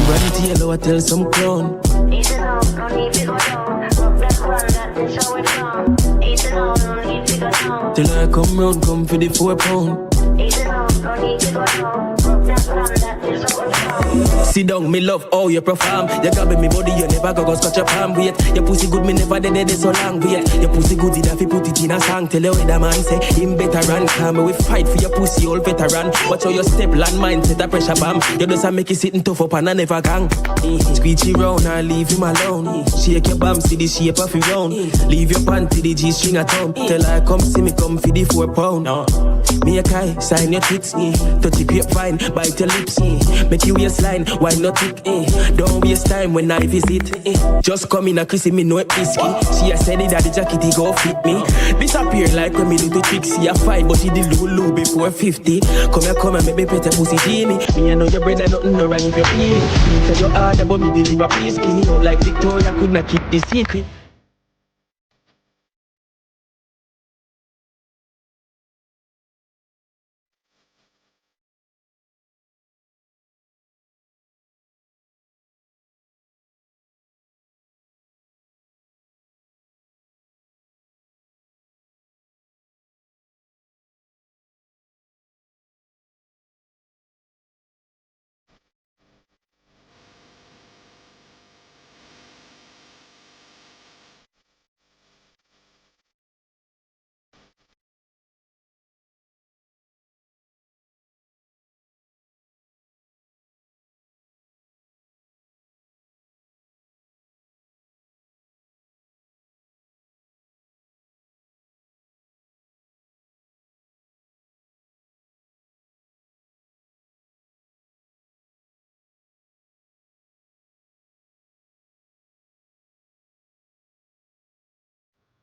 run tail, I tell some clown. Easy now, no need to go down. Rock that one, that is how it come. Easy now, no need to go down. Till I come round, come for the 4 pound. Easy now, no need to go down. Rock that one, that is how it come. Sit down, me love how you perform. You grabbing me body, you never go scratch your palm. Wait, your pussy good, me never dead so long. Wait, your pussy good, if you put it in a song. Tell you what the man say, him better run. Come we fight for your pussy, old veteran. Watch how you step, land mine, set a pressure bomb. You just make it sitting tough up and I never gang. Squeegee round and leave him alone. Shake your bum, see the shape of your round. Leave your panty, the G-string at home. Tell her come see me, come for the 4 pound. Me a kai, sign your tricks. Touch your grapevine, bite your lips. Make you waistline, why not tick? Don't waste time when I visit. Just come in a kissing me, no risky. She a said that the jacket he go fit me. Disappear like when me do the tricks. See a fight, but she did Lulu before 50. Come here, make me pet a pussy Jimmy. Me I know your brother nothing no wrong if you feel it. Me tell you hard but me deliver peace. Skinny out like Victoria, could not keep the secret.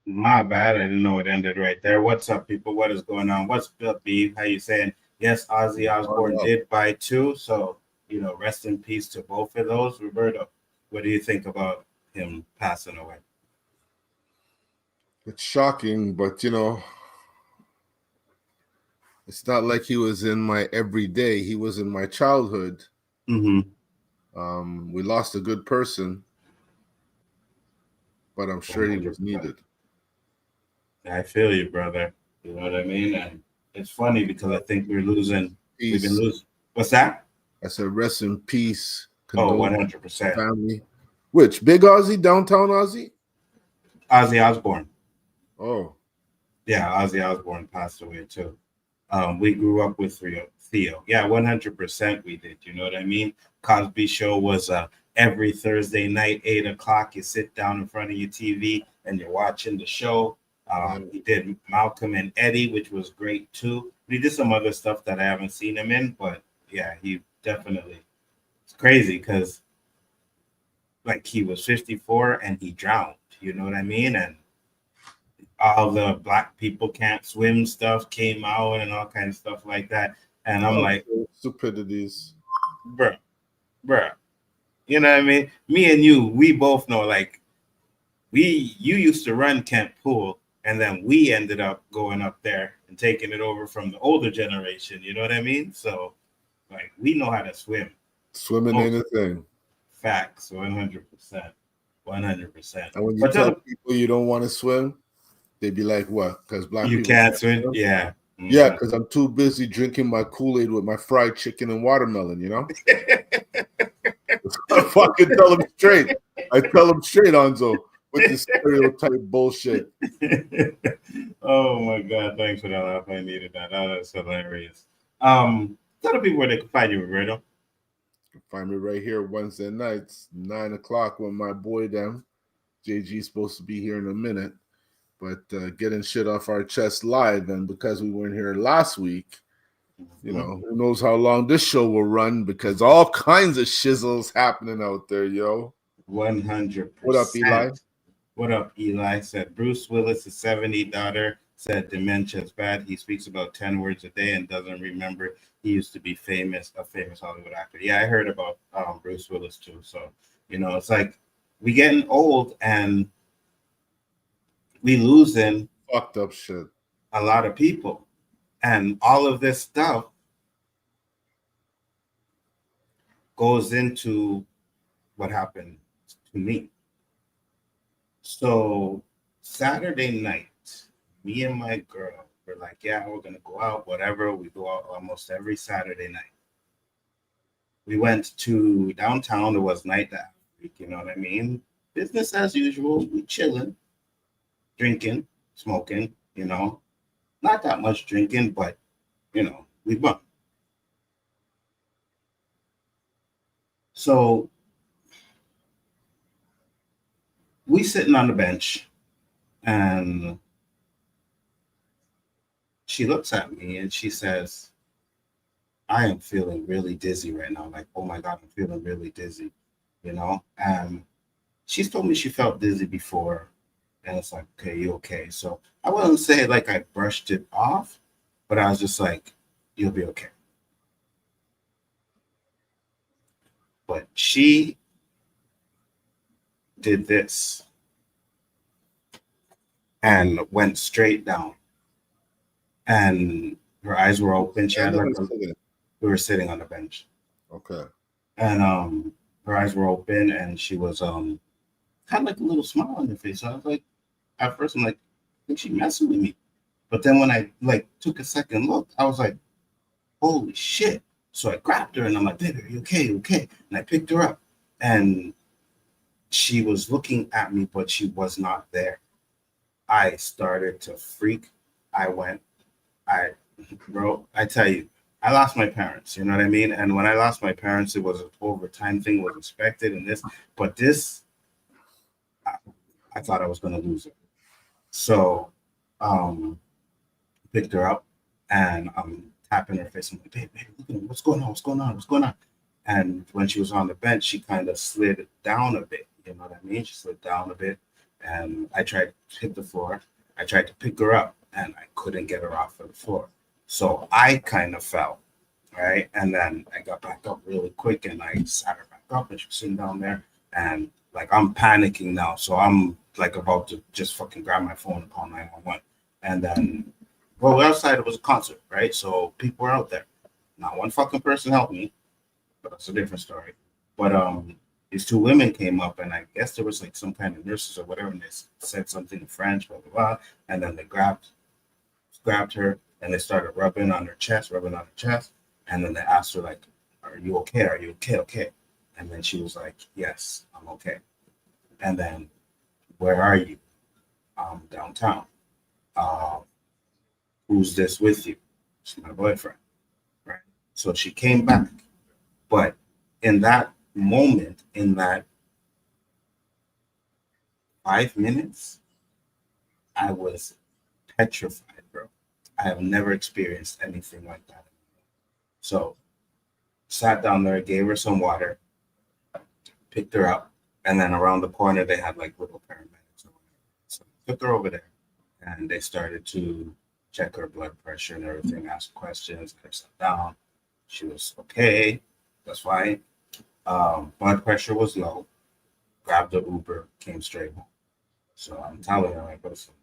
My bad. I didn't know it ended right there. What's up, people? What is going on? What's up, B? How you saying? Yes, Ozzy Osbourne did buy 2, so rest in peace to both of those. Roberto, what do you think about him passing away? It's shocking, but it's not like he was in my everyday. He was in my childhood. Mm-hmm. We lost a good person, but I'm sure he was needed. I feel you, brother. You know what I mean? And it's funny because I think we're losing. Peace. We've been losing. What's that? I said, rest in peace. 100%. Family. Which? Big Ozzy? Downtown Ozzy? Ozzy Osbourne. Oh. Yeah, Ozzy Osbourne passed away too. We grew up with Theo. Yeah, 100% we did. You know what I mean? Cosby Show was every Thursday night, 8 o'clock. You sit down in front of your TV and you're watching the show. He did Malcolm and Eddie, which was great too. He did some other stuff that I haven't seen him in, but yeah, he definitely. It's crazy because like he was 54 and he drowned. You know what I mean? And all the black people can't swim stuff came out and all kinds of stuff like that. And I'm like, stupidities, bruh. You know what I mean? Me and you, we both know like you used to run Kent Pool. And then we ended up going up there and taking it over from the older generation. You know what I mean? So, like, we know how to swim. Swimming ain't a thing. Facts, 100%. 100%. And when you tell people you don't want to swim, they be like, what? Because black people can't swim? Yeah. Mm-hmm. Yeah, because I'm too busy drinking my Kool-Aid with my fried chicken and watermelon, I fucking tell them straight. I tell them straight, Nzo. With the stereotype bullshit. Oh my God! Thanks for that laugh. I needed that. Oh, that's hilarious. Tell the people where they can find you, Roberto. You can find me right here Wednesday nights, 9 o'clock when my boy them. JG's supposed to be here in a minute, but getting shit off our chest live, and because we weren't here last week, who knows how long this show will run because all kinds of shizzles happening out there, yo. 100%. What up, Eli? What up, Eli? Said Bruce Willis' 70 daughter said dementia is bad. He speaks about 10 words a day and doesn't remember. He used to be a famous Hollywood actor. Yeah, I heard about Bruce Willis too. So, it's like we getting old and we losing fucked up shit. A lot of people. And all of this stuff goes into what happened to me. So Saturday night, me and my girl were like, yeah, we're gonna go out, whatever. We go out almost every Saturday night. We went to downtown. It was night that week, you know what I mean? Business as usual. We chilling, drinking, smoking, you know. Not that much drinking, but you know, we bump. So we sitting on the bench, and she looks at me and she says, I am feeling really dizzy right now. Like, oh my God, I'm feeling really dizzy, you know? And she's told me she felt dizzy before. And it's like, okay, you okay? So I wouldn't say like I brushed it off, but I was just like, you'll be okay. But she did this and went straight down. And her eyes were open. She had like we were sitting on the bench. Okay. And her eyes were open and she was had like a little smile on her face. So I was like, at first I'm like, I think she messing with me. But then when I like took a second look, I was like, holy shit. So I grabbed her and I'm like, baby, are you okay? You okay? And I picked her up and she was looking at me, but she was not there. I started to freak. Bro, I tell you, I lost my parents, you know what I mean? And when I lost my parents, it was an overtime thing, was expected and this, but this, I thought I was going to lose it. So, picked her up and I'm tapping her face. I'm like, babe, look at me. What's going on? What's going on? What's going on? And when she was on the bench, she kind of slid down a bit. You know what I mean? She slid down a bit. And I tried to hit the floor. I tried to pick her up and I couldn't get her off of the floor. So I kind of fell, right? And then I got back up really quick and I sat her back up and she was sitting down there. And like, I'm panicking now. So I'm like about to just fucking grab my phone and call 911. And then, well, outside it was a concert, right? So people were out there. Not one fucking person helped me, but that's a different story. But these two women came up and I guess there was like some kind of nurses or whatever, and they said something in French, blah, blah, blah. And then they grabbed her and they started rubbing on her chest. And then they asked her like, are you okay? Are you okay? Okay. And then she was like, yes, I'm okay. And then, where are you? Downtown. Who's this with you? It's my boyfriend, right? So she came back. But in that moment, in that 5 minutes, I was petrified, bro. I have never experienced anything like that. So sat down there, gave her some water, picked her up, and then around the corner they had like little paramedics. So I took her over there and they started to check her blood pressure and everything, ask questions, get her sat down. She was okay, that's fine. Blood pressure was low, grabbed the Uber, came straight home. So I'm telling her, like, listen,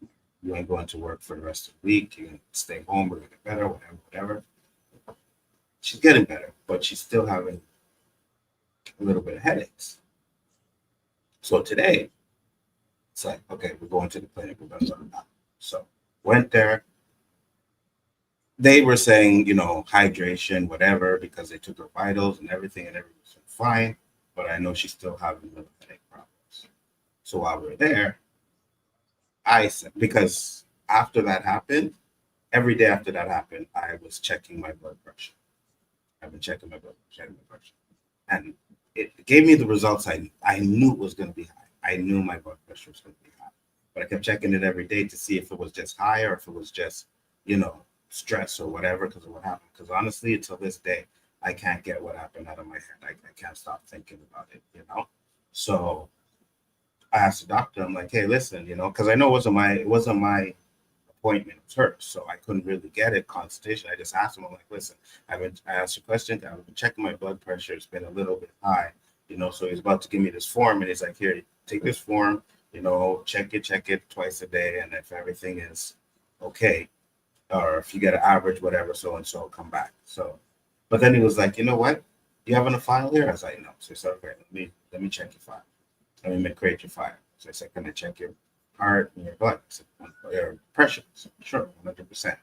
you ain't going to work for the rest of the week, you can stay home, we're gonna get better, whatever. She's getting better, but she's still having a little bit of headaches. So today, it's like, okay, we're going to the clinic, we're going to learn that. So went there. They were saying, you know, hydration, whatever, because they took her vitals and everything was fine. But I know she's still having little headache problems. So while we were there, I said, because after that happened, every day after that happened, I was checking my blood pressure. I've been checking my blood pressure. And it gave me the results I knew it was going to be high. I knew my blood pressure was going to be high. But I kept checking it every day to see if it was just high or if it was just, you know, stress or whatever because of what happened. Because honestly, until this day, I can't get what happened out of my head. I can't stop thinking about it, you know? So I asked the doctor, I'm like, hey, listen, you know, because I know it wasn't my appointment, it was hers. So I couldn't really get it, consultation. I just asked him, I'm like, listen, I asked a question, I've been checking my blood pressure, it's been a little bit high, you know, so he's about to give me this form and he's like, here, take this form, you know, check it twice a day. And if everything is okay, or if you get an average, whatever, so and so, come back. So, but then he was like, you know what? you having a file here? I was like, no. So I said, okay, let me check your file. Let me create your file. So I said, can I check your heart and your blood? I said, your pressure? I said, sure, 100%.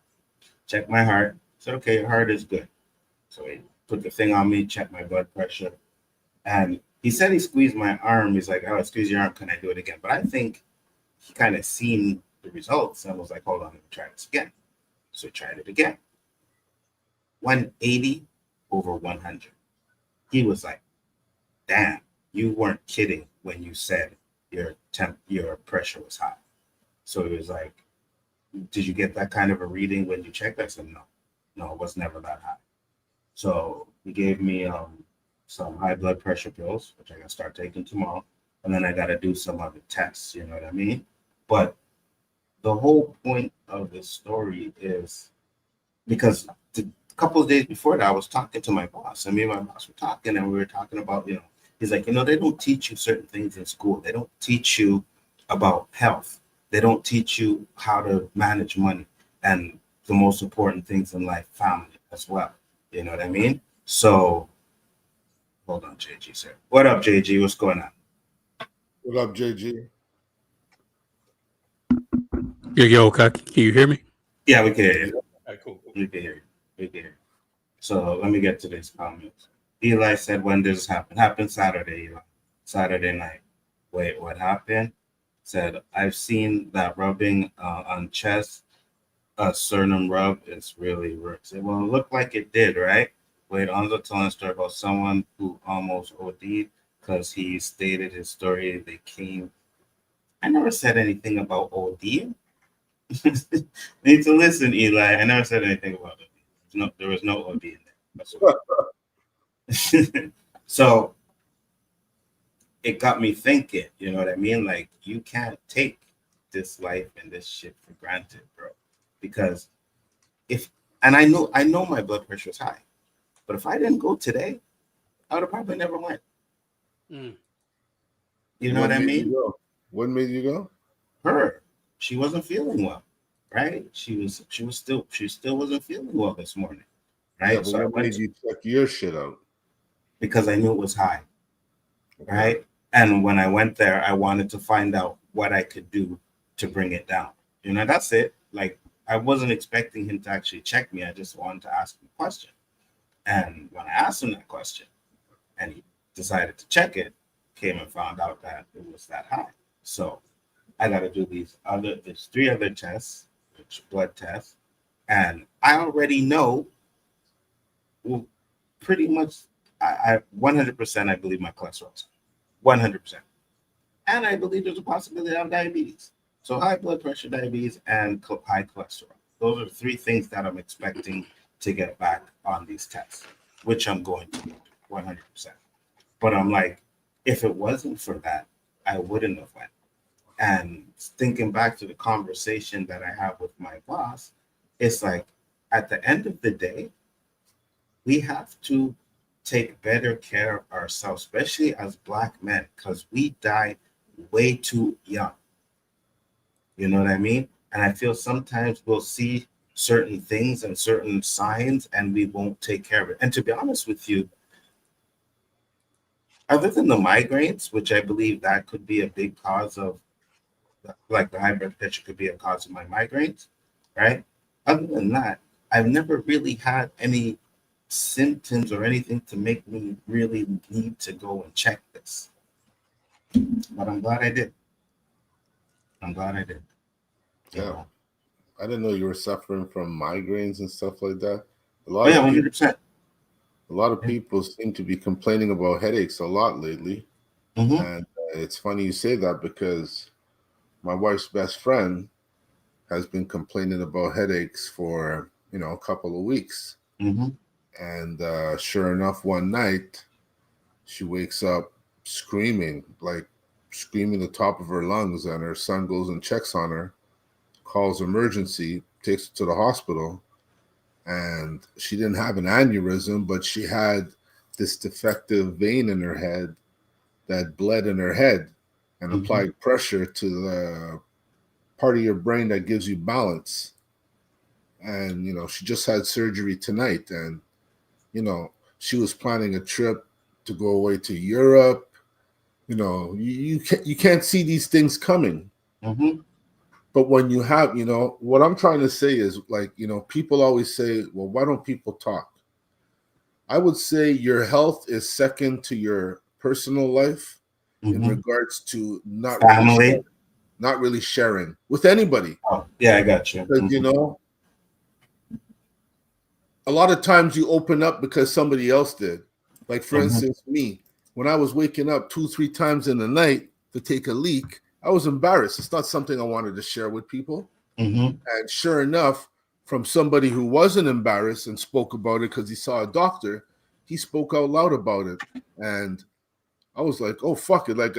Check my heart. I said, okay, your heart is good. So he put the thing on me, checked my blood pressure. And he said he squeezed my arm. He's like, oh, squeeze your arm. Can I do it again? But I think he kind of seen the results and was like, hold on, let me try this again. So he tried it again. 180 over 100. He was like, damn, you weren't kidding when you said your pressure was high. So he was like, did you get that kind of a reading when you checked? I said, no, it was never that high. So he gave me some high blood pressure pills, which I gotta start taking tomorrow. And then I gotta do some other tests, you know what I mean? But the whole point of this story is because a couple of days before that, I was talking to my boss, and me and my boss were talking, and we were talking about, he's like, they don't teach you certain things in school. They don't teach you about health. They don't teach you how to manage money and the most important things in life, family as well. You know what I mean? So, hold on, JG, sir. What up, JG? What's going on? What up, JG? Yo, can you hear me? Yeah, we can hear you. All right, cool. We can hear you. So let me get to these comments. Eli said, when does this happen? Happened Saturday, Eli. Saturday night. Wait, what happened? Said, I've seen that rubbing on chest, a sternum rub is really works. Well, it looked like it did, right? Wait, Nzo telling a story about someone who almost OD'd because he stated his story. They came. I never said anything about OD. Need to listen, Eli. I never said anything about it. There was no OD in there. So it got me thinking, you know what I mean? Like, you can't take this life and this shit for granted, bro. Because I know my blood pressure is high, but if I didn't go today, I would have probably never went. You know what I mean? What made you go? Her. She wasn't feeling well, right? She still wasn't feeling well this morning, right? Yeah, but so what made you check your shit out? Because I knew it was high, Okay. right? And when I went there, I wanted to find out what I could do to bring it down. That's it. Like, I wasn't expecting him to actually check me. I just wanted to ask him a question. And when I asked him that question and he decided to check it, came and found out that it was that high. So I got to do there's 3 other tests, which blood tests. And I already know, well, pretty much, I 100% I believe my cholesterol is 100%. And I believe there's a possibility I have diabetes. So high blood pressure, diabetes, and high cholesterol. Those are the 3 things that I'm expecting to get back on these tests, which I'm going to do 100%. But I'm like, if it wasn't for that, I wouldn't have went. And thinking back to the conversation that I have with my boss, it's like, at the end of the day, we have to take better care of ourselves, especially as Black men, because we die way too young. You know what I mean? And I feel sometimes we'll see certain things and certain signs and we won't take care of it. And to be honest with you, other than the migraines, which I believe that could be a big cause of, like the high blood pressure could be a cause of my migraines, right? Other than that, I've never really had any symptoms or anything to make me really need to go and check this. But I'm glad I did. Yeah. I didn't know you were suffering from migraines and stuff like that. A 100%. A lot of people seem to be complaining about headaches a lot lately. Mm-hmm. And it's funny you say that because my wife's best friend has been complaining about headaches for, a couple of weeks. Mm-hmm. And sure enough, one night she wakes up screaming the top of her lungs, and her son goes and checks on her, calls emergency, takes her to the hospital, and she didn't have an aneurysm, but she had this defective vein in her head that bled in her head and applied pressure to the part of your brain that gives you balance. And, she just had surgery tonight. And, she was planning a trip to go away to Europe. You know, you can't see these things coming. Mm-hmm. But when you have, you know, what I'm trying to say is, like, you know, people always say, well, why don't people talk? I would say your health is second to your personal life in regards to not really sharing with anybody. Oh, yeah, I got you. Because, you know, a lot of times you open up because somebody else did. Like, for instance, me, when I was waking up 2-3 times in the night to take a leak, I was embarrassed. It's not something I wanted to share with people. And sure enough, from somebody who wasn't embarrassed and spoke about it because he saw a doctor, he spoke out loud about it. And I was like, oh, fuck it. Like,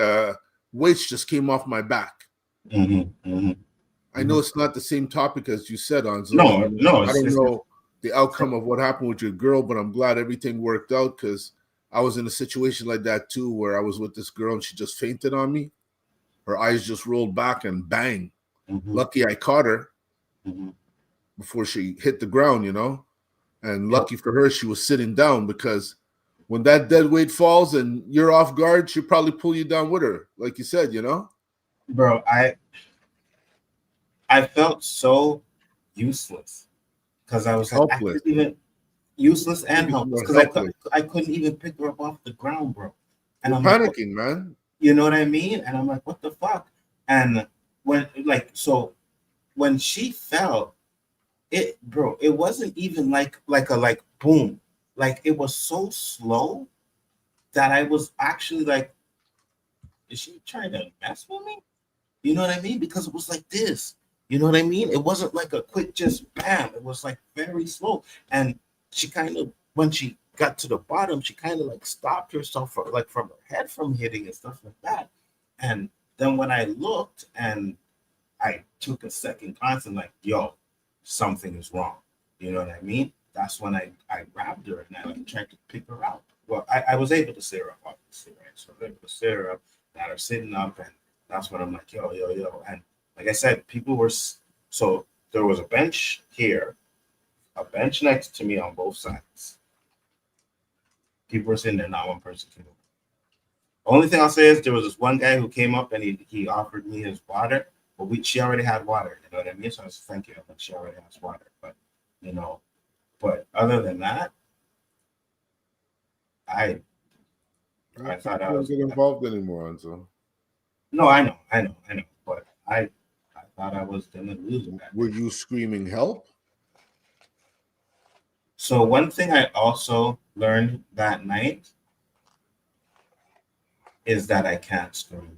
weights just came off my back. I know it's not the same topic as you said, Nzo. No. I don't know the outcome of what happened with your girl, but I'm glad everything worked out, because I was in a situation like that too, where I was with this girl and she just fainted on me. Her eyes just rolled back and bang. Lucky I caught her before she hit the ground, you know. And lucky for her, she was sitting down, because when that dead weight falls and you're off guard, she'll probably pull you down with her, like you said, you know. Bro, I felt so useless because I was like, helpless. Useless and helpless, because I couldn't even pick her up off the ground, bro. And I'm panicking, like, man. You know what I mean? And I'm like, what the fuck? And when she fell, it wasn't even like boom. Like, it was so slow that I was actually like, is she trying to mess with me? You know what I mean? Because it was like this. You know what I mean? It wasn't like a quick just bam. It was like very slow. And she kind of, when she got to the bottom, she kind of like stopped herself from her head from hitting and stuff like that. And then when I looked and I took a second glance and like, yo, something is wrong. You know what I mean? That's when I grabbed her and I like tried to pick her out. Well, I was able to sit her up, obviously, right? So I was able to sit her up, got her sitting up, and that's when I'm like, yo. And like I said, so there was a bench here, a bench next to me on both sides. People were sitting there, not one person came over. Only thing I'll say is there was this one guy who came up and he offered me his water, but she already had water, you know what I mean? So I was thank you, like, she already has water. But, you know, other than that, I thought I was get involved anymore, Nzo. No, I know, but I thought I was gonna lose that. Were you screaming help? So one thing I also learned that night is that I can't scream.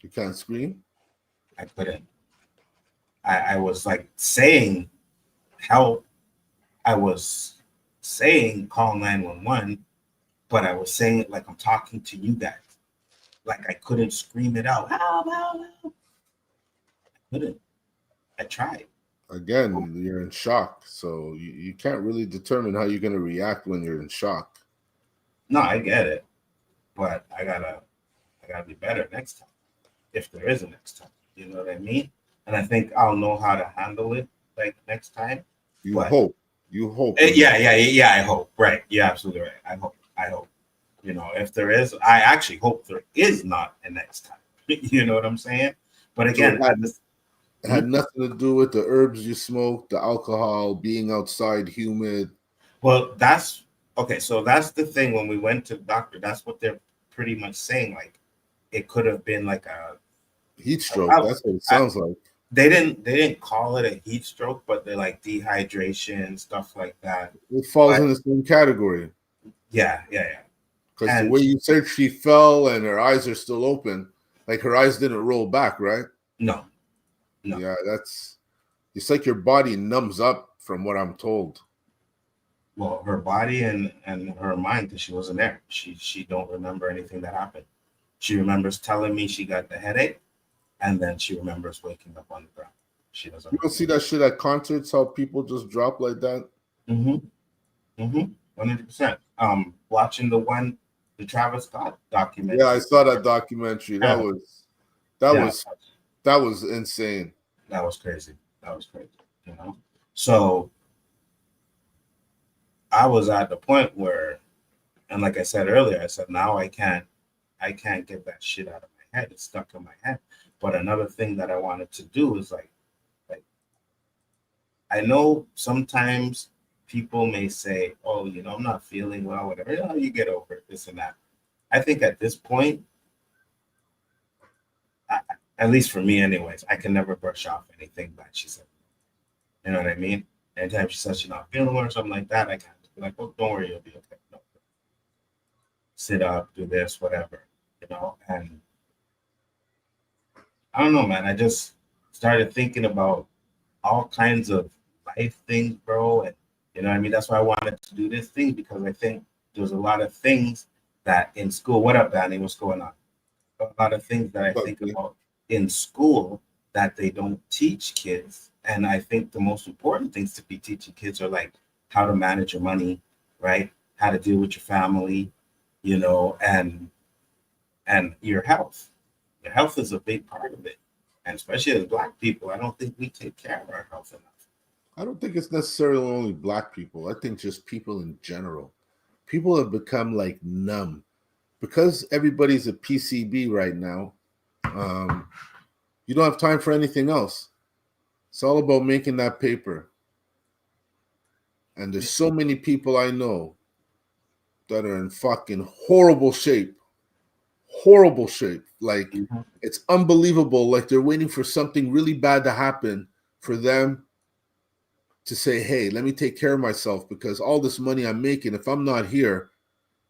You can't scream? I couldn't. I was like saying help. I was saying call 911, but I was saying it like I'm talking to you guys. Like I couldn't scream it out. Help. I couldn't. I tried. Again, you're in shock, so you can't really determine how you're going to react when you're in shock. No, I get it, but I gotta be better next time, if there is a next time. You know what I mean? And I think I'll know how to handle it like next time. You hope. Yeah. I hope. Right. You're absolutely right. I hope. You know, if there is, I actually hope there is not a next time. You know what I'm saying? But again, so it had nothing to do with the herbs you smoked, the alcohol, being outside, humid. Well, that's okay. So that's the thing. When we went to the doctor, that's what they're pretty much saying. Like, it could have been like a heat stroke. That's what it sounds like. They didn't call it a heat stroke, but they're like dehydration, stuff like that. It falls in the same category. Yeah. Because the way you said she fell and her eyes are still open, like her eyes didn't roll back, right? No. Yeah, it's like your body numbs up from what I'm told. Well, her body and her mind, because she wasn't there. She don't remember anything that happened. She remembers telling me she got the headache, and then she remembers waking up on the ground. She doesn't. You don't see that shit at concerts, how people just drop like that? 100%. Watching the Travis Scott documentary. Yeah, I saw that documentary. That was insane. That was crazy. You know. So I was at the point where, and like I said earlier, I said now I can't get that shit out of my head. It's stuck in my head. But another thing that I wanted to do is like I know sometimes people may say, "Oh, you know, I'm not feeling well, whatever." You know, you get over it, this and that. I think at this point, at least for me, anyways, I can never brush off anything that she said. You know what I mean? Anytime she says she's not feeling well or something like that, I can't be like, "Oh, don't worry, you'll be okay." No. Sit up, do this, whatever, you know. And I don't know, man. I just started thinking about all kinds of life things, bro. And you know what I mean? That's why I wanted to do this thing, because I think there's a lot of things that in school. What up, Danny? What's going on? A lot of things that I think about in school that they don't teach kids. And I think the most important things to be teaching kids are like how to manage your money, right? How to deal with your family, you know, and your health. Your health is a big part of it. And especially as Black people, I don't think we take care of our health enough. I don't think it's necessarily only Black people. I think just people in general. People have become like numb because everybody's a PCB right now. You don't have time for anything else. It's all about making that paper. And there's so many people I know that are in fucking horrible shape. Horrible shape. Like, it's unbelievable. Like, they're waiting for something really bad to happen for them to say, hey, let me take care of myself, because all this money I'm making, if I'm not here,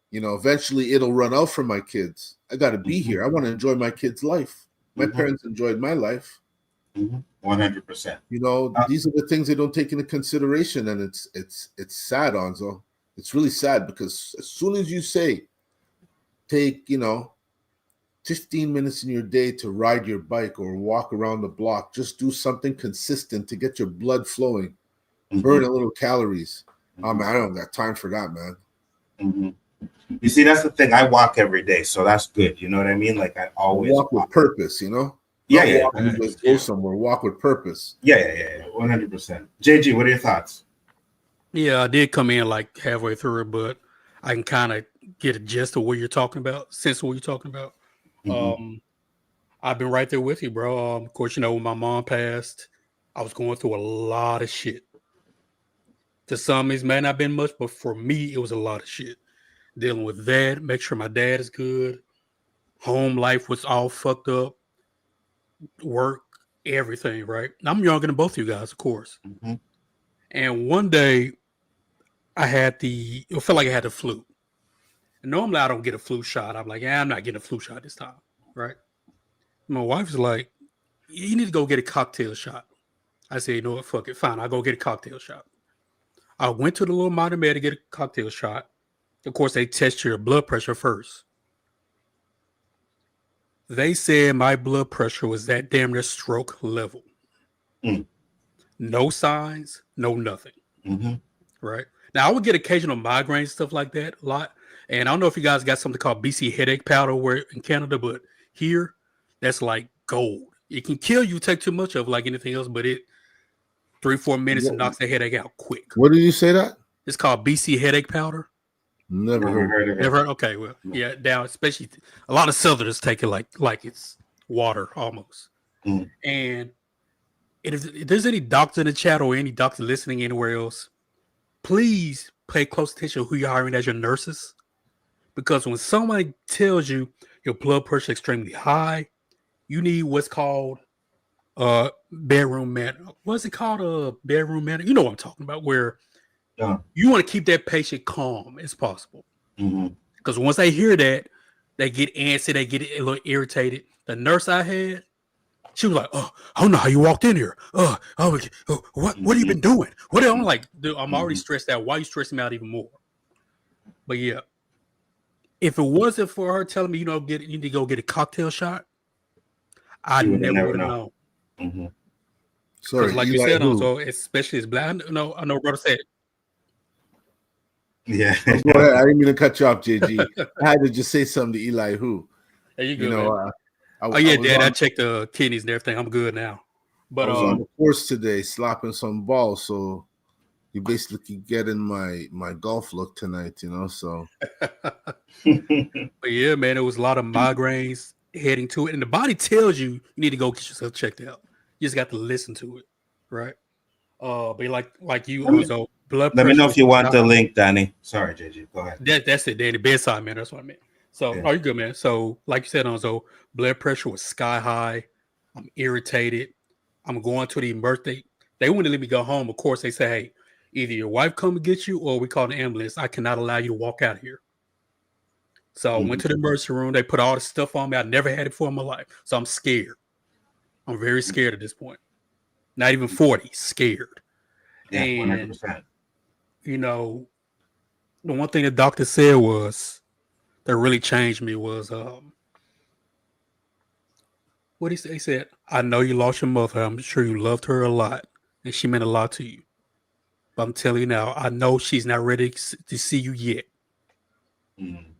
you know, eventually it'll run out for my kids. I got to be here. I want to enjoy my kids' life. My parents enjoyed my life. 100%. You know, these are the things they don't take into consideration, and it's sad, Nzo. It's really sad, because as soon as you say, take, you know, 15 minutes in your day to ride your bike or walk around the block, just do something consistent to get your blood flowing, burn a little calories. Oh man, I don't got time for that, man. You see, that's the thing. I walk every day, so that's good. You know what I mean? Like, I always walk with purpose, you know? Yeah. Just go somewhere, walk with purpose. Yeah. 100%. JG, what are your thoughts? Yeah, I did come in like halfway through it, but I can kind of get a gist of what you're talking about, sense of what you're talking about. I've been right there with you, bro. Of course, you know, when my mom passed, I was going through a lot of shit. To some, it may not have been much, but for me, it was a lot of shit. Dealing with that, make sure my dad is good. Home life was all fucked up. Work, everything, right? I'm younger than both of you guys, of course. And one day, it felt like I had the flu. And normally, I don't get a flu shot. I'm like, I'm not getting a flu shot this time, right? My wife's like, you need to go get a cocktail shot. I said, you know what, fuck it, fine, I'll go get a cocktail shot. I went to the little Modern Med to get a cocktail shot. Of course, they test your blood pressure first. They said my blood pressure was that damn near stroke level. No signs, no nothing. Right? Now, I would get occasional migraines, stuff like that a lot. And I don't know if you guys got something called BC headache powder in Canada, but here, that's like gold. It can kill you, take too much of like anything else, but it 3-4 minutes and knocks the headache out quick. What did you say that? It's called BC headache powder. Never heard of it. Never heard? Okay, well, yeah, down, especially a lot of Southerners take it like it's water almost. And if there's any doctor in the chat or any doctor listening anywhere else, please pay close attention to who you're hiring as your nurses. Because when somebody tells you your blood pressure is extremely high, you need what's called bedroom manner. What's it called? Bedroom manner? You know what I'm talking about, where you want to keep that patient calm as possible. Because once they hear that, they get antsy, they get a little irritated. The nurse I had, she was like, "Oh, I don't know how you walked in here. What have you been doing?" I'm like, dude, I'm already stressed out. Why are you stressing me out even more? But yeah, if it wasn't for her telling me, you need to go get a cocktail shot, I never would have known. Sorry, like you said, also, especially as Black. I know, brother said. Yeah. Go ahead. I didn't mean to cut you off, JG. I had to just say something to Elihu. There you go. You know, Dad, I checked the kidneys and everything. I'm good now. But I was on the course today, slapping some balls. So You basically getting my golf look tonight, you know. So But yeah, man, it was a lot of migraines heading to it, and the body tells you need to go get yourself checked out. You just got to listen to it, right? But like you, Nzo, blood Let me pressure know was if you want sky. the link, Danny. Sorry, JG. Go ahead. That's it, Danny. Bedside, man. That's what I meant. So, Yeah. are you good, man? So, like you said, Nzo, blood pressure was sky high. I'm irritated. I'm going to the emergency. They wouldn't let me go home. Of course, they say, hey, either your wife come and get you or we call the ambulance. I cannot allow you to walk out of here. So I went to the emergency room. They put all the stuff on me. I never had it before in my life. So I'm scared. I'm very scared at this point. Not even 40, scared. Yeah, And, 100%. you know, the one thing the doctor said was that really changed me was what he said. He said, I know you lost your mother. I'm sure you loved her a lot. And she meant a lot to you. But I'm telling you now, I know she's not ready to see you yet. Mm-hmm.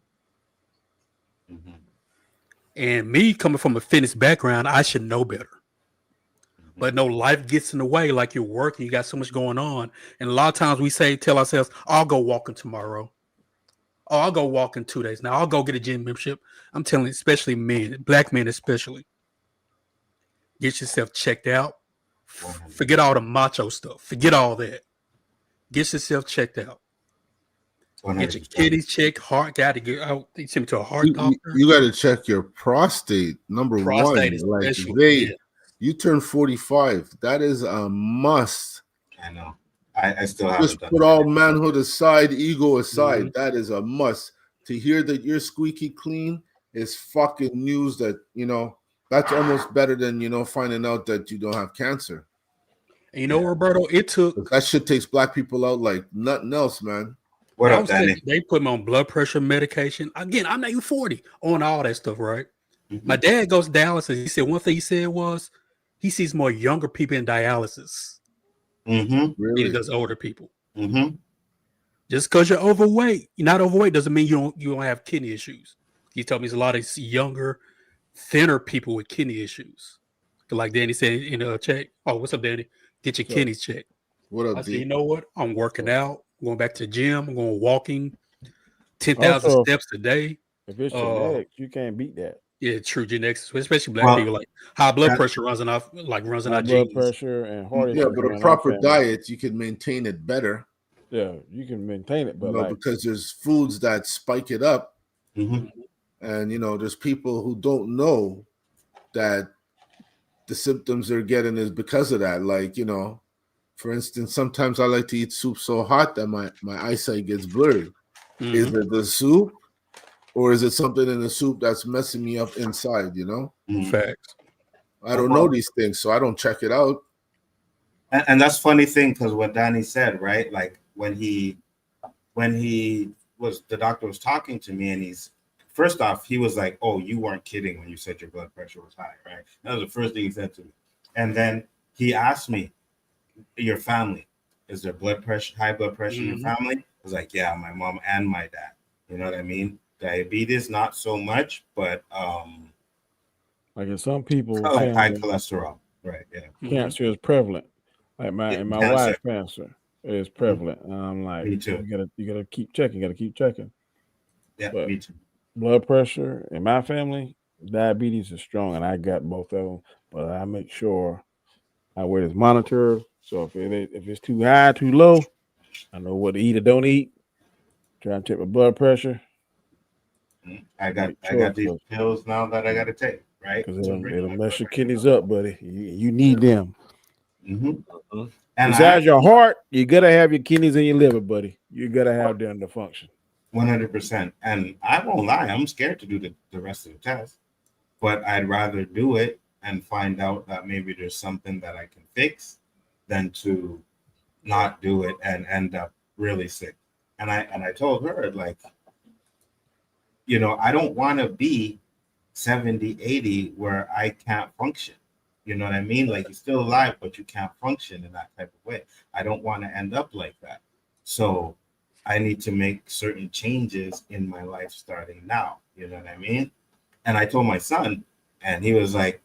Mm-hmm. And me coming from a fitness background, I should know better. But no, life gets in the way. Like you're working, you got so much going on. And a lot of times we tell ourselves, I'll go walking tomorrow. Oh, I'll go walk in 2 days. Now I'll go get a gym membership. I'm telling you, especially men, black men especially. Get yourself checked out. Forget all the macho stuff. Forget all that. Get yourself checked out. 100%. Get your kidneys checked. Heart, got to get out. They send me to a heart doctor. you got to check your prostate. Number Prostate is one, like special. you turn 45. That is a must. I know. I still haven't Just done put that. all manhood aside, ego aside. Mm-hmm. That is a must. To hear that you're squeaky clean is fucking news that, you know, that's almost better than, you know, finding out that you don't have cancer. And you know, Roberto, it took. That shit takes black people out like nothing else, man. What up, Danny? They put me on blood pressure medication. Again, I'm not even 40 on all that stuff, right? Mm-hmm. My dad goes to dialysis. He said one thing he said was he sees more younger people in dialysis Mm-hmm. than he does older people. Mm-hmm. Just because you're overweight, you're not overweight doesn't mean you don't have kidney issues. He told me there's a lot of younger, thinner people with kidney issues. Like Danny said in a check. Oh, what's up, Danny? Get your kidneys checked. What up, I said, D? you know what? I'm working out. I'm going back to the gym. I'm going walking 10,000 steps a day. If it's genetics, you can't beat that. Yeah, true genetics, especially black people. Like high blood pressure runs in our blood genes. pressure and heart issue. Yeah, but a proper diet, you can maintain it better. Yeah, you can maintain it, but you know, because there's foods that spike it up, and you know, there's people who don't know that the symptoms they're getting is because of that. Like, you know, for instance, sometimes I like to eat soup so hot that my eyesight gets blurry. Is it the soup, or is it something in the soup that's messing me up inside? You know, Facts. Mm-hmm. I don't know these things, so I don't check it out. And that's funny thing, because what Danny said, right? Like when the doctor was talking to me, and first off, he was like, "Oh, you weren't kidding when you said your blood pressure was high, right?" That was the first thing he said to me. And then he asked me, "Your family, is there high blood pressure in your family?" I was like, "Yeah, my mom and my dad." You know what I mean? Diabetes, not so much, but like in some people, like high cholesterol, right? Yeah, cancer is prevalent. Like my wife's cancer is prevalent. I'm like, me too. You gotta keep checking. Yeah, but me too. Blood pressure in my family, diabetes is strong, and I got both of them. But I make sure I wear this monitor. So if it's too high, too low, I know what to eat or don't eat. Try to check my blood pressure. I got these pills now that I got to take, right? Because it'll mess your kidneys up, buddy. You need them. And besides your heart, you gotta have your kidneys and your liver, buddy. You gotta have them to function. 100%. And I won't lie, I'm scared to do the rest of the test, but I'd rather do it and find out that maybe there's something that I can fix than to not do it and end up really sick. And I told her, like, you know, I don't want to be 70, 80 where I can't function. You know what I mean? Like, you're still alive, but you can't function in that type of way. I don't want to end up like that. So I need to make certain changes in my life starting now. You know what I mean? And I told my son, and he was like,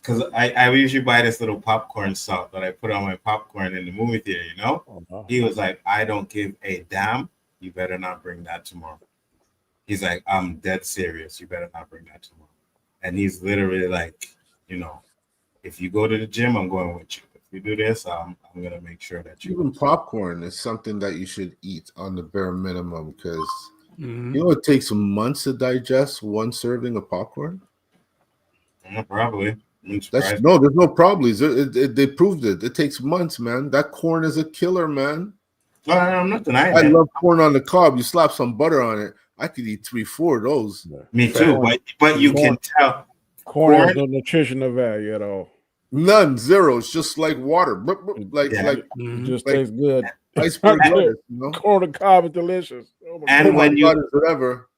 because I usually buy this little popcorn salt that I put on my popcorn in the movie theater, you know? Uh-huh. He was like, I don't give a damn. You better not bring that tomorrow. He's like, I'm dead serious. You better not bring that tomorrow. And he's literally like, you know, if you go to the gym, I'm going with you. If you do this, I'm going to make sure that you. Even popcorn is something that you should eat on the bare minimum because Mhm. you know it takes months to digest one serving of popcorn. Yeah, probably. There's no problems. They proved it. It takes months, man. That corn is a killer, man. No, I'm not denying I it. love corn on the cob. You slap some butter on it. I could eat 3-4 of those. Me too, but you can tell corn has no nutritional value at all. None, zero. It's just like water. It just tastes good. Iceberg lettuce, you know? Corn on the cob is delicious. And when you whatever.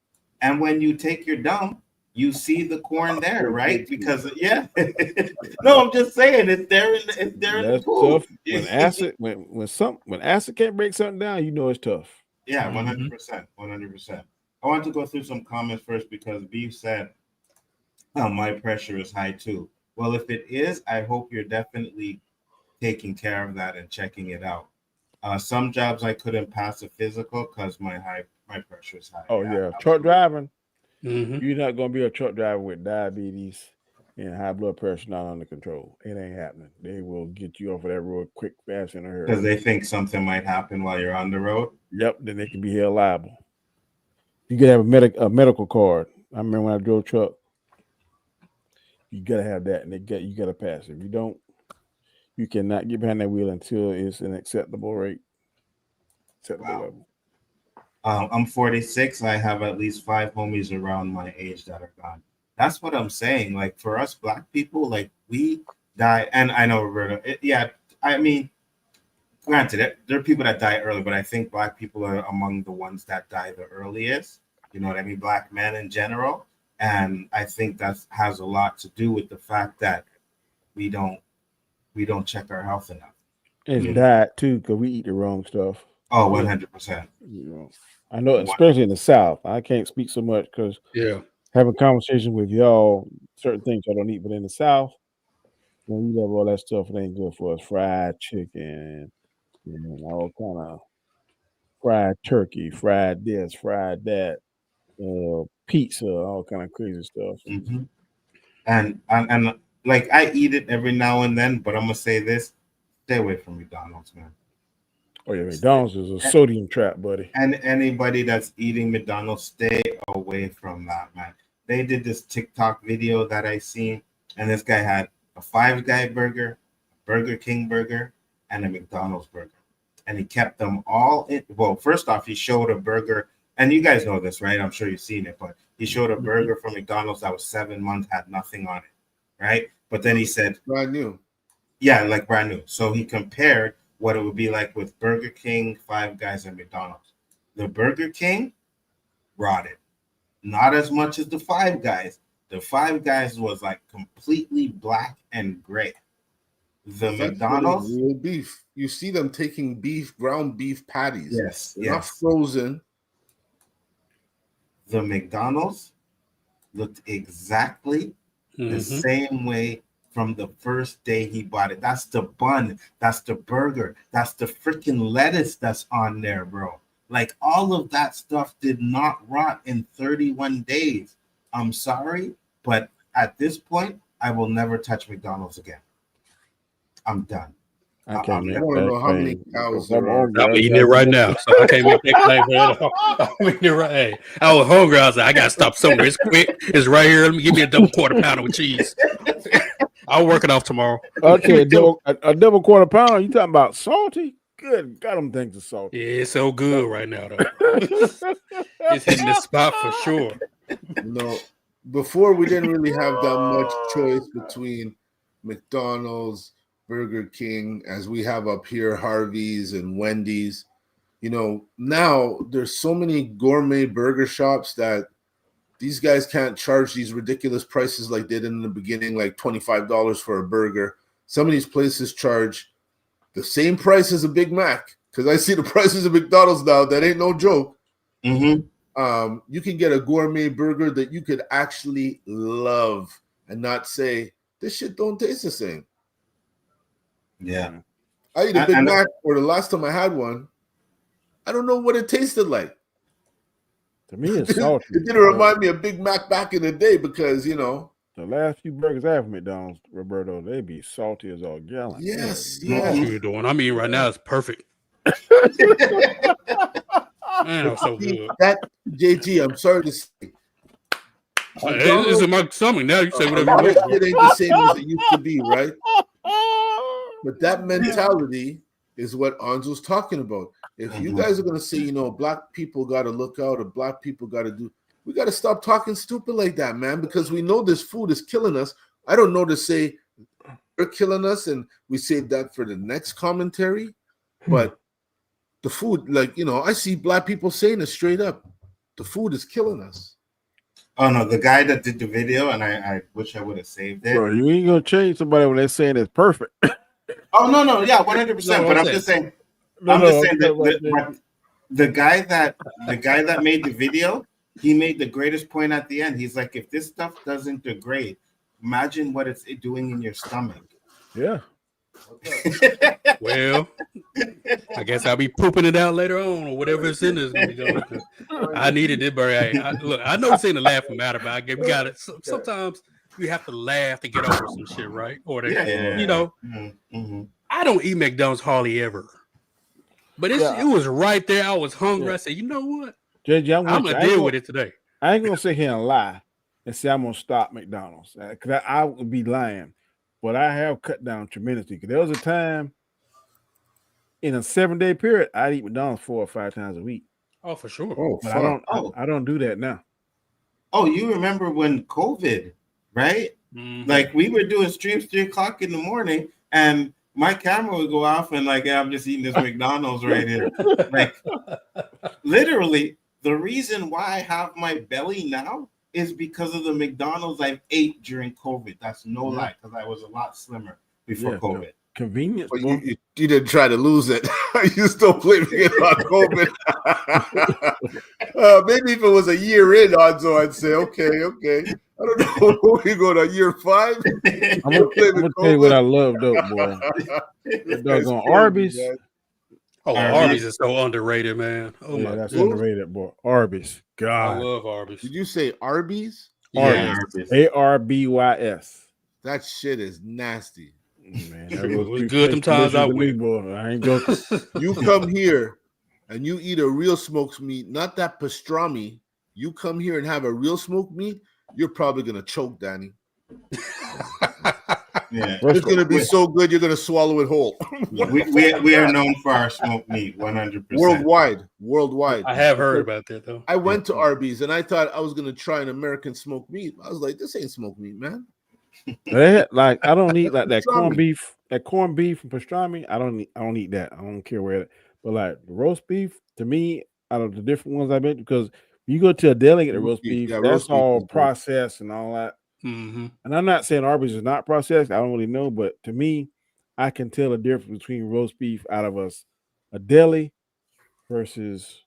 And when you take your dump, you see the corn there, right? Because no, I'm just saying it's there in the pool. Tough. When acid can't break something down, you know it's tough. Yeah, 100%. 100%. I want to go through some comments first because Beef said, oh, my pressure is high too. Well, if it is, I hope you're definitely taking care of that and checking it out. Some jobs I couldn't pass a physical because my pressure is high. Oh yeah, truck driving. You're not gonna be a truck driver with diabetes and high blood pressure not under control. It ain't happening. They will get you off of that road quick, fast, in a hurry. Because they think something might happen while you're on the road. Yep, then they can be held liable. You gotta have a medical card. I remember when I drove truck. You gotta have that, and you gotta pass it. If you don't, you cannot get behind that wheel until it's an acceptable rate. Level. I'm 46. I have at least 5 homies around my age that are gone. That's what I'm saying. Like for us Black people, like we die, and I know Roberto. I mean, granted, there are people that die early, but I think Black people are among the ones that die the earliest. You know what I mean? Black men in general, and I think that has a lot to do with the fact that we don't check our health enough. It's diet too, because we eat the wrong stuff. Oh, 100%. You know, I know, especially in the South. I can't speak so much because having conversations with y'all, certain things I don't eat, but in the South, when we love all that stuff, it ain't good for us. Fried chicken, all kind of fried turkey, fried this, fried that, pizza, all kind of crazy stuff. Mm-hmm. And like I eat it every now and then, but I'm gonna say this: stay away from McDonald's, man. Oh yeah, McDonald's is a sodium trap, buddy. And anybody that's eating McDonald's, stay away from that, man. They did this TikTok video that I seen, and this guy had a Five Guy burger, a Burger King burger, and a McDonald's burger. And he kept them all in. Well, first off, he showed a burger, and you guys know this, right? I'm sure you've seen it, but he showed a burger from McDonald's that was 7 months, had nothing on it, right? But then he said, brand new. Yeah, like brand new. So he compared what it would be like with Burger King, Five Guys, and McDonald's. The Burger King rotted. Not as much as the Five Guys. The Five Guys was like completely black and gray. The McDonald's real beef. You see them taking ground beef patties. Yes, they're not frozen. The McDonald's looked exactly the same way from the first day he bought it. That's the bun. That's the burger. That's the freaking lettuce that's on there, bro. Like all of that stuff did not rot in 31 days. I'm sorry, but at this point, I will never touch McDonald's again. I'm done. I can't make know how many cows there are. I'm eating it right now, so I can't make that claim at all. I'm eating it right. Hey, I was hungry. I was like, I gotta stop somewhere. It's quick. It's right here. Let me give me a double quarter pounder with cheese. I'll work it off tomorro. Okay, a double quarter pounder. You talking about salty? Good God, them things are salty. Yeah, it's so good right now, though. It's hitting the spot for sure. No, before we didn't really have that much choice between McDonald's, Burger King, as we have up here, Harvey's and Wendy's. You know, now there's so many gourmet burger shops that these guys can't charge these ridiculous prices like they did in the beginning, like $25 for a burger. Some of these places charge the same price as a Big Mac, because I see the prices of McDonald's now. That ain't no joke. Mm-hmm. You can get a gourmet burger that you could actually love and not say this shit don't taste the same. Yeah. I eat a Big Mac, or the last time I had one, I don't know what it tasted like. To me, it's salty. It didn't remind me of Big Mac back in the day because, you know. The last few burgers I have from McDonald's, Roberto, they be salty as all gallon. Yes, What yes. you're doing? I mean, right now it's perfect. Man, I'm so good. That JG, I'm sorry to say. It's in my stomach now. You say whatever you want. It ain't the same as it used to be, right? But that mentality is what Anzo's talking about. If you guys are going to say, you know, black people got to look out or black people got to do, we got to stop talking stupid like that, man, because we know this food is killing us. I don't know to say they're killing us and we save that for the next commentary, but the food, like, you know, I see black people saying it straight up. The food is killing us. Oh, no, the guy that did the video, and I wish I would have saved it. Bro, you ain't going to change somebody when they're saying it's perfect. Oh, no, yeah, 100%. No, but I'm just saying, that the guy that made the video, he made the greatest point at the end. He's like, if this stuff doesn't degrade, imagine what it's doing in your stomach. Yeah. Well, I guess I'll be pooping it out later on, or whatever it's in there is gonna be going. I needed it, but look, I know this ain't a laughing matter, but we got it. Sometimes you have to laugh to get over some shit, right? Or you know, I don't eat McDonald's hardly ever, but it was right there. I was hungry. I said, you know what? JJ, I'm gonna deal with it today. I ain't gonna sit here and lie and say I'm gonna stop McDonald's because I would be lying. But I have cut down tremendously. Because there was a time in a 7-day period, I'd eat McDonald's 4 or 5 times a week. Oh, for sure. Oh, but I don't do that now. Oh, you remember when COVID, right? Mm-hmm. Like we were doing streams 3 o'clock in the morning, and my camera would go off, and like, I'm just eating this McDonald's right here. Like, literally, the reason why I have my belly now is because of the McDonald's I ate during COVID. That's no lie, because I was a lot slimmer before COVID. Convenience. But you didn't try to lose it. You still blaming it on COVID. Maybe if it was a year in, Nzo, I'd say, okay. I don't know. We're going to year 5. I'm gonna tell you what I love, though, boy. Doggone Arby's. Arby's is so underrated, man. Oh my, that's underrated, boy. Arby's. God, I love Arby's. Did you say Arby's? Arby's. Arbys. That shit is nasty. Man, it was good them times I went. Boy. I ain't joking. You come here and you eat a real smoked meat, not that pastrami. You come here and have a real smoked meat, you're probably gonna choke, Danny. Yeah, it's gonna be so good you're gonna swallow it whole. we are known for our smoked meat, 100%. Worldwide. I have heard about that though. I went to Arby's and I thought I was gonna try an American smoked meat. I was like, this ain't smoked meat, man. Like I don't eat like that corned beef. That corned beef from pastrami, I don't eat that. I don't care where. But like the roast beef, to me, out of the different ones I've been, because you go to a deli and get the roast beef, that's all processed and all that. Mm-hmm. And I'm not saying Arby's is not processed. I don't really know, but to me, I can tell the difference between roast beef out of a deli versus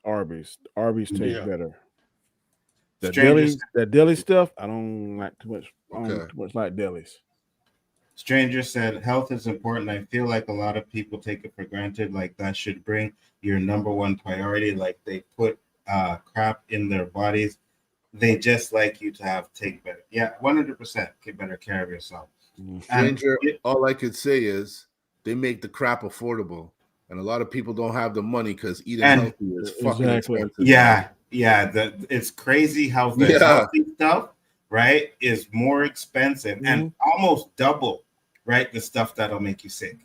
Arby's. Arby's tastes better. That deli stuff, I don't like too much. I don't too much like delis. Stranger said, health is important. I feel like a lot of people take it for granted. Like that should bring your number one priority. Like they put crap in their bodies. They just like you to take better. Yeah, 100% get better care of yourself. Stranger, all I could say is they make the crap affordable. And a lot of people don't have the money because eating healthy is fucking expensive. Yeah. It's crazy how the healthy stuff, right, is more expensive and almost double, right, the stuff that'll make you sick.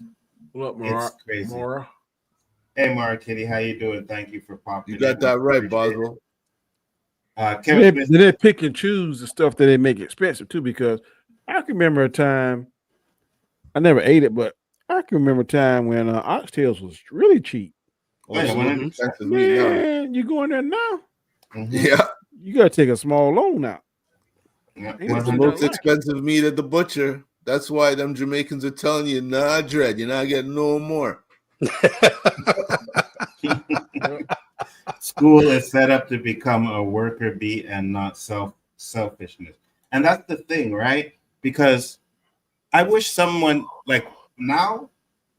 Look, it's crazy. Mara. Hey, Mara Kitty, how you doing? Thank you for popping. You got that right, Boswell. They pick and choose the stuff that they make expensive too, because I can remember a time, I never ate it, but I can remember a time when oxtails was really cheap. Man, you go in there now? Mm-hmm. Yeah, you gotta take a small loan out. Yeah, it's the most expensive meat at the butcher. That's why them Jamaicans are telling you, nah, dread, you're not getting no more. School is set up to become a worker bee and not selfishness. And that's the thing, right? Because I wish someone like now,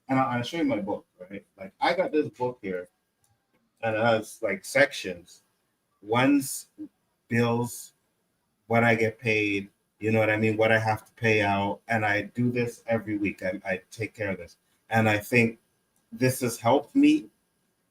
and I'll show you my book, right? Like I got this book here, and it has like sections. One's bills, what I get paid, you know what I mean, what I have to pay out, and I do this every week. I take care of this, and I think this has helped me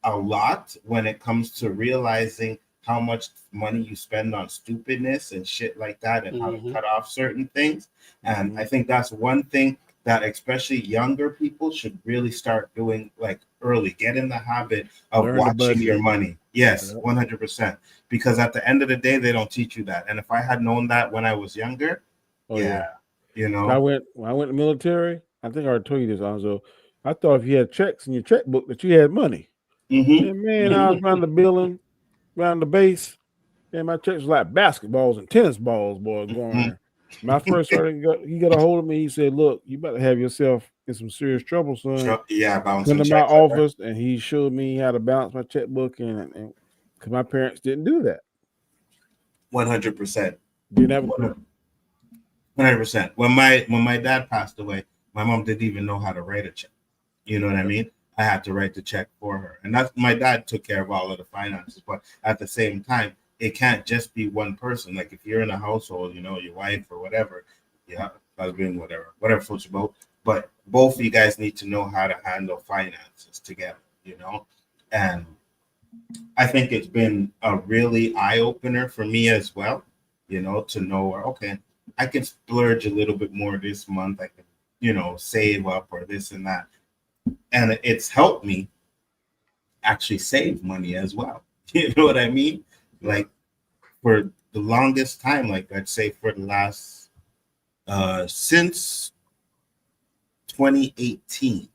a lot when it comes to realizing how much money you spend on stupidness and shit like that, and how to cut off certain things. And I think that's one thing that especially younger people should really start doing like early. Get in the habit of Learn to watching your budget. money. Yes, 100%. Because at the end of the day, they don't teach you that. And if I had known that when I was younger, Oh, yeah. you know. When I went to the military, I think I already told you this, Anzo. I thought if you had checks in your checkbook that you had money. And man, I was around the building, around the base, and my checks was like basketballs and tennis balls, boy, going there. My first sergeant, he got a hold of me. He said, "Look, you better have yourself in some serious trouble, son." Yeah, Come bouncing to my checks. office, and he showed me how to balance my checkbook, and because my parents didn't do that. 100%. Didn't have a clue. 100%. When my dad passed away, my mom didn't even know how to write a check. You know what I mean? I had to write the check for her, and that's my dad took care of all of the finances. But at the same time, it can't just be one person. Like if you're in a household, you know, your wife or whatever, husband, whatever floats your boat. But both of you guys need to know how to handle finances together. You know, and I think it's been a really eye opener for me as well. You know, to know okay, I can splurge a little bit more this month. I can, you know, save up or this and that. And it's helped me actually save money as well. You know what I mean? Like for the longest time, like I'd say for the last since 2018,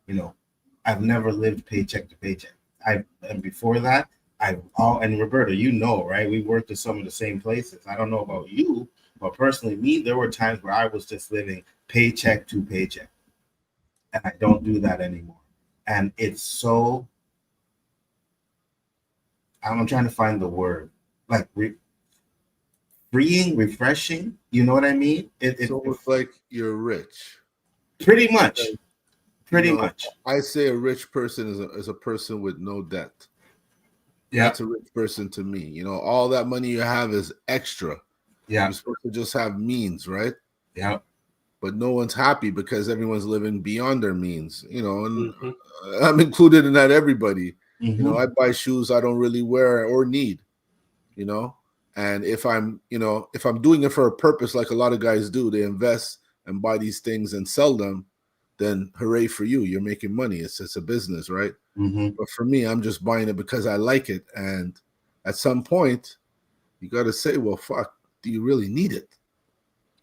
you know, I've never lived paycheck to paycheck. And before that, and Roberta, you know, right? We worked at some of the same places. I don't know about you, but personally, me, there were times where I was just living paycheck to paycheck. And I don't do that anymore. And it's so, I'm trying to find the word, like freeing, refreshing. You know what I mean? It's almost like you're rich. Pretty much. Pretty much. I say a rich person is a person with no debt. Yeah. That's a rich person to me. You know, all that money you have is extra. Yeah. You're supposed to just have means, right? Yeah. But no one's happy because everyone's living beyond their means, you know, and I'm included in that, everybody. You know, I buy shoes I don't really wear or need, you know, and if I'm doing it for a purpose, like a lot of guys do, they invest and buy these things and sell them, then hooray for you. You're making money. It's a business, right? But for me, I'm just buying it because I like it. And at some point, you got to say, well, fuck, do you really need it?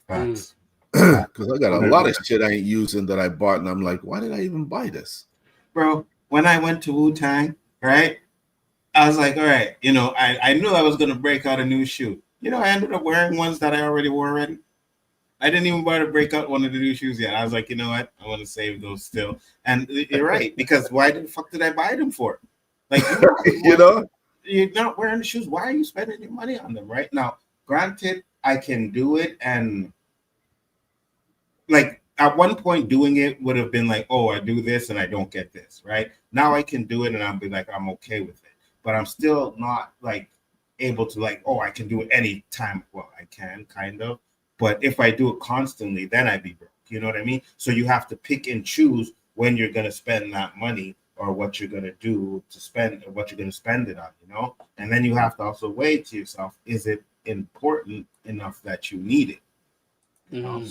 Facts. Because I got a lot of shit I ain't using that I bought, and I'm like, why did I even buy this? Bro, when I went to Wu-Tang, right, I was like, all right, you know, I knew I was going to break out a new shoe. You know, I ended up wearing ones that I already wore already. I didn't even bother to break out one of the new shoes yet. I was like, you know what? I want to save those still. And you're right, because why the fuck did I buy them for? Like, you know, you're not wearing the shoes. Why are you spending your money on them, right? Now, granted, I can do it, and like at one point doing it would have been like, oh, I do this and I don't get this, right? Now I can do it and I'll be like, I'm okay with it. But I'm still not like able to like, oh, I can do it anytime. Well, I can kind of. But if I do it constantly, then I'd be broke. You know what I mean? So you have to pick and choose when you're going to spend that money or what you're going to do to spend or what you're going to spend it on, you know? And then you have to also weigh to yourself, is it important enough that you need it? You know?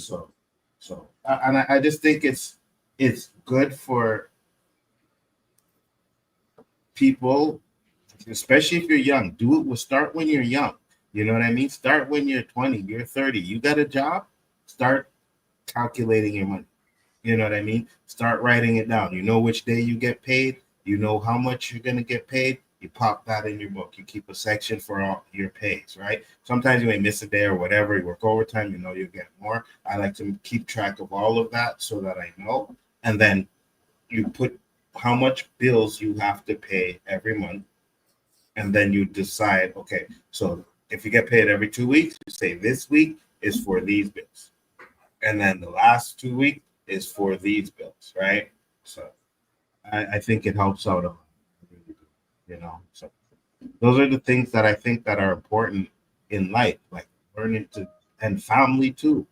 So I just think it's good for people, especially if you're young. Start when you're young. You know what I mean? Start when you're 20, you're 30. You got a job, start calculating your money. You know what I mean? Start writing it down. You know which day you get paid. You know how much you're going to get paid. You pop that in your book. You keep a section for all your pays, right? Sometimes you may miss a day or whatever. You work overtime, you know you'll get more. I like to keep track of all of that so that I know. And then you put how much bills you have to pay every month. And then you decide, okay, so if you get paid every 2 weeks, you say this week is for these bills. And then the last 2 weeks is for these bills, right? So I think it helps out a lot, you know. So those are the things that I think that are important in life, like learning to, and family too.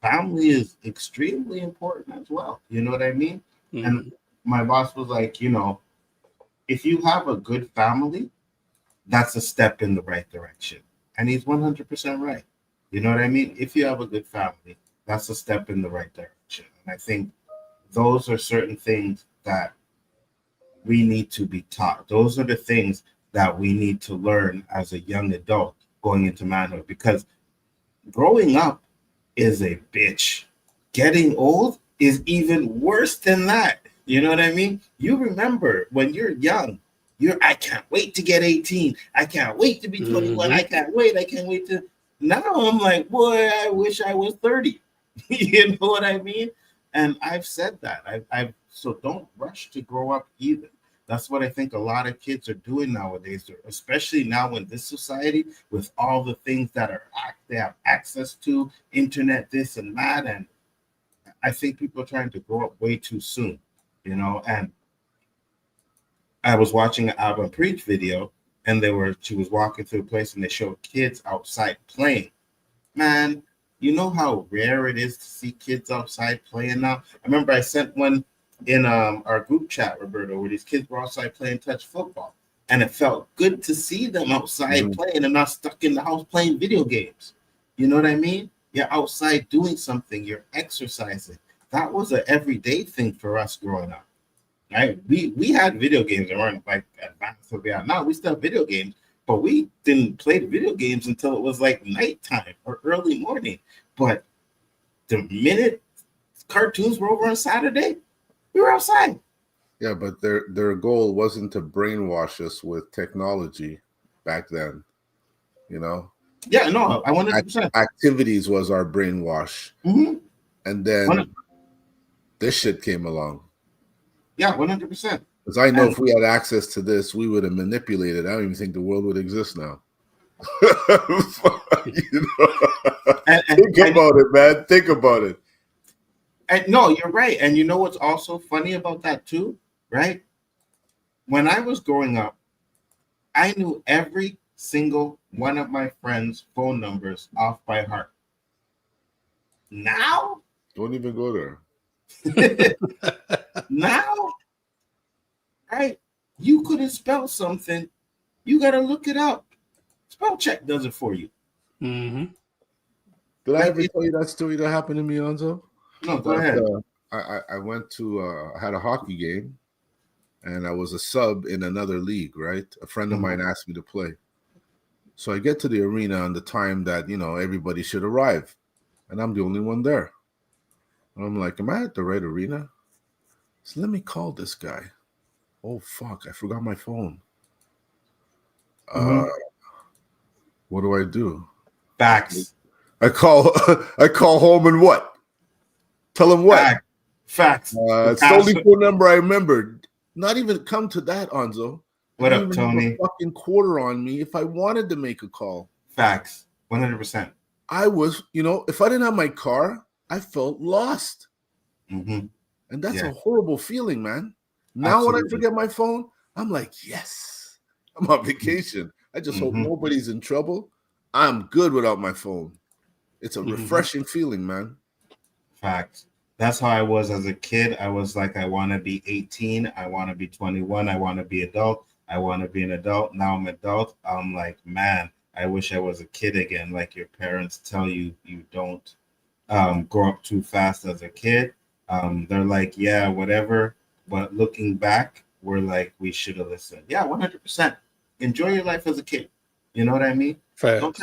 Family is extremely important as well. You know what I mean? Mm-hmm. And my boss was like, you know, if you have a good family, that's a step in the right direction. And he's 100% right. You know what I mean? If you have a good family, that's a step in the right direction. And I think those are certain things that we need to be taught. Those are the things that we need to learn as a young adult going into manhood, because growing up is a bitch. Getting old is even worse than that. You know what I mean? You remember when you're young, I can't wait to get 18. I can't wait to be 21. Mm-hmm. I can't wait to. Now I'm like, boy, I wish I was 30. You know what I mean? And I've said that. So don't rush to grow up either. That's what I think a lot of kids are doing nowadays, especially now in this society with all the things that they have access to, internet, this and that. And I think people are trying to grow up way too soon, you know. And I was watching an Abba Preach video, and she was walking through a place and they showed kids outside playing. Man, you know how rare it is to see kids outside playing now? I remember I sent one in our group chat, Roberto, where these kids were outside playing touch football. And it felt good to see them outside playing and not stuck in the house playing video games. You know what I mean? You're outside doing something, you're exercising. That was an everyday thing for us growing up. Right? We had video games that weren't like advanced as we are now. We still have video games, but we didn't play video games until it was like nighttime or early morning. But the minute cartoons were over on Saturday, we were outside. Yeah, but their goal wasn't to brainwash us with technology back then, you know? Yeah, no, I 100%. Activities was our brainwash. Mm-hmm. And then this shit came along. Yeah, 100%. Because I know if we had access to this, we would have manipulated. I don't even think the world would exist now. You know? Think about it, man. Think about it. And no, you're right. And you know what's also funny about that too, right? When I was growing up, I knew every single one of my friends' phone numbers off by heart. Now? Don't even go there. Now? Right? You couldn't spell something. You got to look it up. Spell check does it for you. Mm-hmm. Did I ever tell you that story that happened to me, Nzo? No, go ahead. I went to I had a hockey game, and I was a sub in another league, right? A friend of mine asked me to play. So I get to the arena on the time that, you know, everybody should arrive, and I'm the only one there. And I'm like, am I at the right arena? So let me call this guy. Oh, fuck, I forgot my phone. What do I do? Facts. I call home and what? Tell him what? Facts. It's the only phone number I remembered. Not even come to that, Nzo. What I up, didn't even Tony? have a fucking quarter on me if I wanted to make a call. Facts. 100%. I was, you know, if I didn't have my car, I felt lost. Mm-hmm. And that's a horrible feeling, man. Now Absolutely. when I forget my phone, I'm like, yes, I'm on vacation. I just hope nobody's in trouble. I'm good without my phone. It's a refreshing feeling, man. Facts. That's how I was as a kid. I was like, I want to be 18. I want to be 21. I want to be adult. I want to be an adult. Now I'm adult. I'm like, man, I wish I was a kid again. Like your parents tell you, you don't grow up too fast as a kid. They're like, yeah, whatever. But looking back, we're like, we should have listened. Yeah, 100%. Enjoy your life as a kid. You know what I mean? Don't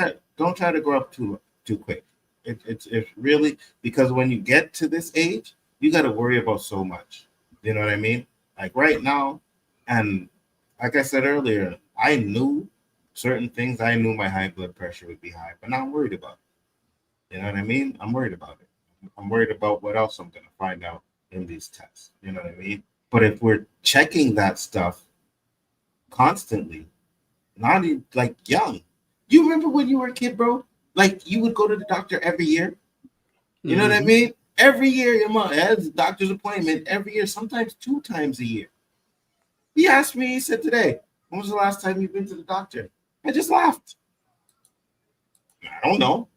try to grow up too quick. It's really, because when you get to this age, you got to worry about so much. You know what I mean? Like right now, and like I said earlier, I knew certain things. I knew my high blood pressure would be high, but now I'm worried about it. You know what I mean? I'm worried about it. I'm worried about what else I'm going to find out in these tests. You know what I mean? But if we're checking that stuff constantly, not even like young. You remember when you were a kid, bro? Like you would go to the doctor every year? You know what I mean? Every year, your mom has a doctor's appointment every year, sometimes 2 times a year. He asked me, he said today, when was the last time you've been to the doctor? I just laughed. I don't know.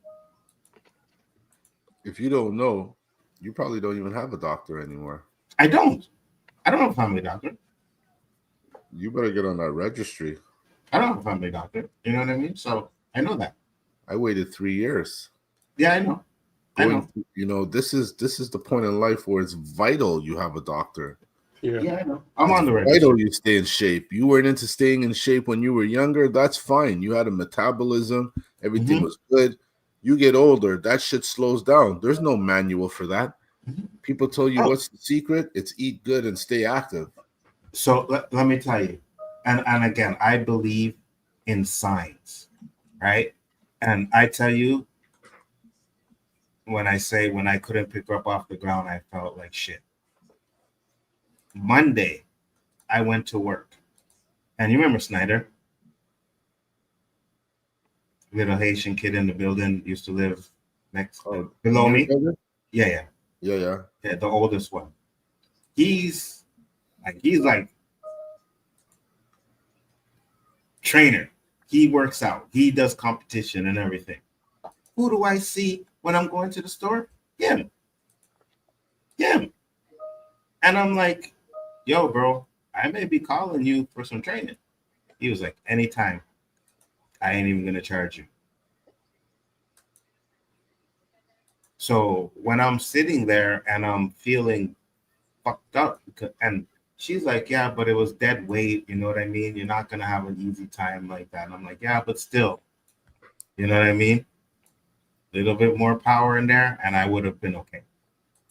If you don't know, you probably don't even have a doctor anymore. I don't have a family doctor. You better get on that registry. I don't have a family doctor. You know what I mean? So I know that. I waited 3 years. Yeah, I know. You know, this is the point in life where it's vital you have a doctor. Yeah, I know. I'm on the registry. Vital you stay in shape. You weren't into staying in shape when you were younger. That's fine. You had a metabolism. Everything was good. You get older, that shit slows down. There's no manual for that. People tell you what's the secret? It's eat good and stay active. So let me tell you, and again, I believe in science, right? And I tell you, when I couldn't pick her up off the ground, I felt like shit. Monday, I went to work. And you remember Snyder? Little Haitian kid in the building, used to live below me. Yeah, the oldest one. He's like trainer. He works out. He does competition and everything. Who do I see when I'm going to the store? Him. And I'm like, yo, bro, I may be calling you for some training. He was like, anytime. I ain't even going to charge you. So when I'm sitting there and I'm feeling fucked up, and she's like, yeah, but it was dead weight. You know what I mean? You're not going to have an easy time like that. And I'm like, yeah, but still, you know what I mean? A little bit more power in there and I would have been okay.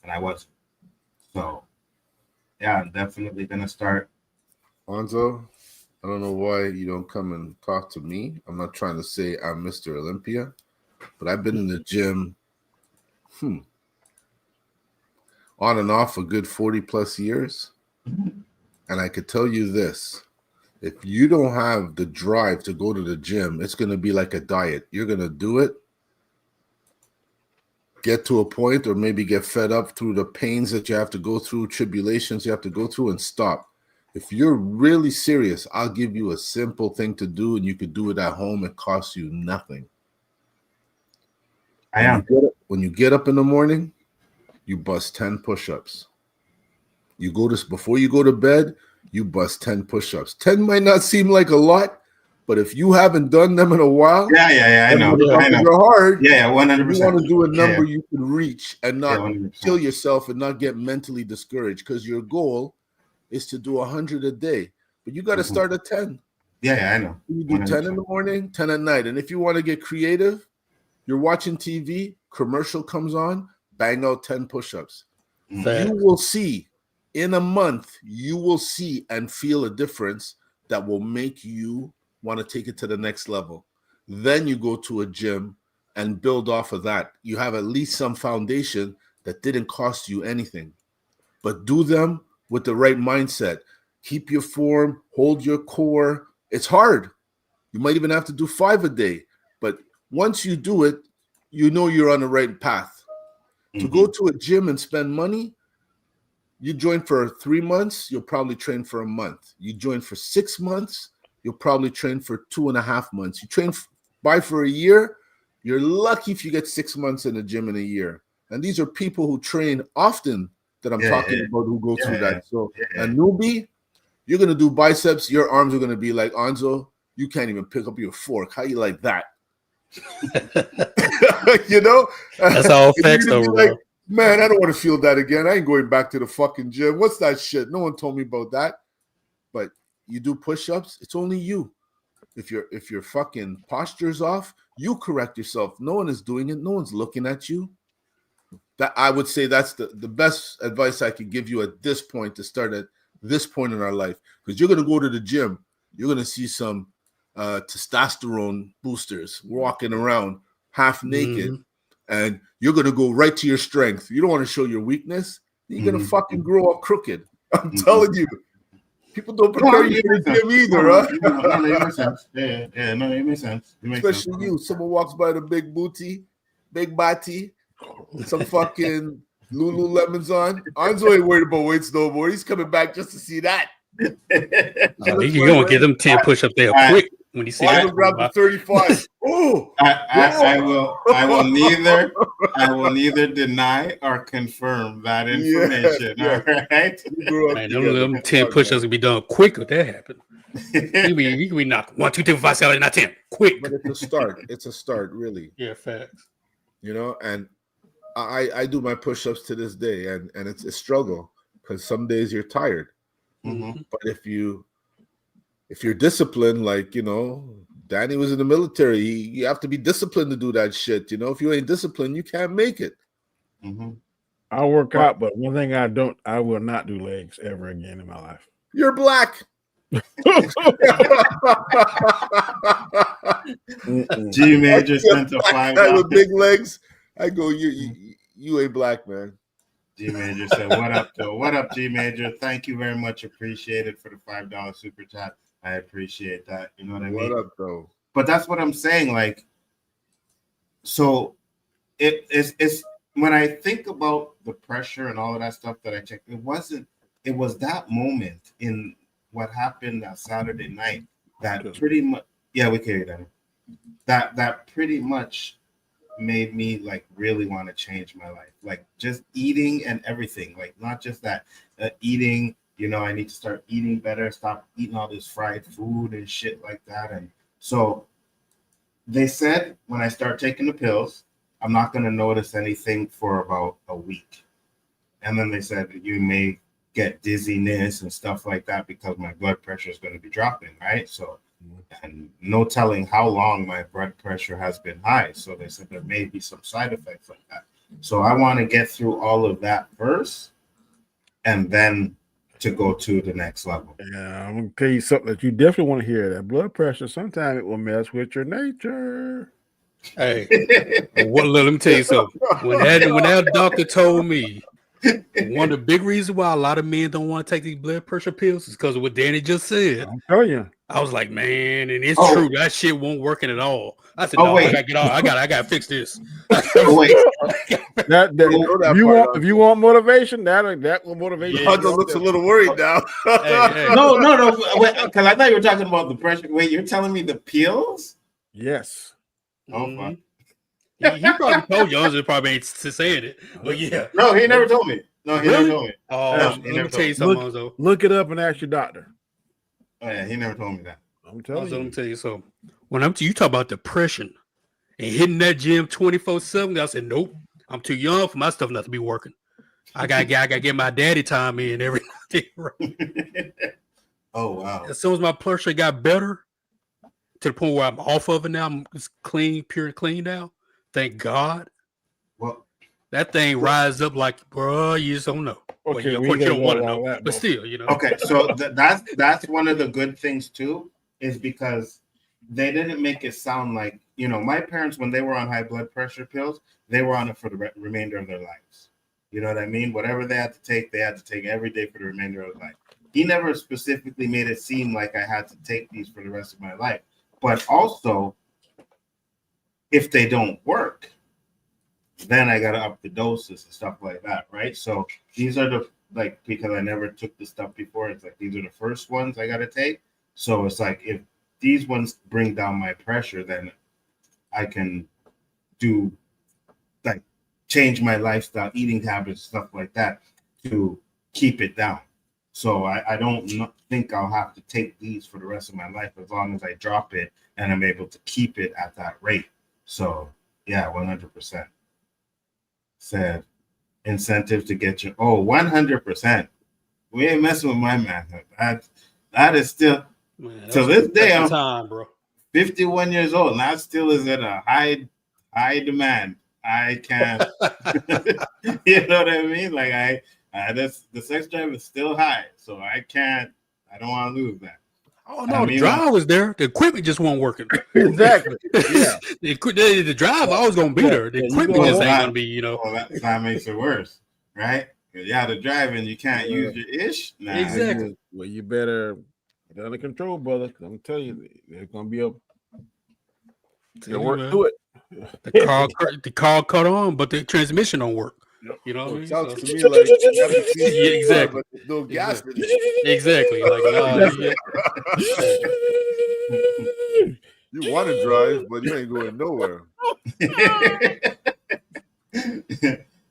And I wasn't. So, yeah, I'm definitely going to start. Nzo, I don't know why you don't come and talk to me. I'm not trying to say I'm Mr. Olympia, but I've been in the gym on and off a good 40 plus years. And I could tell you this, if you don't have the drive to go to the gym, it's going to be like a diet. You're going to do it, get to a point, or maybe get fed up through the pains that you have to go through, tribulations you have to go through, and stop. If you're really serious, I'll give you a simple thing to do, and you could do it at home. It costs you nothing. When you get up in the morning, you bust 10 push-ups. Before you go to bed, you bust 10 push-ups. 10 might not seem like a lot, but if you haven't done them in a while, I know. They're hard. 100%. You want to do a number you can reach and not kill yourself and not get mentally discouraged, because your goal is to do 100 a day, but you got to start at 10. I know. You do 10 in the morning, 10 at night, and if you want to get creative, you're watching TV, commercial comes on, bang out 10 push-ups. You will see in a month, you will see and feel a difference that will make you want to take it to the next level. Then you go to a gym and build off of that. You have at least some foundation that didn't cost you anything, but do them with the right mindset. Keep your form, hold your core. It's hard. You might even have to do 5 a day, but once you do it, you know you're on the right path. To go to a gym and spend money, you join for 3 months, you'll probably train for a month. You join for 6 months, you'll probably train for 2.5 months. You train for a year, you're lucky if you get 6 months in the gym in a year. And these are people who train often that I'm talking about, who go through that. So a newbie, you're going to do biceps, your arms are going to be like, Nzo, you can't even pick up your fork. How you like that? You know? That's all facts though, like, man, I don't want to feel that again. I ain't going back to the fucking gym. What's that shit? No one told me about that. But you do push-ups, it's only you. If your fucking posture's off, you correct yourself. No one is doing it. No one's looking at you. That I would say that's the best advice I could give you at this point, to start at this point in our life. Because you're going to go to the gym, you're going to see some testosterone boosters walking around half naked, and you're going to go right to your strength. You don't want to show your weakness. You're going to fucking grow up crooked. I'm telling you. People don't prepare you for the gym either, huh? No, it makes sense. Yeah, no, it makes sense. Especially you. Someone walks by the big booty, big body, some fucking Lululemons on. Anzo ain't worried about weights no more. He's coming back just to see that. You gonna get them 10 push-up there quick when he see I that. will grab the 35. Oh, I will neither deny or confirm that information. Yes. All right. Man, them 10 push-ups can be done quick if that happen. You can be knocked 1, 2, 3, 4, 5, 7, 8, 9, 10. Quick. But it's a start. It's a start, really. Yeah, facts. You know, and I do my push-ups to this day, and it's a struggle because some days you're tired. Mm-hmm. But if you're disciplined, like, you know, Danny was in the military, you have to be disciplined to do that shit. You know, if you ain't disciplined, you can't make it. Mm-hmm. I work out, but one thing I will not do legs ever again in my life. You're black. G Major sent a $5 with big legs. I go, you ain't black, man. G Major said, "What up, though? What up, G Major? Thank you very much. Appreciated for the $5 super chat. I appreciate that. You know what I mean? What up, though? But that's what I'm saying. Like, so it's when I think about the pressure and all of that stuff that I checked, it was that moment in what happened that Saturday night that pretty much, yeah, we carried that. That pretty much made me like really want to change my life, like just eating and everything, like not just that eating, you know, I need to start eating better, stop eating all this fried food and shit like that. And so they said when I start taking the pills, I'm not going to notice anything for about a week. And then they said you may get dizziness and stuff like that because my blood pressure is going to be dropping, right? So, and no telling how long my blood pressure has been high. So they said there may be some side effects like that. So I want to get through all of that first and then to go to the next level. Yeah, I'm going to tell you something that you definitely want to hear. That blood pressure, sometimes it will mess with your nature. Hey, let me tell you something. When that doctor told me one of the big reasons why a lot of men don't want to take these blood pressure pills is because of what Danny just said. I'm telling you. I was like, man, and it's true. That shit won't working at all. I said, no, wait. I gotta get off. I gotta fix this. Wait. If you want motivation, that will motivate you. Hunter looks a little worried now. Hey. No. Because I thought you were talking about the pressure. Wait, you're telling me the pills? Yes. Oh, fuck. He probably told you. I probably ain't saying it, but yeah. No, he never told me. No, he never told me. Oh, No, let me tell you something, Nzo. Look it up and ask your doctor. Oh yeah, he never told me that. I'm telling you. Let me tell you something. When you talk about depression and hitting that gym 24/7, I said, nope, I'm too young for my stuff not to be working. I gotta get my daddy time in every night. Oh wow. As soon as my pressure got better to the point where I'm off of it now, I'm just clean, pure and clean now. Thank God. Well, that thing rise up like, bro, you just don't know. Okay, well, you don't want to know, but still, you know. Okay, so that's one of the good things too, is because they didn't make it sound like, you know, my parents, when they were on high blood pressure pills, they were on it for the remainder of their lives. You know what I mean? Whatever they had to take every day for the remainder of life. He never specifically made it seem like I had to take these for the rest of my life. But also, if they don't work, then I gotta up the doses and stuff like that, right? So these are the, like, because I never took this stuff before, it's like these are the first ones I gotta take. So it's like if these ones bring down my pressure, then I can do, like, change my lifestyle, eating habits, stuff like that to keep it down. So I don't think I'll have to take these for the rest of my life as long as I drop it and I'm able to keep it at that rate. So yeah, 100%. Said incentive to get you. 100%. We ain't messing with my manhood. That is still, to this day, I'm time, bro. 51 years old, and that still is at a high demand. I can't, you know what I mean? Like the sex drive is still high, so I don't want to lose that. Oh no, the drive was there. The equipment just wasn't working. Exactly. Yeah. the drive always gonna be there. The equipment just ain't gonna be, you know. Well, that makes it worse, right? Yeah, the driving, you can't use your ish. Nah, exactly. Well, you better get under control, brother. I'm telling you, there's gonna be It'll work through it. The car cut on, but the transmission don't work. Yep. You know what I mean? It sounds So- to me like you have to see Yeah, exactly. but no gas in it. Exactly. Like, You want to drive, but you ain't going nowhere.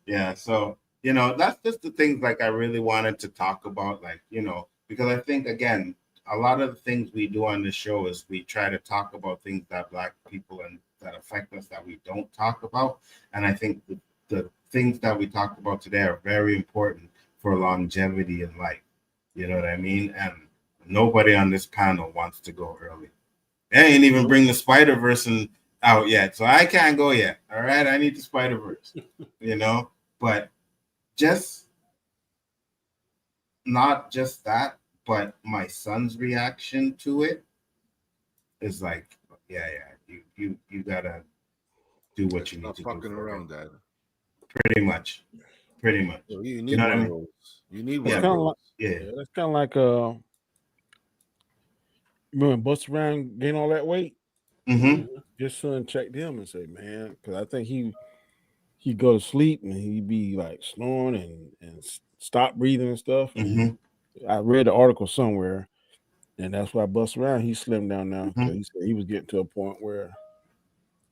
Yeah, so you know, that's just the things like I really wanted to talk about, like, you know, because I think again, a lot of the things we do on the show is we try to talk about things that Black people and that affect us that we don't talk about. And I think the things that we talked about today are very important for longevity in life. You know what I mean? And nobody on this panel wants to go early. They ain't even bring the Spider-Verse out yet, so I can't go yet. All right, I need the Spider-Verse, you know. But just not just that, but my son's reaction to it is like, yeah, you gotta do what you need Not to fucking do. around, Dad. Pretty much. You need know what I one of mean? those. You need one Yeah. of Kinda those. like, Yeah. that's kind of like remember when Busta Rhymes gained all that weight? Mm-hmm. His son checked him and said, "Man," because I think he'd go to sleep and he'd be like snoring and stop breathing and stuff. And I read the article somewhere, and that's why Busta Rhymes he slimmed down now because he said he was getting to a point where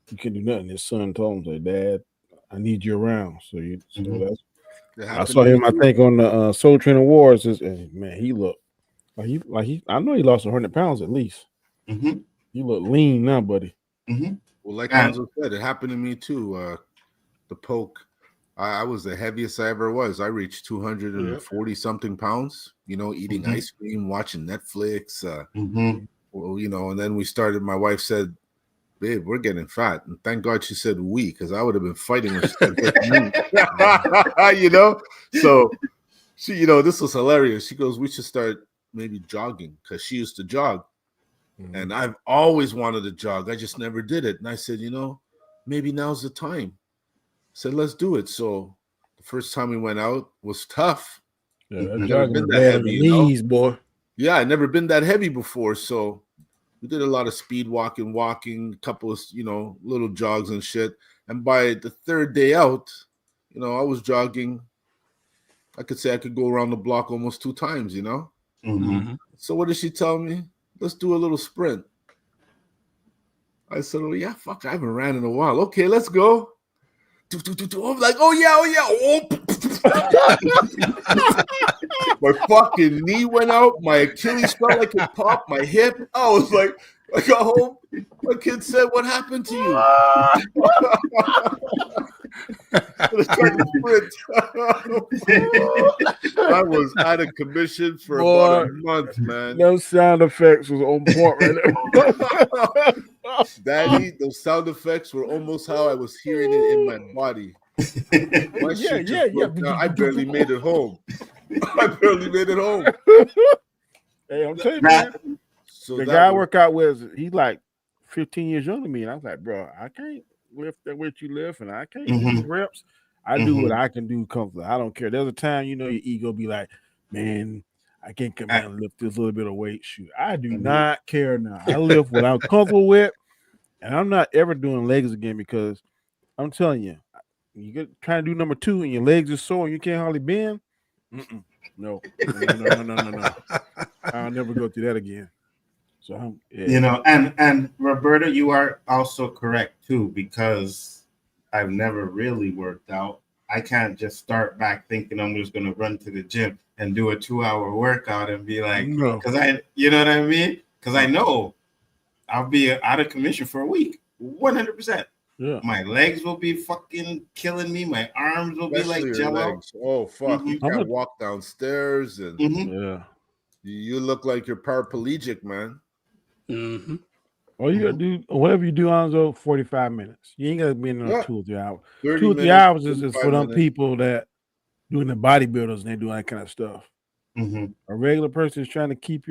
he couldn't do nothing. His son told him, "Say, Dad, I need you around." So that's. I saw him, I think, on the Soul Train Awards, and man, he looked like he. I know he lost 100 pounds at least. Mm-hmm. You look lean now, buddy. Mm-hmm. Well, like Nzo said, it happened to me too. The poke, I was the heaviest I ever was. I reached 240 something pounds. You know, eating ice cream, watching Netflix. Well, you know, and then we started. My wife said, "Babe, we're getting fat," and thank God she said "we," because I would have been fighting when she said "me." You know, so she, you know, this was hilarious. She goes, "We should start maybe jogging," because she used to jog. And I've always wanted to jog. I just never did it. And I said, you know, maybe now's the time. I said, let's do it. So the first time we went out was tough. Yeah, I've never been that heavy, you know? boy. Yeah, I'd never been that heavy before. So we did a lot of speed walking, a couple of, you know, little jogs and shit. And by the third day out, you know, I was jogging. I could say I could go around the block almost 2 times, you know? So what did she tell me? Let's do a little sprint. I said, oh, yeah, fuck, I haven't ran in a while. Okay, let's go. I'm like, oh, yeah. My fucking knee went out. My Achilles felt like it popped. My hip. I was like, I got home. My kid said, what happened to you? I was out of commission for about a month, man. Those sound effects was on point right there. Daddy, those sound effects were almost how I was hearing it in my body. My shit just broke down. I barely made it home. Hey, I'm telling you, man. So the guy I work out with, he's like 15 years younger than me. And I was like, bro, I can't lift that weight you lift, and I can't do reps. I do what I can do comfortably. I don't care. There's a time, you know, your ego be like, man, I can't come out and lift this little bit of weight. Shoot, I do not care now. I lift what I'm comfortable with, and I'm not ever doing legs again because I'm telling you, you get trying to do number 2 and your legs are sore and you can't hardly bend. No. I'll never go through that again. So you know, and Roberta, you are also correct too, because I've never really worked out. I can't just start back thinking I'm just going to run to the gym and do a 2-hour workout and be like, because you know what I mean? Because I know I'll be out of commission for a week, 100%. Yeah. My legs will be fucking killing me. My arms will be like jello. Oh, fuck. You can't walk downstairs. And you look like you're paraplegic, man. All you gotta do, whatever you do, Nzo, 45 minutes. You ain't gotta be in there 2 or 3 hours. 2 or 3 hours is for them people that doing the bodybuilders and they do that kind of stuff. A regular person is trying to keep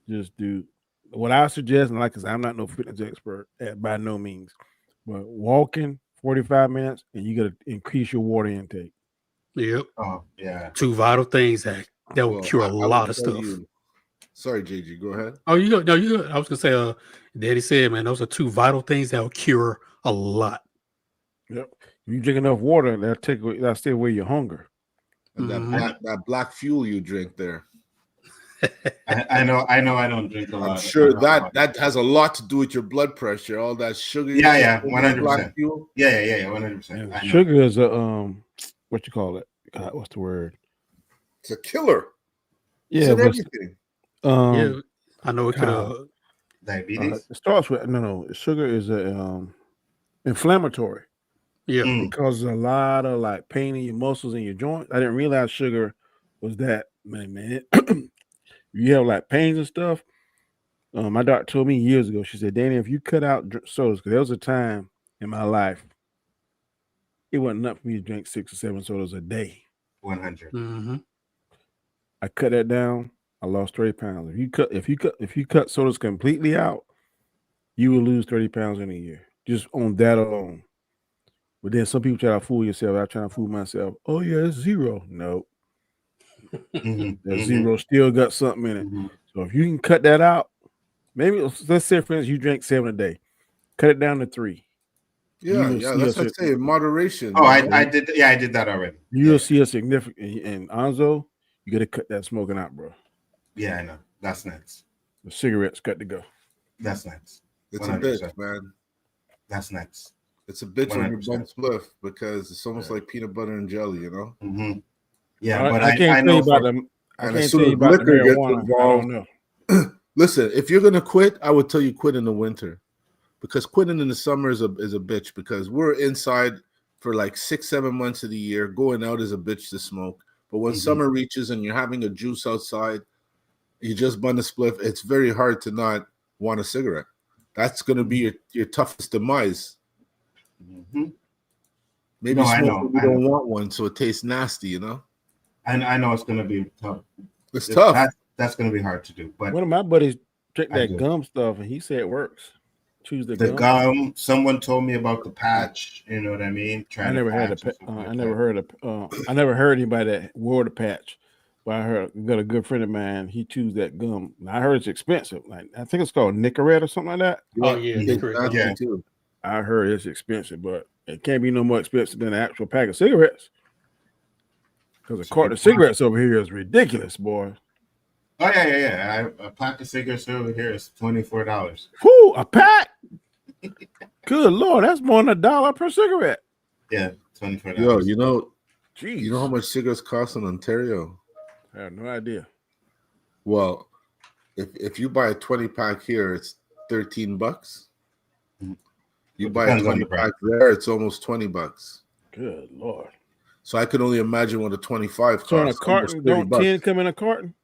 just do what I suggest, and like I said, I'm not no fitness expert by no means, but walking 45 minutes and you gotta increase your water intake. Yep. Oh, yeah. 2 vital things that will cure a lot of stuff. Sorry, JG, go ahead. Oh, you go. No, you go. I was gonna say. Daddy said, man, those are two vital things that will cure a lot. Yep. If you drink enough water, that'll stay away your hunger. And that black fuel you drink there. I know. I don't drink a lot. I'm sure that has a lot to do with your blood pressure. All that sugar. Yeah, 100%. 100%. Yeah, 100%. Sugar is a what you call it? God, what's the word? It's a killer. Yeah, it's everything. Yeah, I know it could. Diabetes. It starts with no. Sugar is a inflammatory. Yeah, it causes a lot of like pain in your muscles and your joints. I didn't realize sugar was that man. You have like pains and stuff. My doctor told me years ago. She said, "Danny, if you cut out sodas, because there was a time in my life it wasn't enough for me to drink 6 or 7 sodas a day. 100. Mm-hmm. I cut that down. I lost 30 pounds. If you cut sodas completely out, you will lose 30 pounds in a year just on that alone. But then some people try to fool yourself. I'm trying to fool myself. Oh yeah, it's 0. No, that 0 still got something in it. So if you can cut that out, maybe let's say for instance you drink 7 a day, cut it down to 3. Yeah, that's what I say. Moderation. Oh, I did. Yeah, I did that already. You'll see a significant. And Nzo, you got to cut that smoking out, bro. Yeah, I know. That's nice. The cigarettes got to go. That's nice. It's 100%. A bitch, man. That's nice. It's a bitch when you bump spliff because it's almost like peanut butter and jelly, you know. Mm-hmm. Yeah, but I can't tell you about them. And as soon as liquor gets involved, listen. If you're gonna quit, I would tell you quit in the winter, because quitting in the summer is a bitch, because we're inside for like 6-7 months of the year. Going out is a bitch to smoke. But when summer reaches and you're having a juice outside, you just bun a spliff. It's very hard to not want a cigarette. That's gonna be your toughest demise. Maybe you don't want one, so it tastes nasty, you know. I know it's gonna be tough. It's tough. That's gonna be hard to do. But one of my buddies took that gum stuff, and he said it works. Choose the gum. Someone told me about the patch. You know what I mean? I never heard anybody that wore the patch. But I got a good friend of mine. He chews that gum. I heard it's expensive. Like I think it's called Nicorette or something like that. Oh yeah, too. I heard it's expensive, but it can't be no more expensive than an actual pack of cigarettes. Because a carton of cigarettes over here is ridiculous, boy. Oh yeah. A pack of cigarettes over here is $24. Whoo, a pack? Good Lord, that's more than $1 per cigarette. Yeah, $24. Yo, you know Jeez. How much cigarettes cost in Ontario? I have no idea. Well, if you buy a 20-pack here, it's $13. You buy a 20-pack there, it's almost $20. Good Lord. So I could only imagine what a 25 costs. So in a carton, don't 10 come in a carton?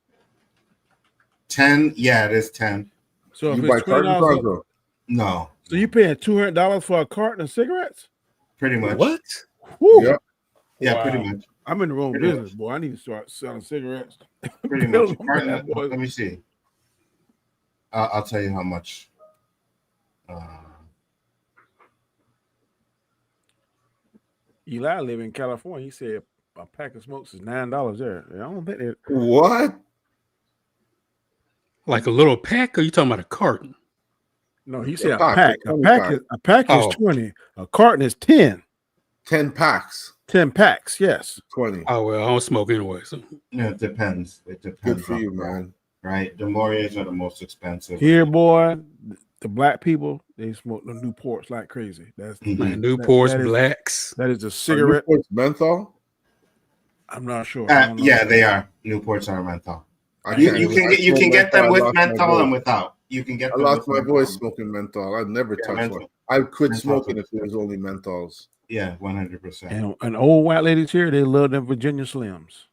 10, yeah, it is 10. So if you buy carton, no. So you paying $200 for a carton of cigarettes? Pretty much. What? Woo. Yeah, pretty much. I'm in the wrong business, boy. I need to start selling cigarettes. Pretty much. Let me see. I'll tell you how much. Eli live in California. He said a pack of smokes is $9 there. I don't think it. What? Like a little pack, or you talking about a carton? No, he said a pack. A pack is 20. A carton is 10. 10 packs. 10 packs, yes. 20. Oh well, I don't smoke anyway. So yeah, it depends. Good for you, man. Right, the Morias are the most expensive. Here, boy, the black people, they smoke the Newports like crazy. That's Newports, blacks. That is a cigarette. Newports menthol? I'm not sure. Yeah, they are. Newports are menthol. You can get them with menthol and without. You can get. I lost my voice smoking menthol. I've never touched one. I quit smoking if it was only menthols. Yeah, 100%. And old white ladies here, they love them Virginia Slims.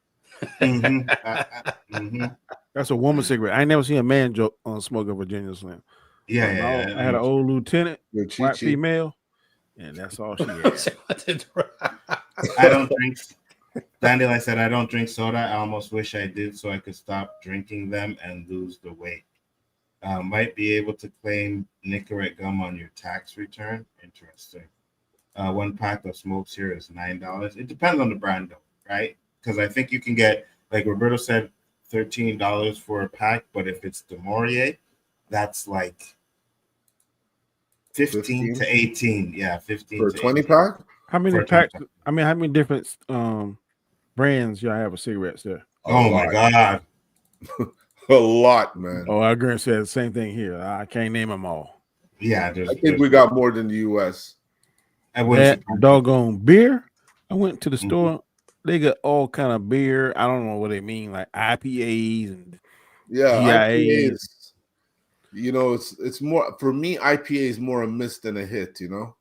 That's a woman cigarette. I ain't never seen a man joke on smoking Virginia Slim. Yeah. I had an old lieutenant, white female, and that's all she had. I don't drink. Daniel, I said I don't drink soda. I almost wish I did so I could stop drinking them and lose the weight. Might be able to claim Nicorette gum on your tax return. Interesting. 1 pack of smokes here is $9. It depends on the brand, though, right? Because I think you can get, like Roberto said, $13 for a pack, but if it's the Maurier, that's like 15 to 18. Yeah, 15 For a to 20 18. pack? How many For a 20 packs? I mean, how many different brands y'all have of cigarettes there? Oh my God. A lot, man. Oh, I agree and said the same thing here. I can't name them all. Yeah, I think we got more than the US. That doggone beer. I went to the Mhm. store. They got all kind of beer. I don't know what they mean, like IPAs and GIAs. IPAs. You know, it's more for me. IPA is more a miss than a hit. You know.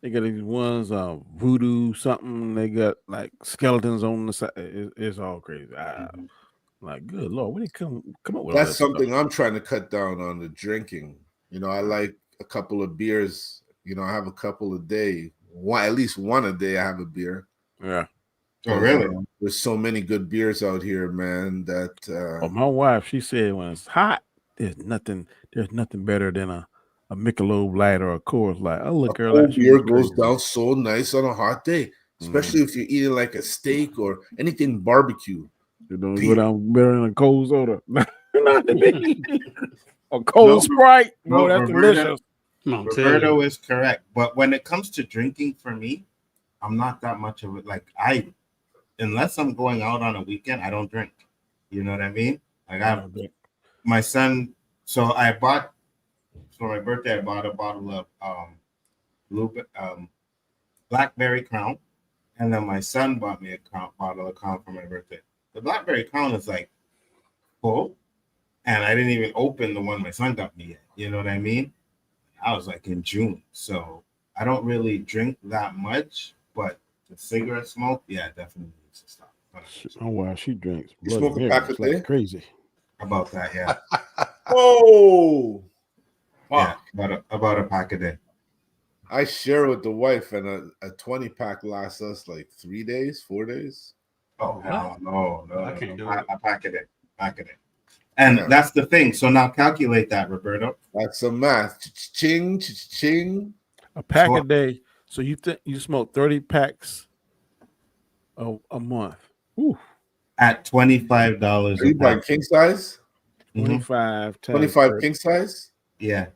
They got these ones, voodoo something. They got like skeletons on the side. It's all crazy. Like, good Lord, where they come up with all That's that something stuff? I'm trying to cut down on the drinking. You know, I like a couple of beers. You know, I have a couple a day. At least one a day. I have a beer. Yeah. Oh, really? There's so many good beers out here, man. That Well, my wife, she said when it's hot, there's nothing better than a Michelob Light or a Coors Light. I look at her like she beer was goes crazy. down so nice on a hot day, especially if you're eating like a steak or anything barbecue. You don't go down better than a cold soda. Not to me. A cold No, Sprite. no, Bro, that's Roberto, delicious. Roberto is correct. But when it comes to drinking for me, I'm not that much of it. Like unless I'm going out on a weekend, I don't drink. You know what I mean? Like my son, so for my birthday, I bought a bottle of Blackberry Crown. And then my son bought me a bottle of Crown for my birthday. The Blackberry Crown is like full. And I didn't even open the one my son got me yet. You know what I mean? I was like in June. So I don't really drink that much, but the cigarette smoke, yeah, definitely needs to stop. Oh wow, she drinks. You smoke a pack a day? Like crazy. About that, yeah. Oh, wow. Yeah, about a pack a day. I share with the wife, and a 20 pack lasts us like 3 days, 4 days. Oh hell no, I can't do it. A pack a day. And that's the thing. So now calculate that, Roberto. That's some math. Ching, ching. A pack a day. So you think you smoke 30 packs a month? Ooh. At $25. Are you buying king size? 25 times 25 30. king size? Yeah.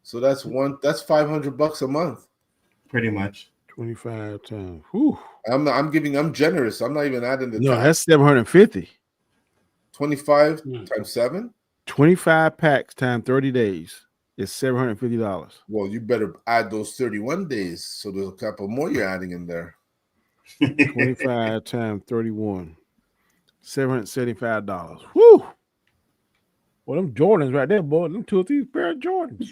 So that's $500 a month. Pretty much. 25 times. Whew. I'm generous. I'm not even adding the tax. That's 750. 25 times 7? 25 packs times 30 days is $750. Well, you better add those 31 days. So there's a couple more you're adding in there. 25 times 31. $775. Whoo! Well, them Jordans right there, boy. Them 2 or 3 pair of Jordans.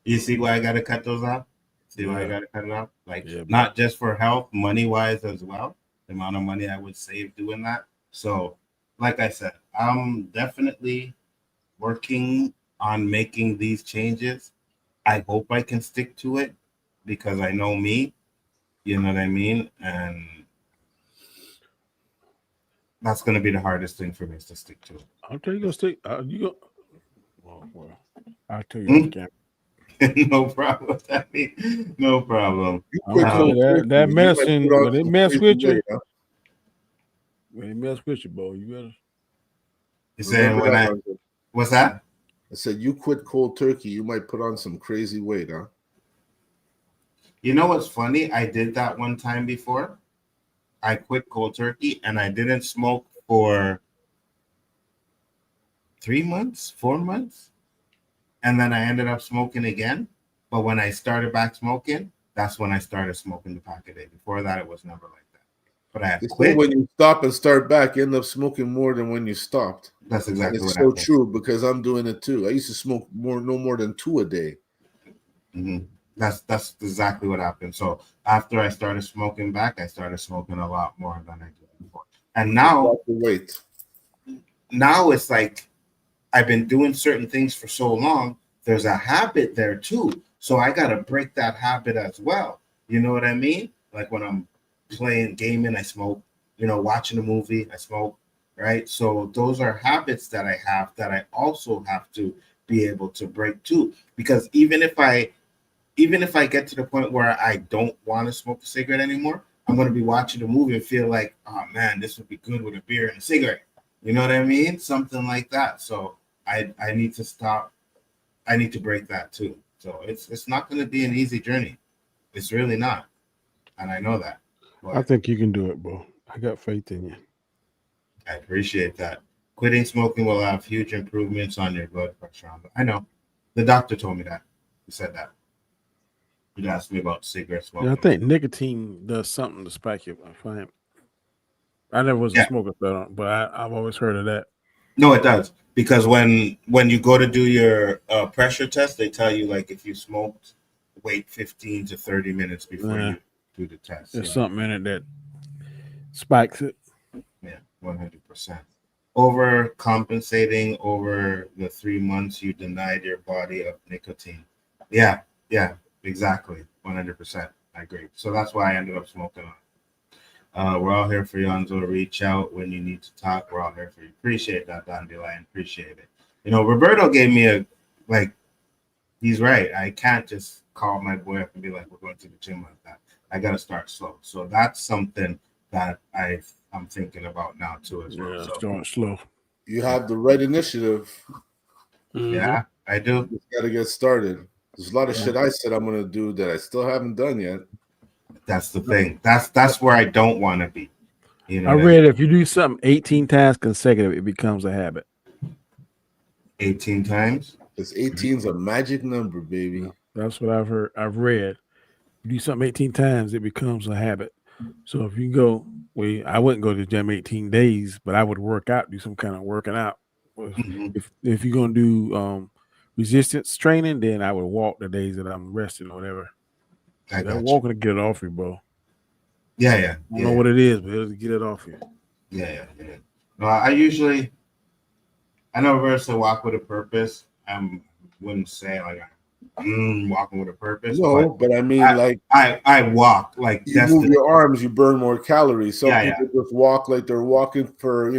You see why I gotta cut those out? See why I gotta cut it out? Like not just for health, money-wise as well. The amount of money I would save doing that. So, like I said, I'm definitely working on making these changes. I hope I can stick to it because I know me. You know what I mean? And that's going to be the hardest thing for me is to stick to it. I'll tell you, go stick. You go. Well, I'll tell you. No problem. No problem. That medicine, when it mess with you, when it mess with you, boy, you better. You saying what's that? I said you quit cold turkey, you might put on some crazy weight, huh? You know what's funny? I did that one time before. I quit cold turkey and I didn't smoke for 3 months, 4 months. And then I ended up smoking again. But when I started back smoking, that's when I started smoking the pack a day. Before that, it was never like that. But I had quit. When you stop and start back, you end up smoking more than when you stopped. That's exactly what happened. It's so true because I'm doing it too. I used to smoke no more than 2 a day. Mm-hmm. That's exactly what happened. So after I started smoking back, I started smoking a lot more than I did before. And now it's like I've been doing certain things for so long. There's a habit there too. So I got to break that habit as well. You know what I mean? Like when I'm playing, gaming, I smoke, watching a movie, I smoke, right? So those are habits that I have that I also have to be able to break too. Because even if I get to the point where I don't want to smoke a cigarette anymore, I'm going to be watching a movie and feel like, oh man, this would be good with a beer and a cigarette. You know what I mean? Something like that. So I need to stop. I need to break that too. So it's not going to be an easy journey. It's really not. And I know that. But I think you can do it, bro. I got faith in you. I appreciate that. Quitting smoking will have huge improvements on your blood pressure. I know. The doctor told me that. He said that. He asked me about cigarette smoking. Yeah, I think nicotine does something to spike your flame. I never was a smoker, but I've always heard of that. No, it does. Because when you go to do your pressure test, they tell you, like, if you smoked, wait 15 to 30 minutes before you do the test. There's something in it that spikes it. Yeah, 100%. Overcompensating over the 3 months you denied your body of nicotine. Yeah, exactly. 100%. I agree. So that's why I ended up smoking on. We're all here for you, Nzo. Reach out when you need to talk. We're all here for you. Appreciate that, Dandelion. Appreciate it. You know, Roberto gave me he's right. I can't just call my boy up and be like, we're going to the gym like that. I got to start slow. So that's something that I'm thinking about now too as well. So start slow. You have the right initiative. Yeah, I do. You got to get started. There's a lot of shit I said I'm going to do that I still haven't done yet. That's the thing. That's where I don't want to be. You know, I read if you do something 18 times consecutive, it becomes a habit. 18 times? Because 18 is a magic number, baby. That's what I've heard. I've read. You do something 18 times, it becomes a habit. So if you go, I wouldn't go to the gym 18 days, but I would work out, do some kind of working out. If you're gonna do resistance training, then I would walk the days that I'm resting or whatever. That walking to get it off you, bro. Yeah. I don't know what it is, but it'll get it off you. Yeah. No, I know Roberto walk with a purpose. I wouldn't say like walking with a purpose. No, but I mean, I walk like you move your arms, you burn more calories. Some people just walk like they're walking for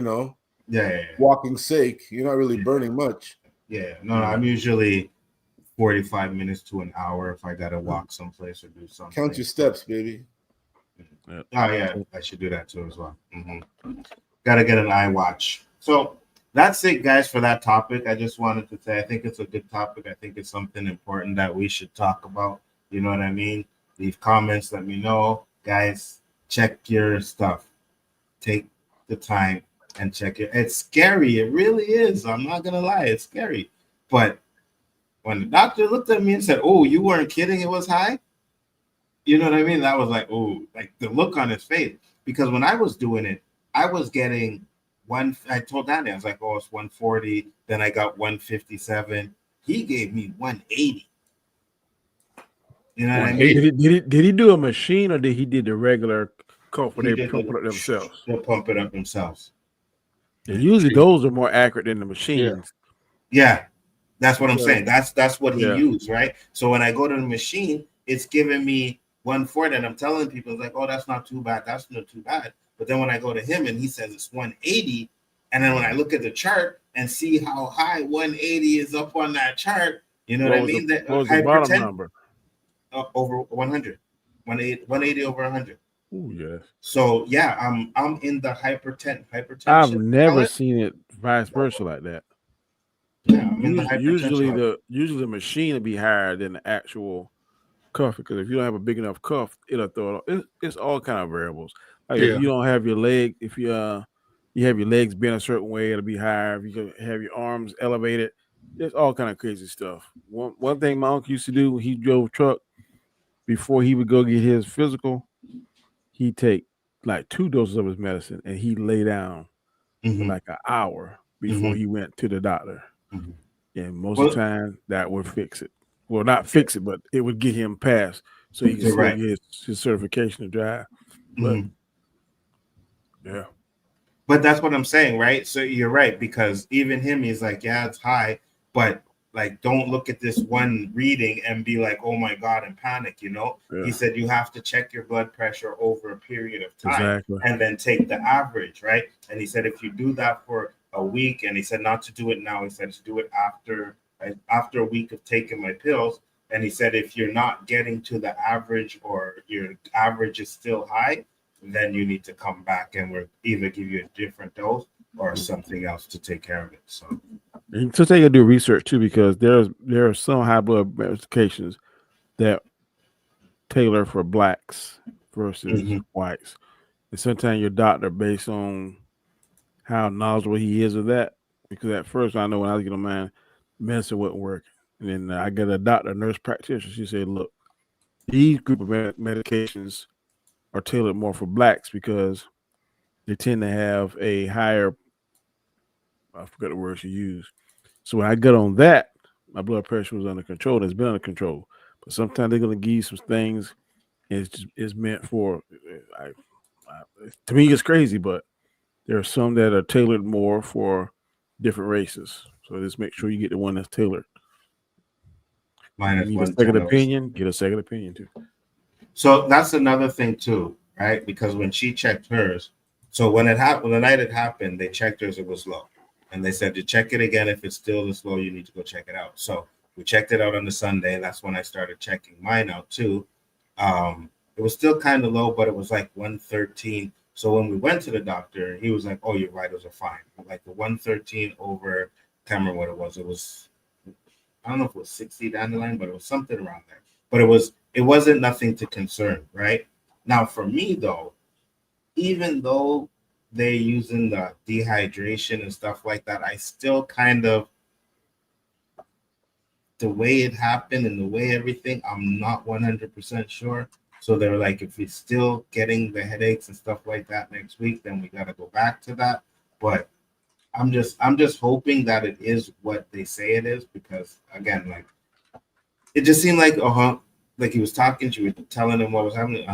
walking's sake. You're not really burning much. Yeah, no, I'm usually 45 minutes to an hour if I gotta walk someplace or do something. Count your steps, baby. Oh yeah, I should do that too as well. Gotta get an iWatch. So that's it, guys, for that topic. I just wanted to say I think it's a good topic. I think it's something important that we should talk about. You know what I mean? Leave comments, let me know. Guys, check your stuff. Take the time and check it. It's scary. It really is. I'm not gonna lie, it's scary. But when the doctor looked at me and said, "Oh, you weren't kidding, it was high," you know what I mean? That was like, oh, like the look on his face. Because when I was doing it, I was getting I told Danny, I was like, oh, it's 140. Then I got 157. He gave me 180. You know what I mean? Did he do a machine or did he did the regular cuff where they pump it up themselves? They'll pump it up themselves. Yeah, usually those are more accurate than the machines. Yeah. That's what I'm saying. That's what he used, right? So when I go to the machine, it's giving me 140, and I'm telling people like, oh, that's not too bad. That's not too bad. But then when I go to him and he says it's 180, and then when I look at the chart and see how high 180 is up on that chart, you know what I mean? What was the bottom number? Over 100. 180 over 100. Oh yes. So yeah, I'm in the hypertension. I've never seen it vice versa like that. Yeah, I'm in the hypertension. Usually the machine will be higher than the actual cuff, because if you don't have a big enough cuff, it'll throw it. It's all kind of variables. Like if you don't have your leg, if you have your legs bent a certain way, it'll be higher. If you can have your arms elevated, there's all kind of crazy stuff. One thing my uncle used to do when he drove truck, before he would go get his physical, he'd take like 2 doses of his medicine and he'd lay down for like an hour before he went to the doctor. And most of the time that would fix it. Well, not fix it, but it would get him past so he could still get his certification to drive. But yeah. But that's what I'm saying, right? So you're right, because even him, he's like, yeah, it's high, but like, don't look at this one reading and be like, oh my God, and panic, you know? Yeah. He said you have to check your blood pressure over a period of time and then take the average, right? And he said if you do that for a week, and he said not to do it now, he said to do it after a week of taking my pills. And he said if you're not getting to the average or your average is still high, then you need to come back and we'll either give you a different dose or something else to take care of it. So so they gotta do research too, because there are some high blood medications that tailor for blacks versus whites. And sometimes your doctor, based on how knowledgeable he is of that, because at first I know when I was getting mine, medicine wouldn't work. And then I got a doctor, a nurse practitioner. She said, look, these group of medications are tailored more for blacks because they tend to have a higher, I forgot the word she used. So when I got on that, my blood pressure was under control. It's been under control. But sometimes they're going to give you some things. It's meant for, to me, it's crazy, but there are some that are tailored more for different races. So just make sure you get the one that's tailored. minus You need one a second dose. opinion, get a second opinion too. So that's another thing too, right? Because when she checked hers, so when it happened, the night it happened, they checked hers, it was low. And they said to check it again. If it's still this low, you need to go check it out. So we checked it out on the Sunday. That's when I started checking mine out too. It was still kind of low, but it was like 113. So when we went to the doctor, he was like, "Oh, your vitals are fine." Like the 113 over, I can't remember what it was. It was, I don't know if it was 60 down the line, but it was something around there. But it wasn't nothing to concern, right? Now for me though, even though they're using the dehydration and stuff like that, I still kind of, the way it happened and the way everything, I'm not 100% sure. So they were like, if we're still getting the headaches and stuff like that next week, then we got to go back to that. But I'm just hoping that it is what they say it is, because again, like it just seemed like like he was talking to you, telling him what was happening.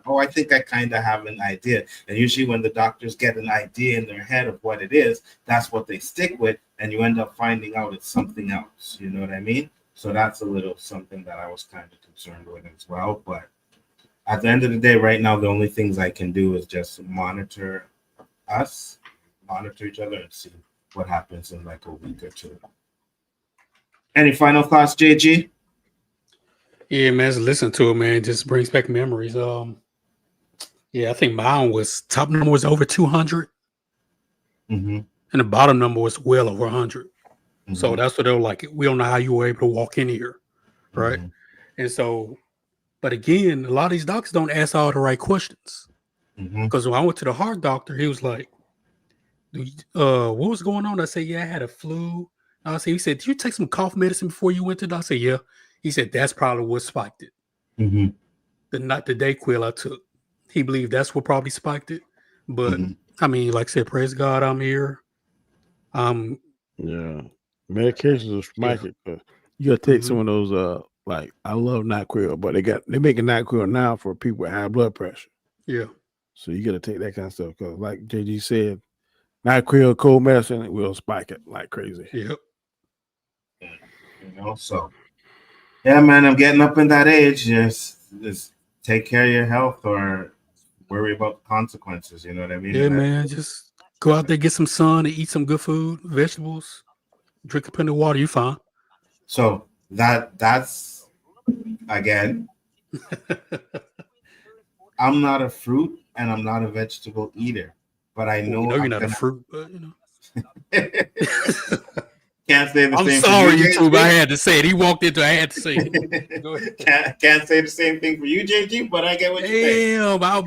Oh, I think I kind of have an idea. And usually when the doctors get an idea in their head of what it is, that's what they stick with, and you end up finding out it's something else. You know what I mean? So that's a little something that I was kind of concerned with as well. But at the end of the day, right now, the only things I can do is just monitor each other, and see what happens in like a week or two. Any final thoughts, JG? Yeah, man, just listen to it, man. It just brings back memories. Yeah, I think mine was top number was over 200, and the bottom number was well over 100. So that's what they were like. We don't know how you were able to walk in here, right? And so, but again, a lot of these doctors don't ask all the right questions. Because when I went to the heart doctor, he was like, "What was going on?" I said, "Yeah, I had a flu." He said, "Did you take some cough medicine before you went to the doctor?" I said, "Yeah." He said, "That's probably what spiked it." The Dayquil I took, he believed that's what probably spiked it. But I mean, like I said, praise God, I'm here. Yeah, medications will spike it, but you gotta take some of those. Like I love NyQuil, but they making NyQuil now for people with high blood pressure. Yeah, so you gotta take that kind of stuff, because, like JG said, NyQuil cold medicine will spike it like crazy. Yep. You know, so yeah, man, I'm getting up in that age. Just take care of your health, or worry about the consequences. You know what I mean? Yeah, man. Just go out there, get some sun, and eat some good food, vegetables, drink plenty of water. You fine. So that's again, I'm not a fruit and I'm not a vegetable eater, but I know you're not a fruit, but you know. Can't say the I'm same. sorry, YouTube. I had to say it. He walked into. I had to say it. Go ahead. Can't say the same thing for you, JG. But I get what you're saying. Damn, I've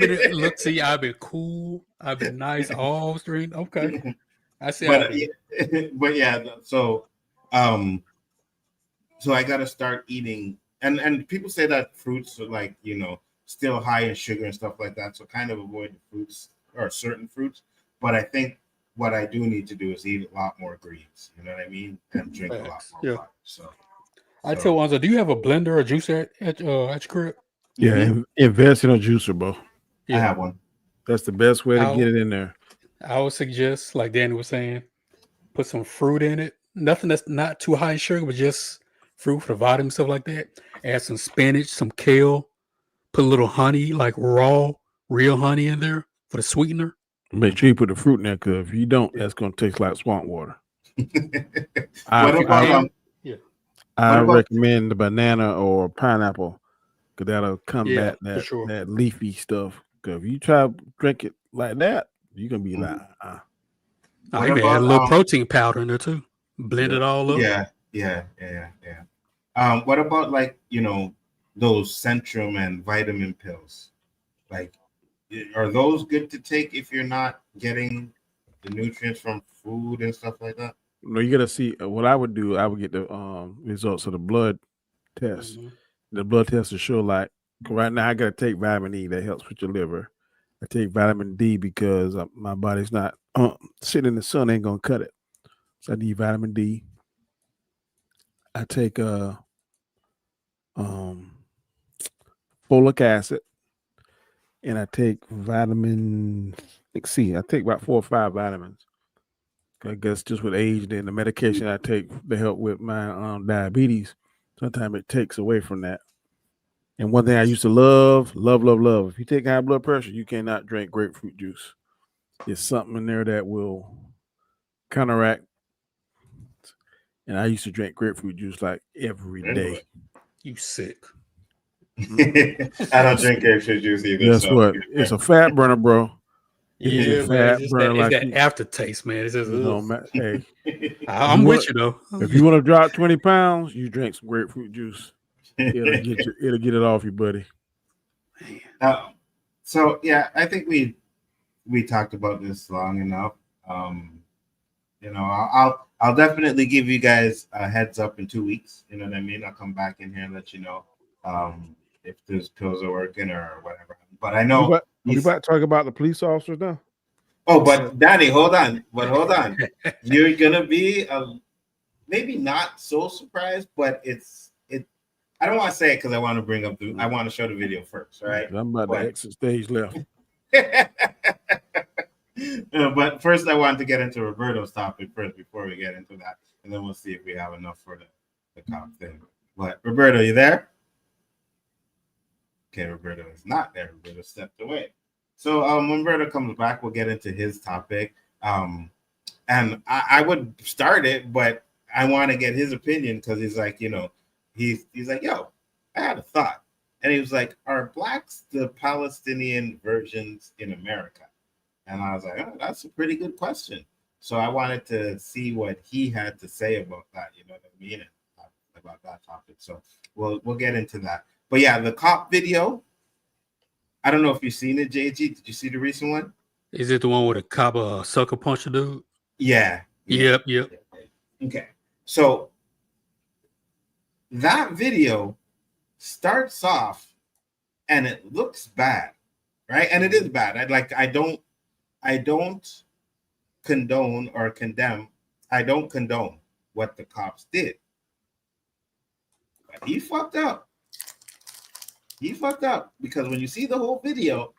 been cool. I've been nice all stream. Okay, I see. But yeah, so I got to start eating, and people say that fruits are like, you know, still high in sugar and stuff like that. So kind of avoid the fruits or certain fruits. But I think what I do need to do is eat a lot more greens. You know what I mean? And drink a lot more water. So I tell Nzo, do you have a blender or juicer at your crib? Yeah, invest in a juicer, bro. I have one. That's the best way to get it in there. I would suggest, like Danny was saying, put some fruit in it. Nothing that's not too high in sugar, but just fruit for the vitamin, stuff like that. Add some spinach, some kale. Put a little honey, like raw, real honey in there for the sweetener. Make sure you put the fruit in there, because if you don't, that's going to taste like swamp water. I recommend the banana or pineapple, because that'll combat that leafy stuff. Because if you try to drink it like that, you're gonna be like, I What even add a about little protein powder in there too. Blend it all up. yeah. What about like those Centrum and vitamin pills? Like, are those good to take if you're not getting the nutrients from food and stuff like that? no, you gotta see what I would do. I would get the results of the blood test. Mm-hmm. The blood test will show like right now I gotta take vitamin E that helps with your liver. I take vitamin D because my body's not sitting in the sun ain't gonna cut it. So I need vitamin D. I take folic acid, and I take vitamin C. I take about 4 or 5 vitamins. I guess just with age and the medication I take to help with my diabetes, sometimes it takes away from that. And one thing I used to love. If you take high blood pressure, you cannot drink grapefruit juice. There's something in there that will counteract. And I used to drink grapefruit juice like every day. You sick. I don't drink grapefruit juice either. Guess what? It's a fat burner, bro. Yeah, man. It's that aftertaste, man. It's just, hey, I'm with you though. If you want to drop 20 pounds, you drink some grapefruit juice. It'll get it off you, buddy. So yeah, I think we talked about this long enough. I'll definitely give you guys a heads up in 2 weeks. You know what I mean? I'll come back in here and let you know if those pills are working or whatever. But I know we about to talk about the police officers now. Oh, but Danny, hold on. You're gonna be maybe not so surprised, but I don't want to say it because I want to bring up I want to show the video first, right? I'm about to exit stage left. But first, I wanted to get into Roberto's topic first before we get into that, and then we'll see if we have enough for the cop thing. But Roberto, you there? Okay, Roberto is not there. Roberto stepped away. So when Roberto comes back, we'll get into his topic. And I would start it, but I want to get his opinion because he's like, he's like, yo, I had a thought. And he was like, are blacks the Palestinian versions in America? And I was like, oh, that's a pretty good question. So I wanted to see what he had to say about that, you know what I mean? And about that topic. So we'll get into that. But yeah, the cop video, I don't know if you've seen it, JG. Did you see the recent one? Is it the one with a cop sucker punch a dude? Yeah. Yep. Okay. So that video starts off and it looks bad, right? And it is bad. I don't condone or condemn. I don't condone what the cops did. But he fucked up. He fucked up because when you see the whole video,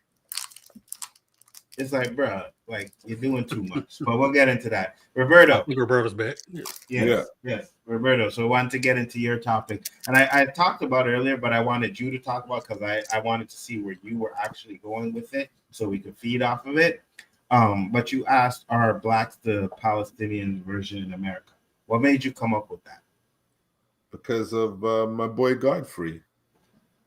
it's like, bruh, like you're doing too much. But we'll get into that. Roberto. I think Roberto's back. Yes. Roberto. So I wanted to get into your topic. And I talked about it earlier, but I wanted you to talk about because I wanted to see where you were actually going with it so we could feed off of it. But you asked, are blacks the Palestinian version in America? What made you come up with that? Because of my boy Godfrey.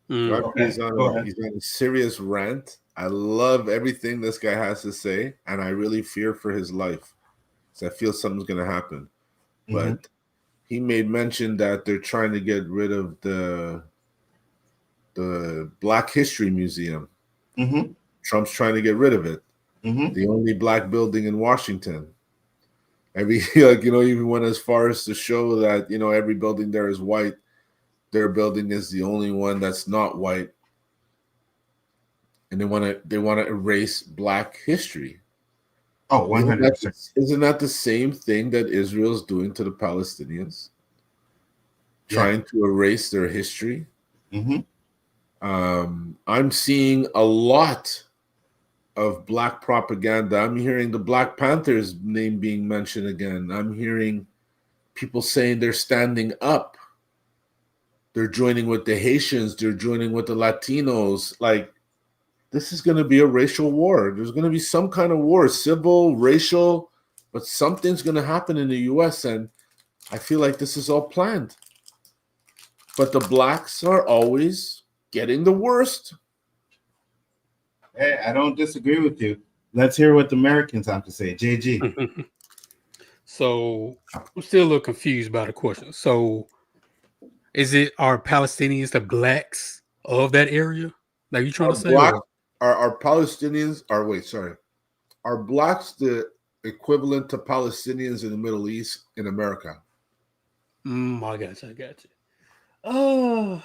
He's on a serious rant. I love everything this guy has to say, and I really fear for his life. So I feel something's going to happen. Mm-hmm. But he made mention that they're trying to get rid of the Black History Museum. Mm-hmm. Trump's trying to get rid of it. Mm-hmm. The only black building in Washington. Even went as far as to show that, every building there is white. Their building is the only one that's not white. And they want to erase black history. Oh, 100%. Isn't that the same thing that Israel's doing to the Palestinians? Yeah. Trying to erase their history. Mm-hmm. I'm seeing a lot of black propaganda. I'm hearing the Black Panthers name being mentioned again. I'm hearing people saying they're standing up. They're joining with the Haitians. They're joining with the Latinos. Like, this is going to be a racial war. There's going to be some kind of war, civil, racial, but something's going to happen in the U.S., and I feel like this is all planned. But the blacks are always getting the worst. Hey, I don't disagree with you. Let's hear what the Americans have to say. JG. So I'm still a little confused by the question. So are Palestinians the blacks of that area? Like you trying to say? Black are Palestinians are wait, sorry. Are blacks the equivalent to Palestinians in the Middle East in America? I got you. Oh,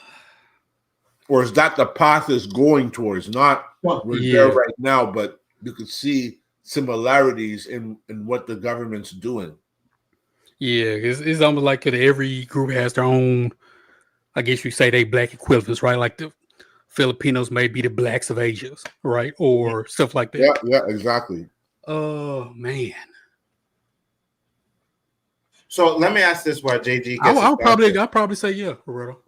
Or is that the path is going towards? Not we're there right now, but you could see similarities in what the government's doing. Yeah, it's almost like every group has their own, I guess you say they black equivalents, right? Like the Filipinos may be the blacks of Asia, right? Or stuff like that. Yeah, exactly. Oh, man. So let me ask this while JG gets I'll probably say yeah, Roberto.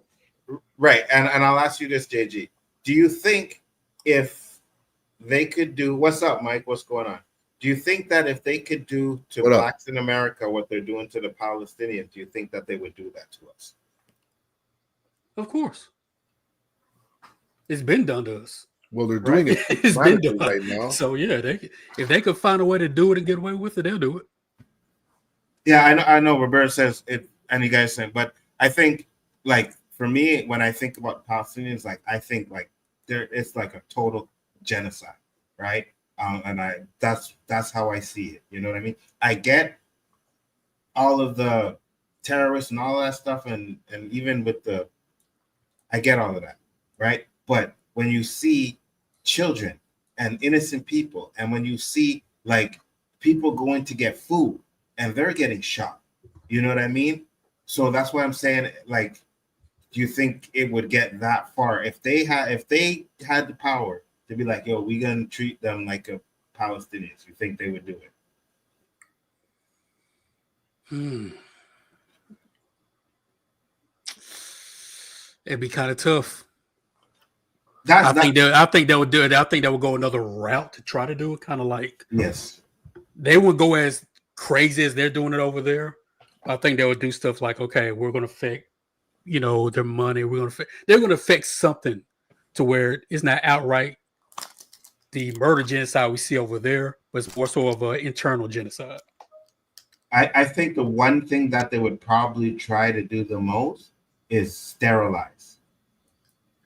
Right, and I'll ask you this, JG. Do you think if they could do what's up, Mike? What's going on? Do you think that if they could do to blacks in America what they're doing to the Palestinians, do you think that they would do that to us? Of course. It's been done to us. Well, they're doing it. It's been done right now. So yeah, if they could find a way to do it and get away with it, they'll do it. Yeah, I know. Roberto says it, and you guys say, but I think like for me, when I think about Palestinians, like I think like it's like a total genocide, right? And that's how I see it. You know what I mean? I get all of the terrorists and all that stuff, and even with I get all of that, right? But when you see children and innocent people, and when you see like people going to get food and they're getting shot, you know what I mean? So that's why I'm saying, like, do you think it would get that far if they had the power to be like, yo, we're gonna treat them like a Palestinians? You think they would do it? It'd be kind of tough. I think they would do it. I think they would go another route to try to do it. Kind of like they would go as crazy as they're doing it over there. I think they would do stuff like, okay, we're going to affect, their money. They're going to affect something to where it's not outright the murder genocide we see over there, but it's more so of an internal genocide. I think the one thing that they would probably try to do the most is sterilize.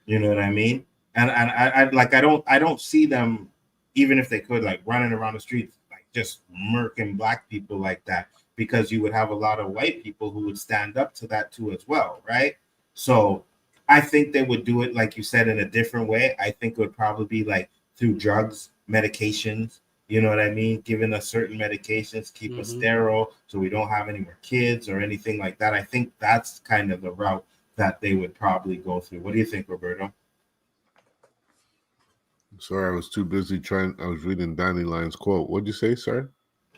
You know what I mean? And I don't see them, even if they could, like running around the streets, like just murking black people like that, because you would have a lot of white people who would stand up to that too as well, right? So I think they would do it, like you said, in a different way. I think it would probably be like through drugs, medications, you know what I mean? Giving us certain medications, keep us sterile so we don't have any more kids or anything like that. I think that's kind of the route that they would probably go through. What do you think, Roberto? Sorry, I was too busy I was reading Dandelion's quote. What'd you say, sir?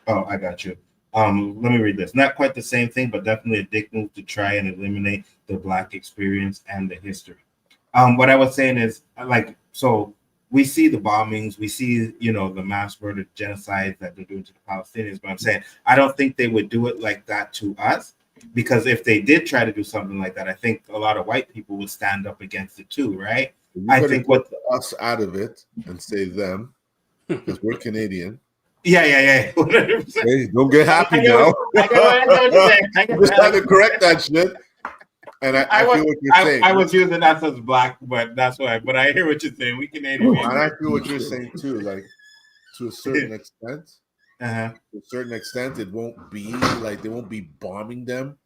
Oh, I got you. Let me read this. Not quite the same thing, but definitely a dick move to try and eliminate the black experience and the history. What I was saying is, so we see the bombings, we see, the mass murder genocide that they're doing to the Palestinians, but I'm saying I don't think they would do it like that to us, because if they did try to do something like that, I think a lot of white people would stand up against it too, right? I think what us out of it and say them, because we're Canadian. Yeah. 100%. Hey, don't get happy now. I just had to correct that shit. And I feel what you're saying. I was using that as black, but that's why. But I hear what you're saying. We Canadian. And I feel what you're saying too. Like to a certain extent. To a certain extent, it won't be like they won't be bombing them,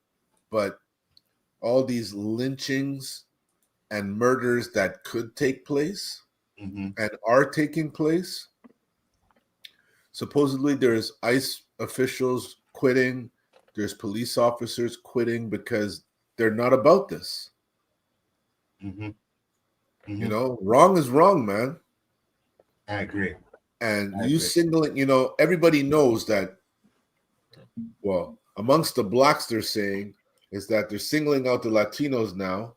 but all these lynchings and murders that could take place and are taking place. Supposedly, there's ICE officials quitting. There's police officers quitting because they're not about this. Wrong is wrong, man. I agree. And singling, everybody knows that, well, amongst the blacks, they're saying is that they're singling out the Latinos now.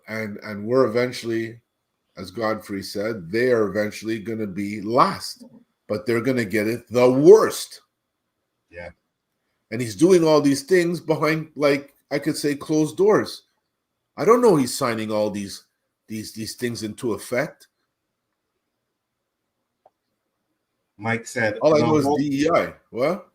And we're eventually, as Godfrey said, they are eventually going to be last, but they're going to get it the worst. Yeah. And he's doing all these things behind, like I could say, closed doors. I don't know he's signing all these things into effect. Mike said All I the know is whole. DEI. What?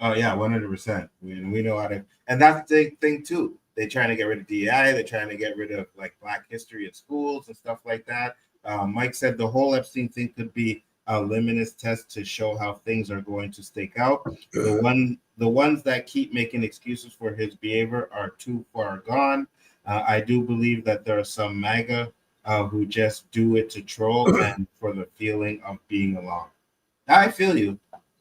Oh yeah, 100%. We know how to, and that's the thing too. They're trying to get rid of DEI. They're trying to get rid of like Black history in schools and stuff like that. Mike said the whole Epstein thing could be a litmus test to show how things are going to stake out. The ones that keep making excuses for his behavior are too far gone. I do believe that there are some MAGA who just do it to troll and for the feeling of being alone. I feel you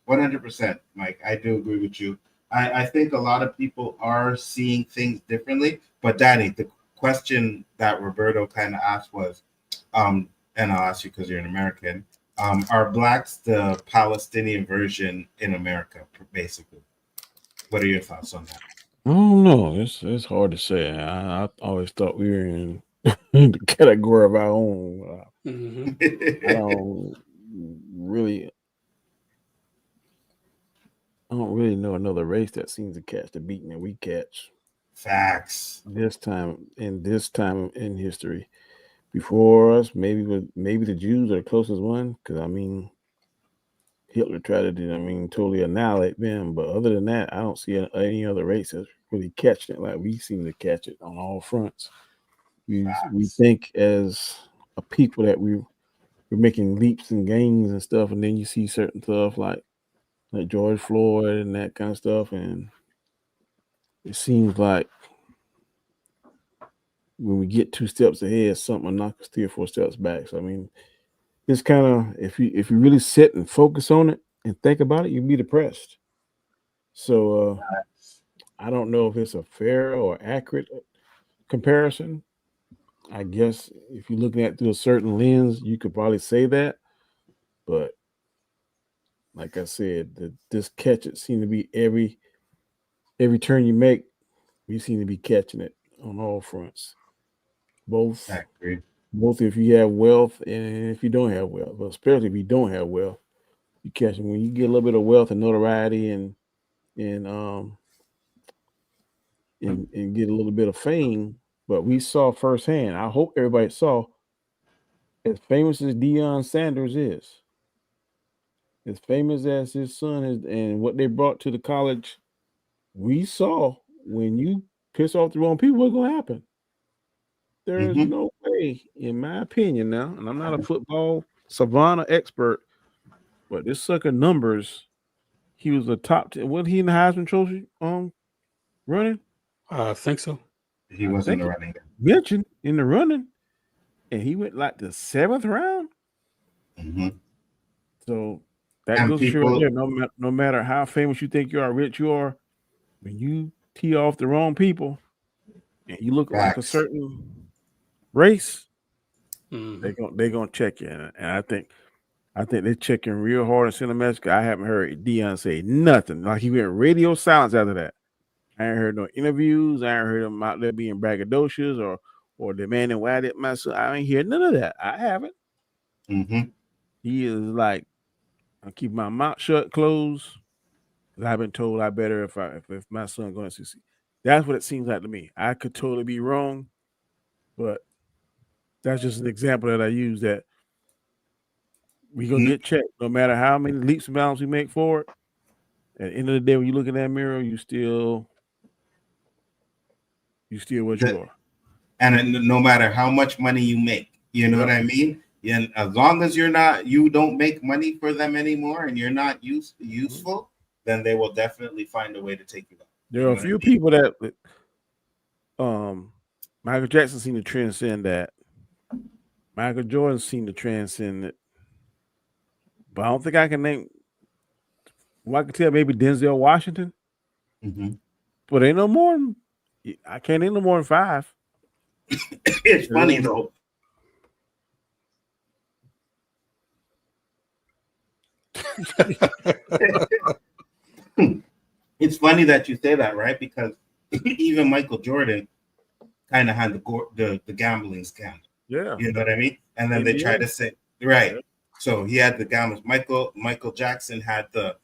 100%, Mike. I do agree with you. I think a lot of people are seeing things differently. But Danny, the question that Roberto kind of asked was, and I'll ask you because you're an American, are Blacks the Palestinian version in America, basically? What are your thoughts on that? I don't know. It's hard to say. I always thought we were in the category of our own. I don't really know another race that seems to catch the beating that we catch. Facts. This time in history. Before us, maybe the Jews are the closest one, because I mean Hitler tried to totally annihilate them, but other than that, I don't see any other race that's really catching it like we seem to catch it on all fronts. We think as a people that we're making leaps and gains and stuff, and then you see certain stuff like George Floyd and that kind of stuff, and it seems like when we get 2 steps ahead, something will knock us 3 or 4 steps back. So I mean, it's kind of if you really sit and focus on it and think about it, you'll be depressed. So I don't know if it's a fair or accurate comparison. I guess if you're looking at it through a certain lens, you could probably say that. But like I said, this catch it seems to be every turn you make, we seem to be catching it on all fronts. Both if you have wealth and if you don't have wealth, but especially if you don't have wealth, you catch it when you get a little bit of wealth and notoriety and get a little bit of fame. But we saw firsthand. I hope everybody saw, as famous as Deion Sanders is, as famous as his son is, and what they brought to the college, we saw when you piss off the wrong people, what's going to happen. There is no way, in my opinion now, and I'm not a football savant expert, but this sucker numbers, he was a top 10. Wasn't he in the Heisman Trophy running? I think so. He was in the running. Mentioned in the running, and he went like the 7th round. So that goes to show there, no matter how famous you think you are, rich you are, when you tee off the wrong people and you look like a certain race, they're gonna check you. And I think they're checking real hard in Cinema. I haven't heard Deion say nothing. Like he went radio silence after that. I ain't heard no interviews. I ain't heard him out there being braggadocious or demanding why I did my son. I ain't hear none of that. I haven't. He is like, I keep my mouth shut, closed. I've been told I better if my son going to succeed. That's what it seems like to me. I could totally be wrong, but that's just an example that I use, that we gonna get checked no matter how many leaps and bounds we make forward. At the end of the day, when you look in that mirror, you still what you are. And no matter how much money you make, you know what I mean? And as long as you don't make money for them anymore and you're not useful, then they will definitely find a way to take you out. There are a few people that Michael Jackson seemed to transcend that. Michael Jordan seemed to transcend it. But I don't think I can name. Well, I can tell maybe Denzel Washington. But ain't no more than, I can't name no more than 5. It's funny though. It's funny that you say that, right? Because even Michael Jordan kind of had the gambling scandal. Yeah. You know what I mean? And then they try to say, right. Yeah. So he had the gambling. Michael Jackson had the,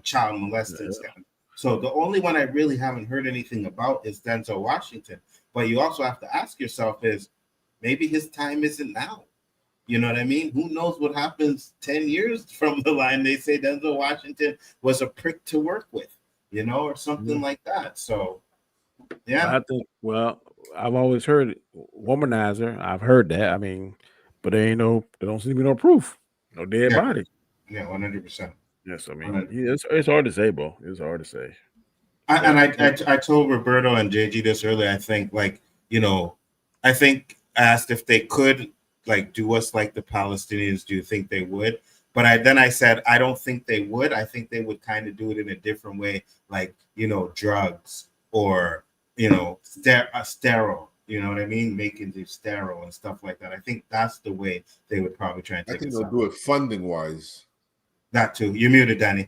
child molesting scandal. So the only one I really haven't heard anything about is Denzel Washington. But you also have to ask yourself is, maybe his time isn't now. You know what I mean? Who knows what happens 10 years from the line? They say Denzel Washington was a prick to work with, you know, or something like that. So, yeah. I think, well, I've always heard womanizer. I've heard that. I mean, but there don't seem to be no proof, no dead body. Yeah, 100%. Yes, I mean, it's hard to say, bro. It's hard to say. I told Roberto and JG this earlier. I think, like, you know, I think asked if they could like do us like the Palestinians. Do you think they would? But I said I don't think they would. I think they would kind of do it in a different way, like, you know, drugs or, you know, sterile. You know what I mean? Making them sterile and stuff like that. I think that's the way they would probably try and take it. I think they'll do it funding wise. That too. You're muted, Danny.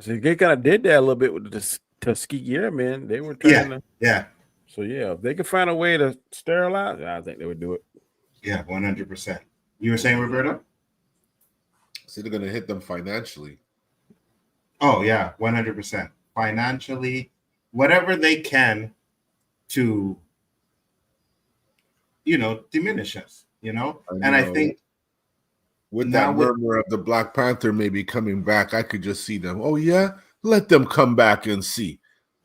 So they kind of did that a little bit with the Tuskegee Airmen. They were trying to. Yeah. So, yeah, if they could find a way to sterilize, I think they would do it. Yeah, 100%. You were saying, Roberto? So they're going to hit them financially. Oh, yeah, 100%. Financially, whatever they can to, you know, diminish us, you know? I think with that murmur of the Black Panther maybe coming back, I could just see them. Oh, yeah? Let them come back and see.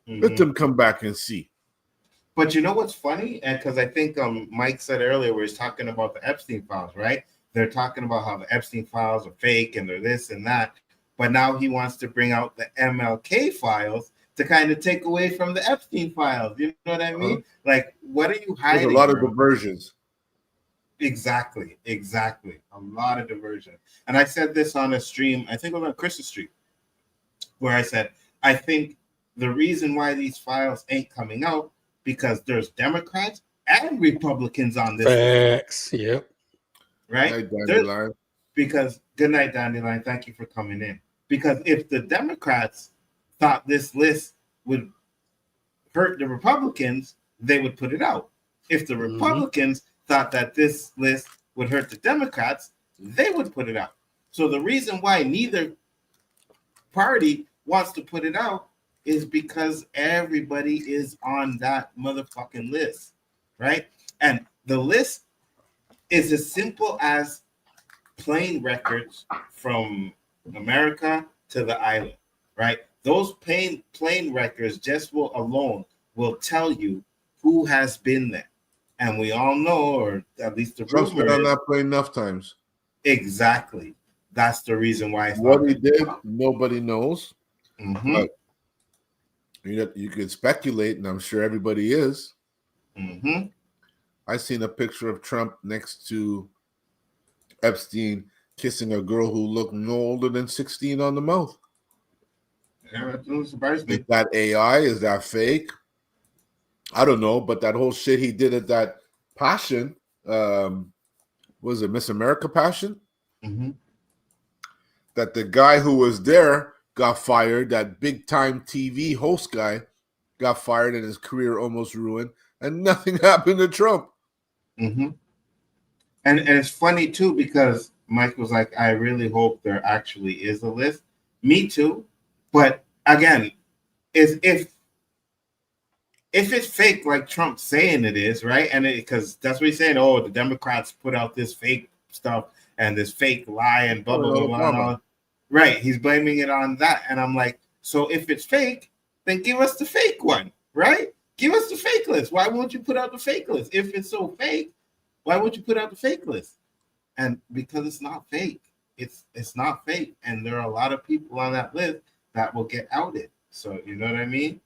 Let them come back and see. But you know what's funny? And because I think Mike said earlier where he's talking about the Epstein files, right? They're talking about how the Epstein files are fake and they're this and that. But now he wants to bring out the MLK files to kind of take away from the Epstein files. You know what I mean? Like, what are you hiding? There's a lot of diversions. Exactly. A lot of diversion. And I said this on a stream, I think it was on Chris's stream, where I said, I think the reason why these files ain't coming out because there's Democrats and Republicans on this. Facts. Yep. Right? Because good night, Dandelion. Thank you for coming in. Because if the Democrats thought this list would hurt the Republicans, they would put it out. If the Republicans thought that this list would hurt the Democrats, they would put it out. So the reason why neither party wants to put it out is because everybody is on that motherfucking list, right? And the list is as simple as plane records from America to the island, right? Those plane records just alone will tell you who has been there. And we all know, or at least the Trump's been on that plane enough times. Exactly. That's the reason why. What he did, nobody knows. But you could speculate, and I'm sure everybody is. I seen a picture of Trump next to Epstein kissing a girl who looked no older than 16 on the mouth. Yeah, that doesn't surprise me. Is that AI? Is that fake? I don't know, but that whole shit he did at that Passion, was it Miss America Passion? That the guy who was there got fired, that big-time TV host guy got fired and his career almost ruined, and nothing happened to Trump. And it's funny, too, because Mike was like, I really hope there actually is a list. Me, too. But, again, if it's fake like Trump's saying it is, right? And because that's what he's saying, oh, the Democrats put out this fake stuff and this fake lie and blah, blah, blah, blah, blah. Right. He's blaming it on that. And I'm like, so if it's fake, then give us the fake one, right? Give us the fake list. Why won't you put out the fake list? If it's so fake, why won't you put out the fake list? And because it's not fake. It's not fake. And there are a lot of people on that list that will get outed. So, you know what I mean?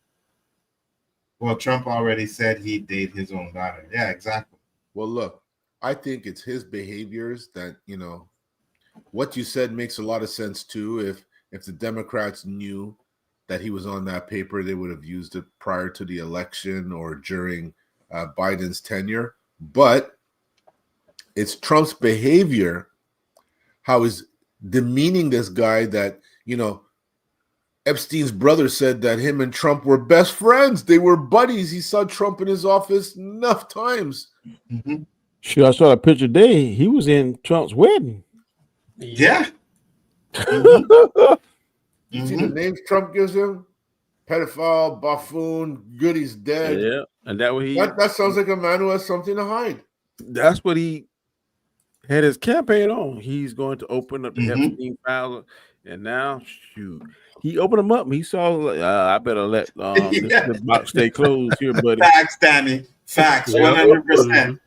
Well, Trump already said he'd date his own daughter. Yeah, exactly. Well, look, I think it's his behaviors that, you know, what you said makes a lot of sense, too. If the Democrats knew that he was on that paper, they would have used it prior to the election or during Biden's tenure. But it's Trump's behavior, how he's demeaning this guy that, you know, Epstein's brother said that him and Trump were best friends. They were buddies. He saw Trump in his office enough times. Sure, I saw a picture today. He was in Trump's wedding. Yeah. You see the names Trump gives him? Pedophile, buffoon, good he's dead. Yeah, and that sounds like a man who has something to hide. That's what he had his campaign on. He's going to open up the Mhm. Epstein file, and now shoot, he opened them up. And he saw, I better let Yeah. this box stay closed here, buddy. Facts, Danny. Facts, Yeah. 100%.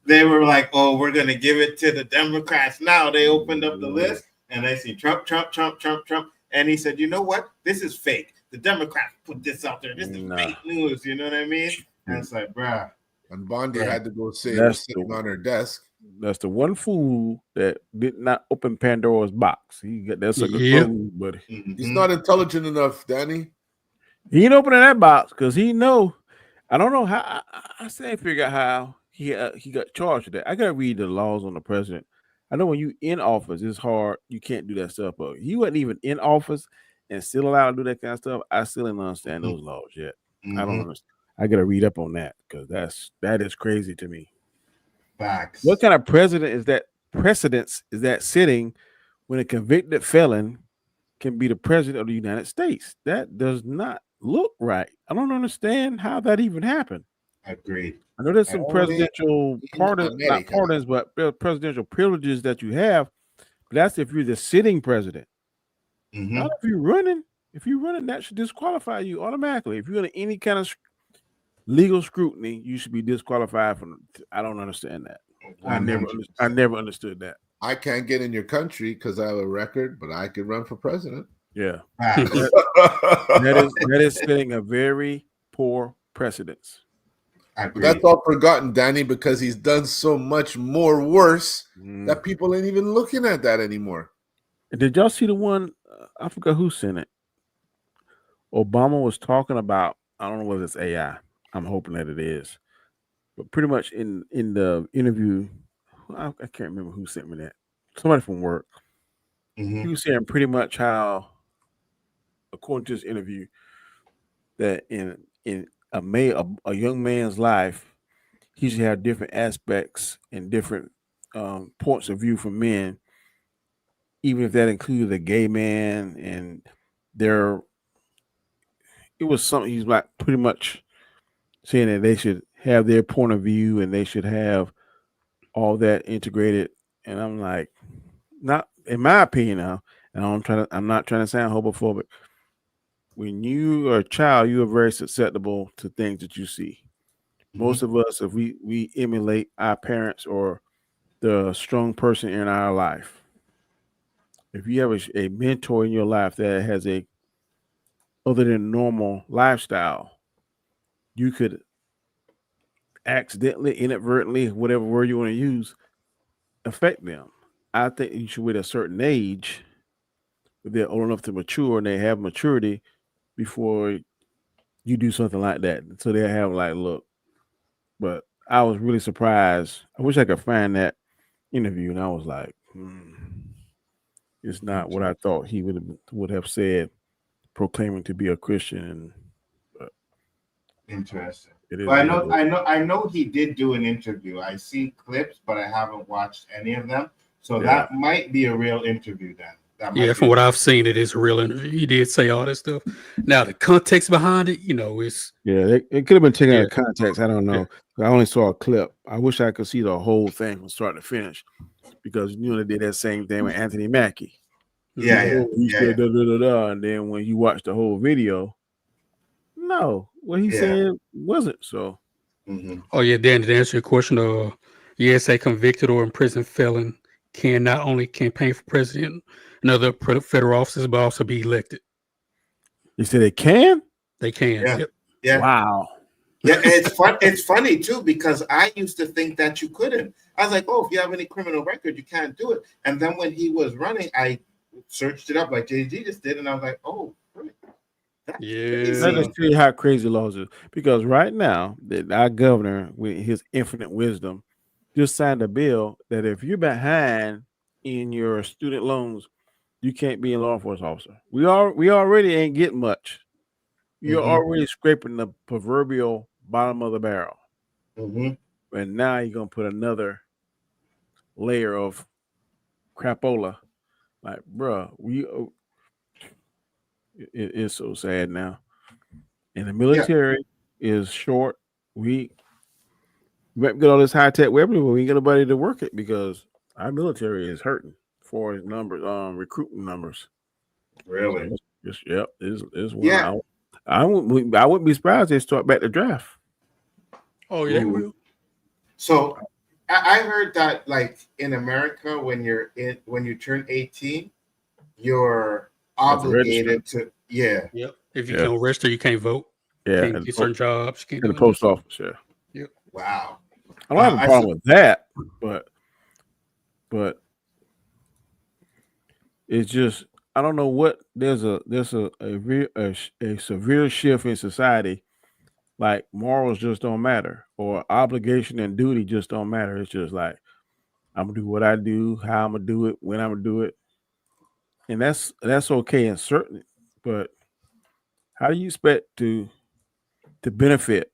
They were like, "Oh, we're gonna give it to the Democrats." Now they opened up the list and they see Trump, Trump, Trump, Trump, Trump, and he said, "You know what? This is fake. The Democrats put this out there. This is fake news." You know what I mean? And it's like, bruh. And Bondi had to go say it That's was sitting on her desk. That's the one fool that did not open Pandora's box. He got that sucker Yep. closed, buddy. He's not intelligent enough, Danny. He ain't opening that box because he know. I don't know how. I say figure out how he got charged with that. I gotta read the laws on the president. I know when you in office, it's hard. You can't do that stuff. But he wasn't even in office and still allowed to do that kind of stuff. I still don't understand those laws yet. I don't understand. I gotta read up on that because that is crazy to me. Facts. What kind of president is that? Precedence is that sitting when a convicted felon can be the president of the United States? That does not look right. I don't understand how that even happened. Agreed. I know there's some presidential pardons, not pardons, but presidential privileges that you have. But that's if you're the sitting president. Not if you're running. If you're running, that should disqualify you automatically. If you're in any kind of legal scrutiny, you should be disqualified from. I don't understand that. I never understood that. I can't get in your country because I have a record, but I can run for president. Yeah, that is setting a very poor precedence. That's all forgotten, Danny, because he's done so much more worse that people ain't even looking at that anymore. Did y'all see the one? I forgot who sent it. Obama was talking about. I don't know whether it's AI. I'm hoping that it is. But pretty much in the interview, I can't remember who sent me that. Somebody from work. He was saying pretty much how, according to this interview, that in a young man's life, he should have different aspects and different points of view from men, even if that included a gay man. And it was something he's like pretty much saying that they should have their point of view and they should have all that integrated. And I'm like, not in my opinion now, and I'm not trying to sound homophobic. When you are a child, you are very susceptible to things that you see. Most of us, if we emulate our parents or the strong person in our life, if you have a mentor in your life that has a other than normal lifestyle, you could accidentally, inadvertently, whatever word you want to use, affect them. I think you should wait a certain age, if they're old enough to mature and they have maturity before you do something like that. So they have like, look. But I was really surprised. I wish I could find that interview, and I was like, it's not what I thought he would have said, proclaiming to be a Christian. Interesting. Well, I know he did do an interview. I see clips, but I haven't watched any of them. So that might be a real interview then. From what I've seen, it is a real interview. He did say all this stuff. Now the context behind it, it's it could have been taken out of context. I don't know. I only saw a clip. I wish I could see the whole thing from start to finish, because they did that same thing with Anthony Mackie. He said and then when you watch the whole video, no, what he said wasn't so. Oh yeah, Dan, to answer your question, yes, a convicted or imprisoned felon can not only campaign for president and other federal offices, but also be elected. You said they can? They can. Yeah. Wow. Yeah, it's funny too, because I used to think that you couldn't. I was like, oh, if you have any criminal record, you can't do it. And then when he was running, I searched it up like JG just did, and I was like, oh, great. Let us tell you how crazy laws is. Because right now, our governor, with his infinite wisdom, just signed a bill that if you're behind in your student loans, you can't be a law enforcement officer. We already ain't getting much. You're already scraping the proverbial bottom of the barrel. And now you're gonna put another layer of crapola. Like, bruh, it is so sad now. And the military is short. We get all this high tech weaponry, but we ain't got nobody to work it, because Our military is hurting for its numbers, recruiting numbers. Really? So just yep, is one. Yeah. I wouldn't be surprised if they start back the draft. Oh, yeah, they will. So I heard that like in America, when you turn 18, you're obligated to Yep. If you can't register, you can't vote. Yeah, Can't get certain jobs. You can't in do the post office. Yeah. Yep. Wow. I don't have a problem with that, but it's just I don't know what there's a severe shift in society. Like morals just don't matter, or obligation and duty just don't matter. It's just like I'm gonna do what I do, how I'm gonna do it, when I'm gonna do it, and that's okay in certain. But how do you expect to benefit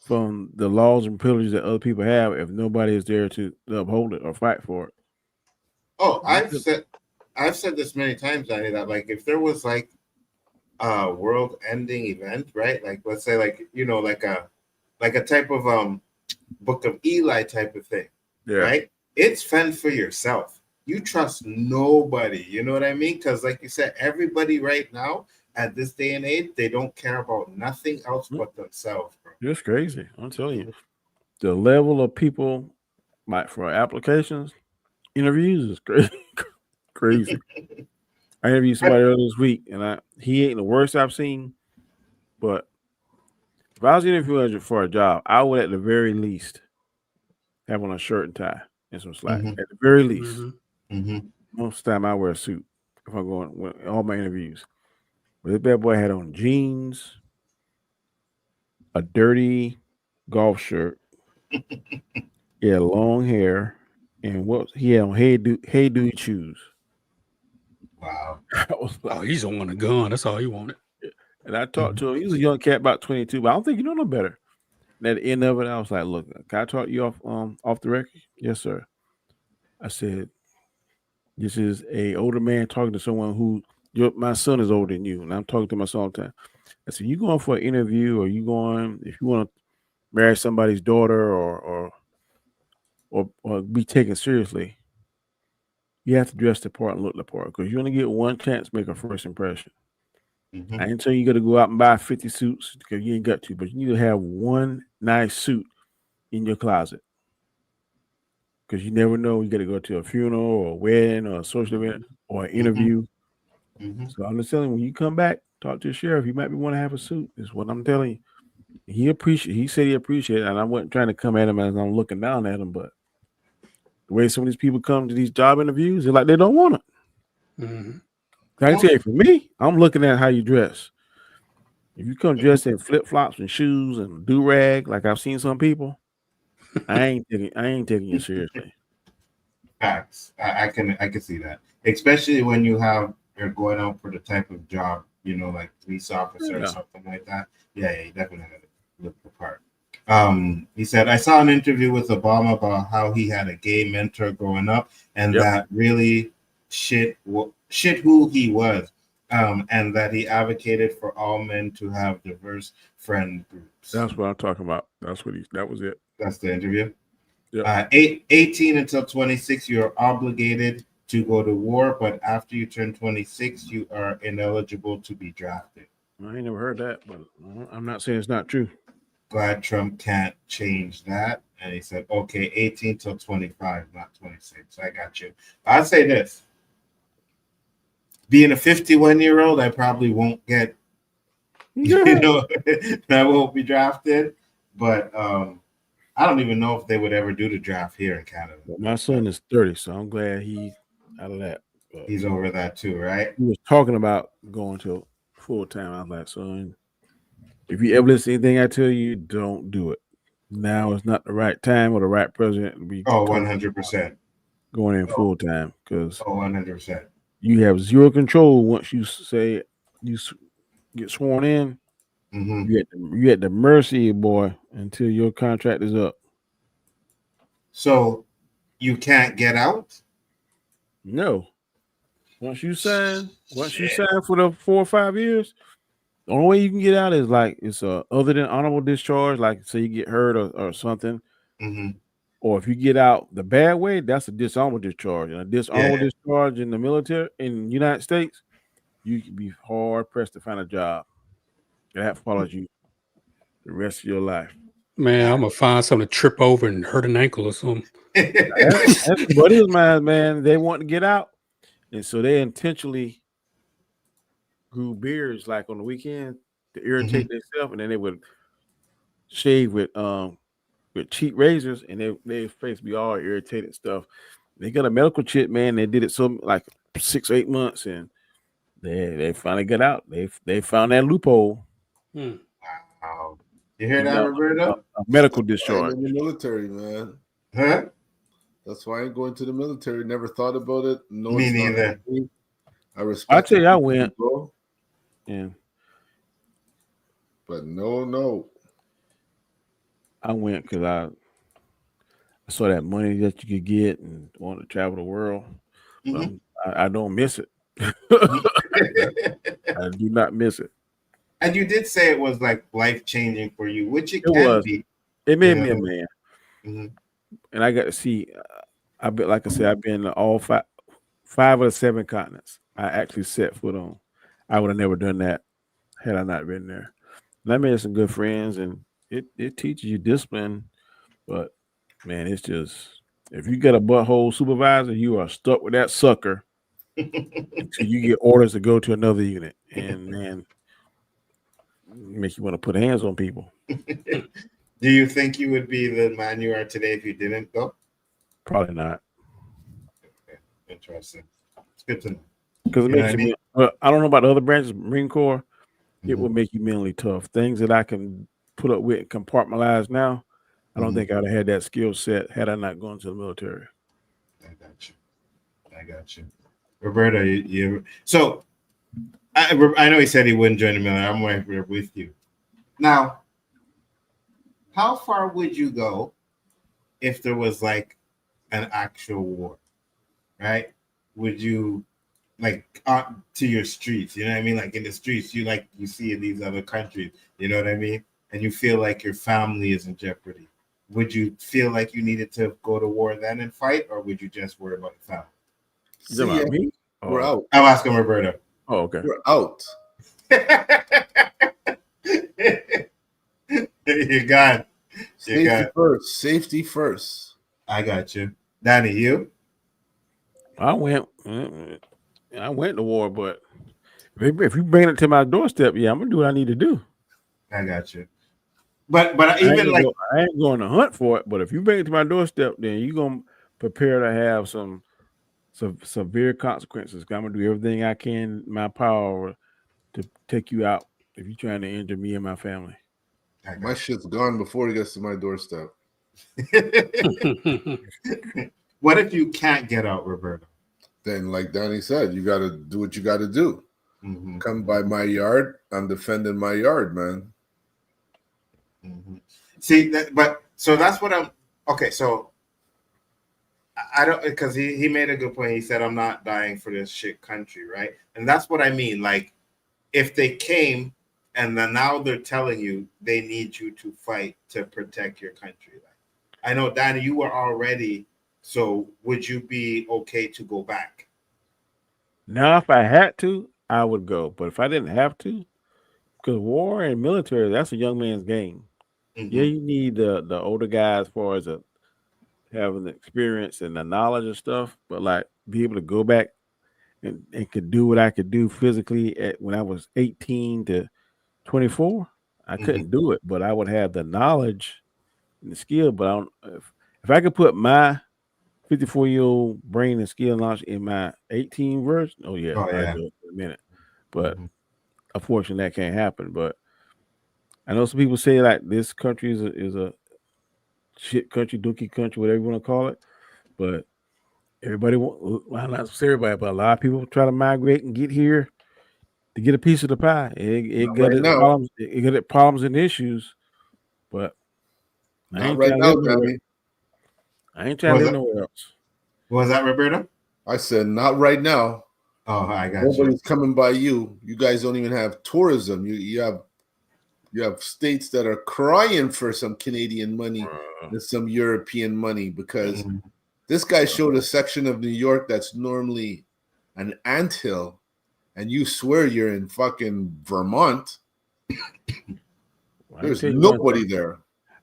from the laws and privileges that other people have if nobody is there to uphold it or fight for it? Oh, I've said this many times, Danny, that like if there was like a world-ending event, right? Like let's say like like a type of Book of Eli type of thing, right? It's fend for yourself. You trust nobody. You know what I mean? Because like you said, everybody right now at this day and age, they don't care about nothing else but themselves, bro. It's crazy. I'm telling you, the level of people like for applications, interviews is crazy. Crazy. I interviewed somebody earlier this week, and he ain't the worst I've seen. But if I was interviewing for a job, I would at the very least have on a shirt and tie and some slacks. At the very least. Most of the time I wear a suit if I'm going with all my interviews. But this bad boy had on jeans, a dirty golf shirt, he had long hair, and he had on Hey Dude shoes. Wow. He's on a gun. That's all he wanted. And I talked to him. He was a young cat, about 22, but I don't think you know no better. And at the end of it, I was like, "Look, can I talk to you off the record?" "Yes, sir." I said, "This is a older man talking to someone who my son is older than you, and I'm talking to my son all the time." I said, "You going for an interview, or you going if you want to marry somebody's daughter, or be taken seriously? You have to dress the part and look the part, because you only get one chance to make a first impression." I ain't tell you got to go out and buy 50 suits because you ain't got to, but you need to have one nice suit in your closet, because you never know. You got to go to a funeral or a wedding or a social event or an interview. So I'm just telling you, when you come back, talk to the sheriff. You might be want to have a suit. Is what I'm telling you. He said he appreciated it, and I wasn't trying to come at him as I'm looking down at him, but the way some of these people come to these job interviews, they're like they don't want it. I can tell you, for me, I'm looking at how you dress. If you come dressed in flip flops and shoes and do rag, like I've seen some people, I ain't taking you seriously. Facts. I can see that, especially when you're going out for the type of job, like police officer or something like that. Yeah, you definitely gotta look the part. He said, I saw an interview with Obama about how he had a gay mentor growing up, and that really shit who he was, and that he advocated for all men to have diverse friend groups. That's what I'm talking about. That was it. That's the interview. 18 until 26, you're obligated to go to war, but after you turn 26, you are ineligible to be drafted. I ain't never heard that, but I'm not saying it's not true. Glad Trump can't change that. And he said, okay, 18 till 25, not 26. I got you. I'd say this. Being a 51-year-old, I probably won't get, I won't be drafted. But I don't even know if they would ever do the draft here in Canada. Well, my son is 30, so I'm glad he's out of that. But he's over that too, right? He was talking about going to full time. I was like, son, if you ever listen to anything I tell you, don't do it. Now is not the right time or the right president to be 100% going in full time, because 100%. You have zero control once you say you get sworn in. You at the mercy, boy, until your contract is up. So you can't get out? No. Once you sign for the 4 or 5 years, the only way you can get out is like it's other than honorable discharge, like say you get hurt or something. or if you get out the bad way, that's a dishonorable discharge. And a dishonorable discharge in the military in the United States, you can be hard pressed to find a job that follows you the rest of your life. Man, I'm gonna find something to trip over and hurt an ankle or something. That's what it is, man. They want to get out, and so they intentionally grew beards like on the weekend to irritate themselves, and then they would shave with cheap razors, and their face be all irritated and stuff. They got a medical chip, man. They did it so like 6 or 8 months, and they finally got out. They found that loophole. Wow. You hear that, Roberto? A medical discharge. In the military, man. Huh? That's why I ain't going to the military. Never thought about it. No, Me neither. I respect. I tell you, I went. Bro. Yeah. But no. I went because I saw that money that you could get and wanted to travel the world. I don't miss it. I do not miss it. And you did say it was like life-changing for you, which it can was. be. It made me a man. Mm-hmm. And I got to see, like I said, I've been to all five of the 7 continents I actually set foot on. I would have never done that had I not been there. And I made some good friends, and it teaches you discipline. But, man, it's just, if you get a butthole supervisor, you are stuck with that sucker until you get orders to go to another unit. And, man, make you want to put hands on people. Do you think you would be the man you are today if you didn't go? Probably not. Okay. Interesting. It's good to know. Because it makes you, I don't know about the other branches, Marine Corps, it will make you mentally tough. Things that I can put up with and compartmentalize now, I don't think I'd have had that skill set had I not gone to the military. I got you. Roberto, so I know he said he wouldn't join the military. I'm right there with you. Now, how far would you go if there was like an actual war, right? Would you like to your streets? You know what I mean? Like in the streets, you see in these other countries, you know what I mean? And you feel like your family is in jeopardy. Would you feel like you needed to go to war then and fight, or would you just worry about the family? Is that about me? We're out. I'm asking Roberto. Oh, okay. We're out. You got it. Safety first. I got you. Danny, you? I went to war, but if you bring it to my doorstep, I'm gonna do what I need to do. I got you. But even I ain't going to hunt for it. But if you bring it to my doorstep, then you're gonna prepare to have some severe consequences. I'm gonna do everything I can in my power to take you out if you're trying to injure me and my family. My shit's gone before it gets to my doorstep. What if you can't get out, Roberto? Then, like Danny said, you got to do what you got to do. Come by my yard. I'm defending my yard, man. See, so that's what I'm. Okay, so I don't, because he made a good point. He said, I'm not dying for this shit country, right? And that's what I mean. Like, if they came and then now they're telling you they need you to fight to protect your country. Like, I know, Danny, you were already. So would you be okay to go back? Now, if I had to, I would go. But if I didn't have to, because war and military, that's a young man's game. Yeah, you need the older guys as far as having the experience and the knowledge and stuff, but like be able to go back and could do what I could do physically when I was 18 to 24. I couldn't do it, but I would have the knowledge and the skill. But if I could put my 54-year-old brain and skill and knowledge in my 18 version, I'd do it in a minute. But unfortunately, that can't happen. But I know some people say like this country is a shit country, dookie country, whatever you want to call it. But everybody, well, not everybody, but a lot of people try to migrate and get here to get a piece of the pie. It got its problems. It got its problems and issues. But I ain't trying to live nowhere else. Was that Roberto? I said not right now. Oh, I got you. Nobody's coming by you. You guys don't even have tourism. You have You have states that are crying for some Canadian money and some European money because this guy showed a section of New York that's normally an anthill, and you swear you're in fucking Vermont. There's nobody there.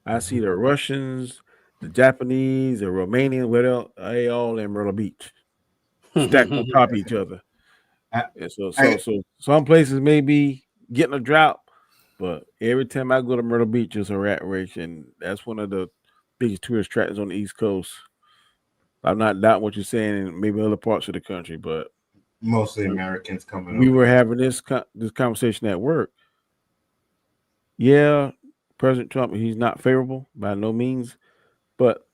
I see the Russians, the Japanese, the Romanians, whatever, they all in Myrtle Beach, stacked on top of each other. And so some places may be getting a drought, but every time I go to Myrtle Beach, it's a rat race, and that's one of the biggest tourist attractions on the East Coast. I'm not doubting what you're saying in maybe other parts of the country, but mostly Americans coming. We were having this conversation at work. Yeah, President Trump, he's not favorable by no means, but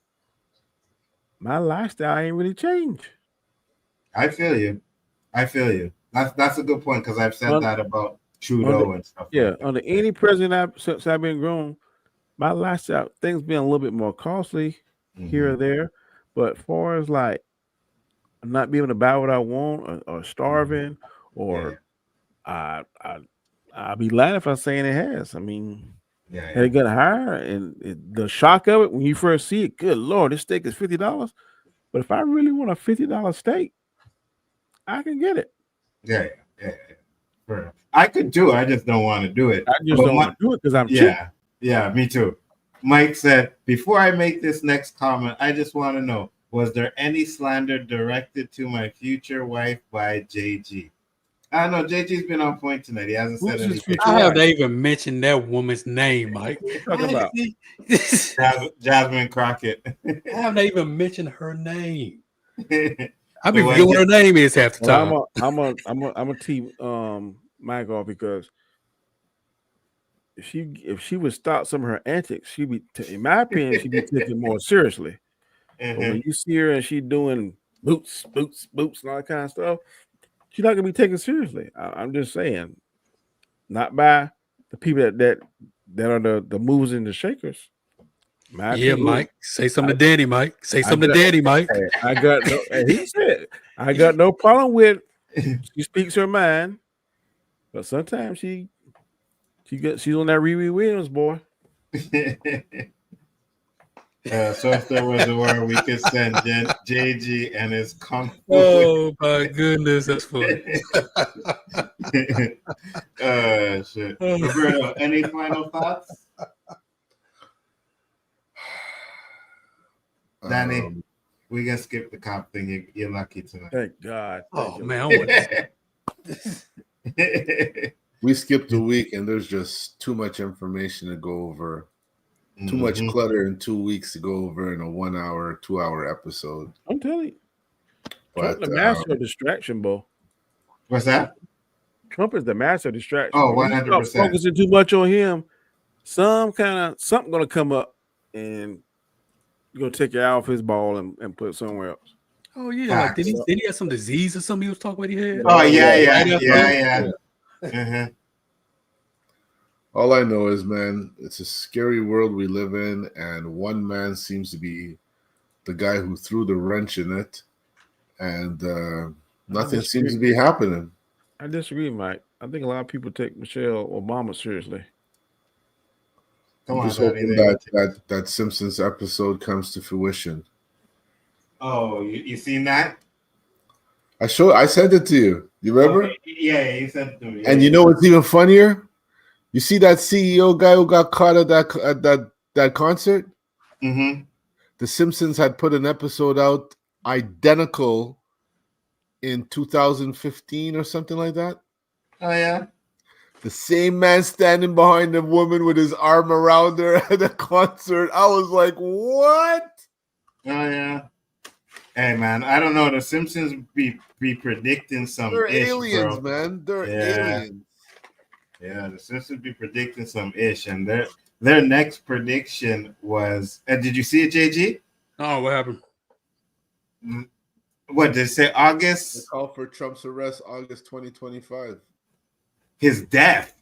my lifestyle ain't really changed. I feel you. That's a good point because I've said that about Trudeau and stuff. Yeah, like under any president since I've been grown, my lifestyle things been a little bit more costly here or there, but as far as like not being able to buy what I want or starving or I'll be lying if I'm saying it has. I mean, had it got higher and the shock of it when you first see it, good Lord, this steak is $50. But if I really want a $50 steak, I can get it. Yeah. I could do it. I just don't want to do it. I just don't want to do it because I'm cheap. Yeah, me too. Mike said, before I make this next comment, I just want to know, was there any slander directed to my future wife by JG? I know JG's been on point tonight. He hasn't said anything. I haven't even mentioned that woman's name, Mike. What are you talking about? Jasmine Crockett. I haven't even mentioned her name. I be forgetting what her name is half the time. I'm a tee Mike off because if she would stop some of her antics, she'd be, in my opinion, she'd be taken more seriously. But when you see her and she's doing boots, and all that kind of stuff, she's not gonna be taken seriously. I'm just saying, not by the people that are the movers and the shakers. Mike, say something to Daddy, Mike. Say something to Daddy, Mike. He said, I got no problem with she speaks her mind, but sometimes she's on that Riri Williams, boy. So if there was a word we could send JG and his kung fu. Oh my goodness, that's funny. Shit. Roberto, any final thoughts? Danny, we can skip the cop thing. You're lucky tonight. Thank God. Man. We skipped a week and there's just too much information to go over. Too much clutter in 2 weeks to go over in a 1 hour, 2 hour episode. I'm telling you. Trump the master of distraction, Bo. What's that? Trump is the master of distraction. Oh, 100%. Focusing too much on him, something gonna come up and you're gonna take your eye off his ball and put it somewhere else. Oh yeah, like, did he have some disease or something he was talking about he had? Oh yeah. Uh-huh. All I know is, man, it's a scary world we live in, and one man seems to be the guy who threw the wrench in it, and nothing seems to be happening. I disagree, Mike. I think a lot of people take Michelle Obama seriously. I'm just hoping that Simpsons episode comes to fruition. Oh, you seen that? I sent it to you. You remember? Okay. Yeah, you sent it to me. And you know what's even funnier? You see that CEO guy who got caught at that concert? Mm-hmm. The Simpsons had put an episode out identical in 2015 or something like that. Oh, yeah? The same man standing behind the woman with his arm around her at the concert. I was like, what? Oh, yeah. Hey, man, I don't know. The Simpsons be predicting some They're ish, aliens, bro. man. They're aliens. Yeah, the Simpsons be predicting some ish, and their next prediction was. Did you see it, JG? Oh, what happened? What did it say? August? They call for Trump's arrest August 2025. His death.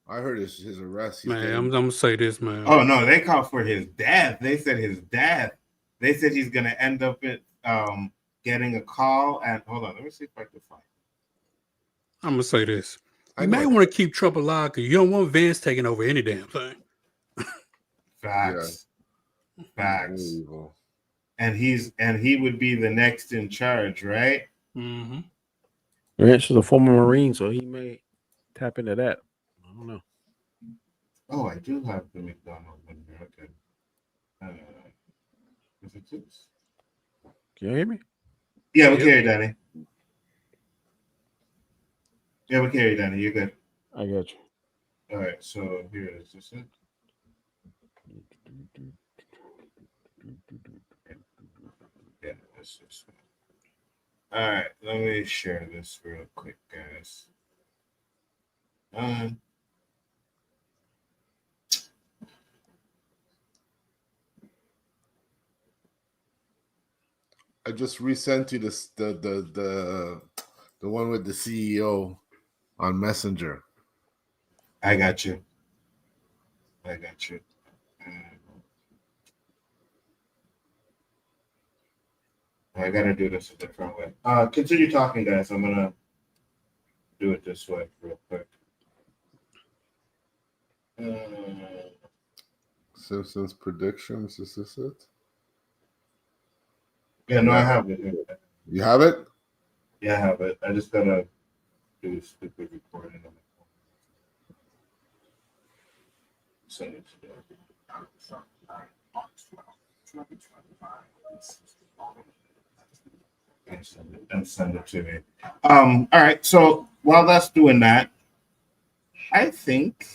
I heard his arrest. Man, I'm gonna say this, man. Oh no, they called for his death. They said his death. They said he's gonna end up getting a call. And hold on, let me see if I can find. I'm gonna say this. You may want to keep Trump alive because you don't want Vance taking over any damn thing. Facts. Yeah. Facts. And he would be the next in charge, right? Mm-hmm. Vance is a former Marine, so he may tap into that. I don't know. Oh, I do have the McDonald's one here. Okay. Is it this? Can you hear me? Yeah, we carry Danny. Yeah, we carry Danny. You're good. I got you. All right, so here is this it. Yeah, this is. All right, let me share this real quick, guys. I just resent you this the one with the CEO on Messenger. I got you. I gotta do this a different way. Continue talking, guys. I'm gonna do it this way real quick. Simpsons predictions. Is this it? Yeah, no, I have it. You have it? Yeah, I have it. I just gotta do a stupid recording on my phone. Send it to them. And send it to me. All right. So while that's doing that, I think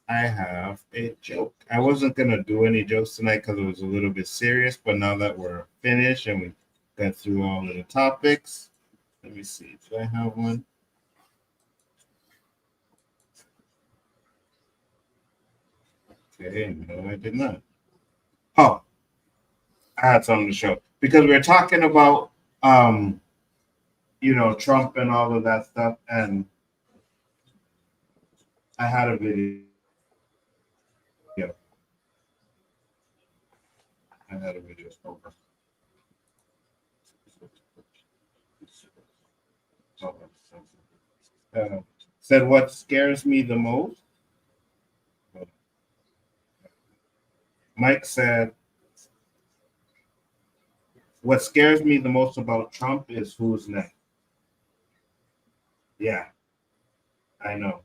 I have a joke. I wasn't gonna do any jokes tonight because it was a little bit serious, but now that we're finished and we got through all of the topics, let me see. Do I have one? Okay, no, I did not. Oh, I had something to show because we were talking about Trump and all of that stuff, and I had a video. Over. Said what scares me the most. Mike said, what scares me the most about Trump is who's next. Yeah, I know.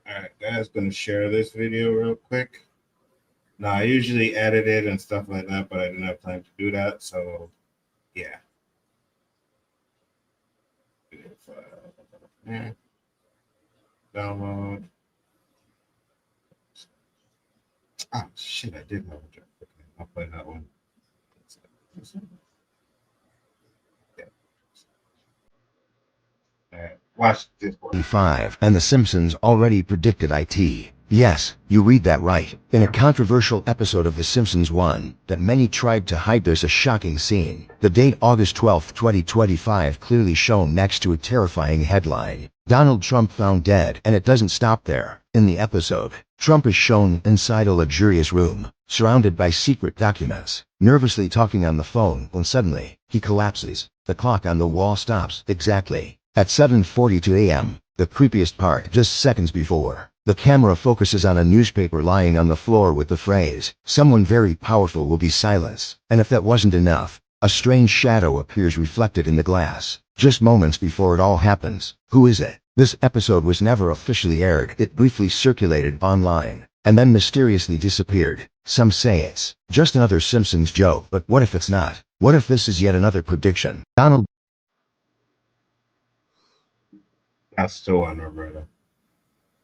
All right, guys, going to share this video real quick. Now, I usually edit it and stuff like that, but I didn't have time to do that, so yeah. Download. Oh, shit, I did have a joke. Okay, I'll play that one. Yeah. All right, watch this one. 5 and The Simpsons already predicted it. Yes, you read that right. In a controversial episode of The Simpsons 1 that many tried to hide, there's a shocking scene. The date August 12, 2025 clearly shown next to a terrifying headline. Donald Trump found dead, and it doesn't stop there. In the episode, Trump is shown inside a luxurious room, surrounded by secret documents, nervously talking on the phone when suddenly, he collapses. The clock on the wall stops exactly at 7:42 a.m. The creepiest part, just seconds before, the camera focuses on a newspaper lying on the floor with the phrase, "Someone very powerful will be silenced." And if that wasn't enough, a strange shadow appears reflected in the glass, just moments before it all happens. Who is it? This episode was never officially aired. It briefly circulated online, and then mysteriously disappeared. Some say it's just another Simpsons joke, but what if it's not? What if this is yet another prediction? Donald. That's the one, Roberta.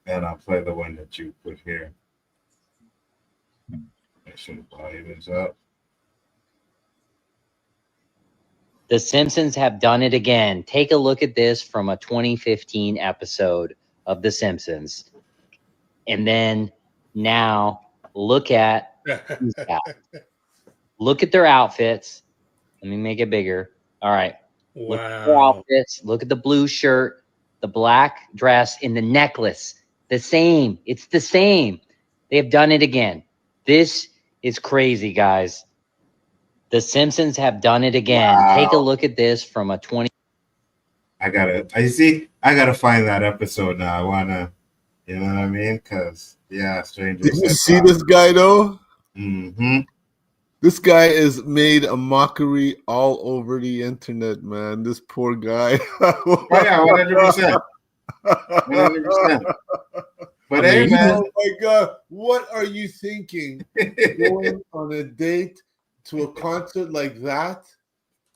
And I'll play the one that you put here. Make sure the volume is up. The Simpsons have done it again. Take a look at this from a 2015 episode of The Simpsons. And then now look at these guys. Look at their outfits. Let me make it bigger. All right. Wow. Look at their outfits. Look at the blue shirt, the black dress, and the necklace. The same. It's the same. They have done it again. This is crazy, guys. The Simpsons have done it again. Wow. Take a look at this from a 20. I gotta find that episode now. I wanna, you know what I mean? Because yeah, Stranger. Did you see this guy though? Mm-hmm. This guy is made a mockery all over the internet, man. This poor guy. Oh yeah, 100%. 100%. But hey, man. Oh my God, what are you thinking? Going on a date to a concert like that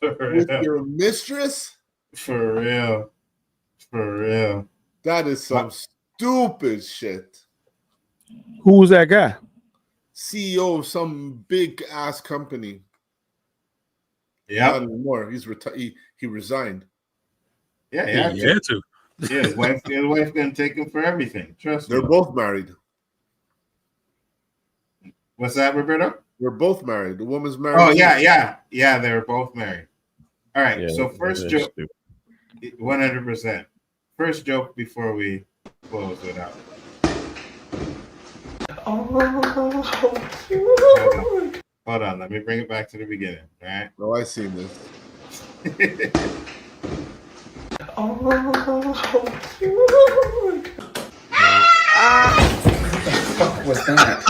with your mistress? For real. That is some stupid shit. Who was that guy? CEO of some big ass company. Yeah. Not anymore. He's he resigned. Yeah, he had to. Yeah, his wife gonna take him for everything. Trust me. They're both married. What's that, Roberto? They're both married. The woman's married. Oh yeah. They're both married. All right. Yeah, so first joke, 100%. First joke before we close it out. Hold on. Let me bring it back to the beginning. All right. Oh, I seen this. What was that?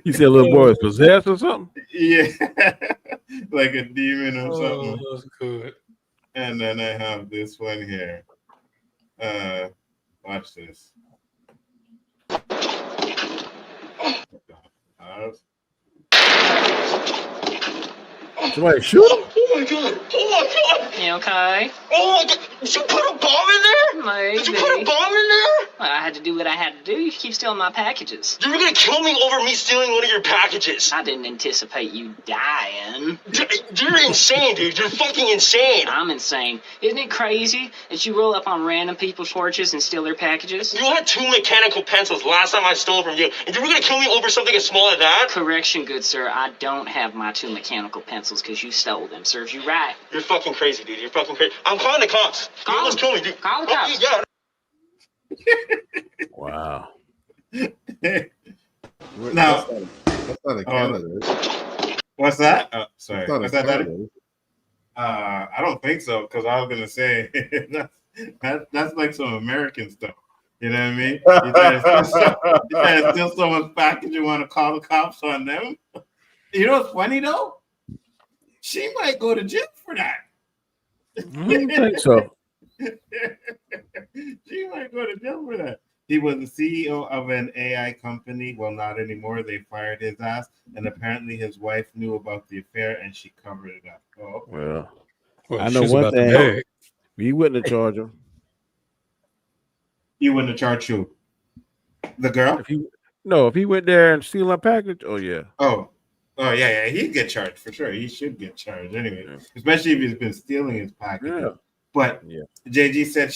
You said little boy is possessed or something? Yeah. Like a demon or something. That was good. And then I have this one here. Watch this. Somebody shoot him? Oh my God! You okay? Oh my God! Did you put a bomb in there? Maybe. Did you put a bomb in there? Well, I had to do what I had to do. You keep stealing my packages. You were gonna kill me over me stealing one of your packages. I didn't anticipate you dying. You're insane, dude. You're fucking insane. I'm insane. Isn't it crazy that you roll up on random people's porches and steal their packages? You had 2 mechanical pencils last time I stole from you, and you were gonna kill me over something as small as that? Correction, good sir. I don't have my 2 mechanical pencils because you stole them. Serves you right. You're fucking crazy, dude. You're fucking crazy. I'm calling the cops. You almost killed me, dude. Call the cops. Yeah. Wow. Now, that's not a candidate. What's that? Oh, sorry. That's not What's a that, Daddy? candidate. I don't think so, because I was gonna say that's like some American stuff. You know what I mean? You try to steal someone's package, you want to call the cops on them. You know what's funny though? She might go to jail for that. I don't think so. She might go to jail for that. He was the CEO of an AI company. Well, not anymore. They fired his ass, and apparently his wife knew about the affair, and she covered it up. Oh, well, I know one thing. You wouldn't have charged him. You wouldn't have charged who? The girl? If he went there and steal a package, oh yeah. Oh yeah, he'd get charged for sure. He should get charged anyway, especially if he's been stealing his package. Yeah. But JG said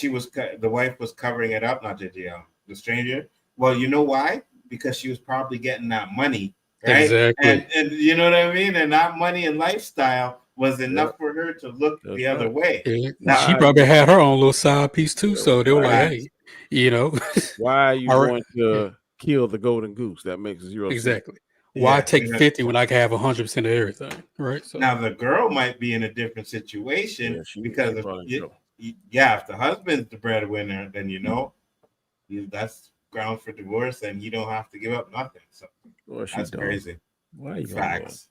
the wife was covering it up, not JG, the stranger. Well, you know why? Because she was probably getting that money, right? Exactly. And you know what I mean? And that money and lifestyle was enough for her to look the other way. Yeah. Now, She probably had her own little side piece too, so they were like, hey, you know. Why are you going to kill the golden goose? That makes 0 sense. Exactly. Why take 50 when I can have 100% of everything, right? So now the girl might be in a different situation because if the husband's the breadwinner, then that's ground for divorce, and you don't have to give up nothing. So that's crazy. Why are you Facts.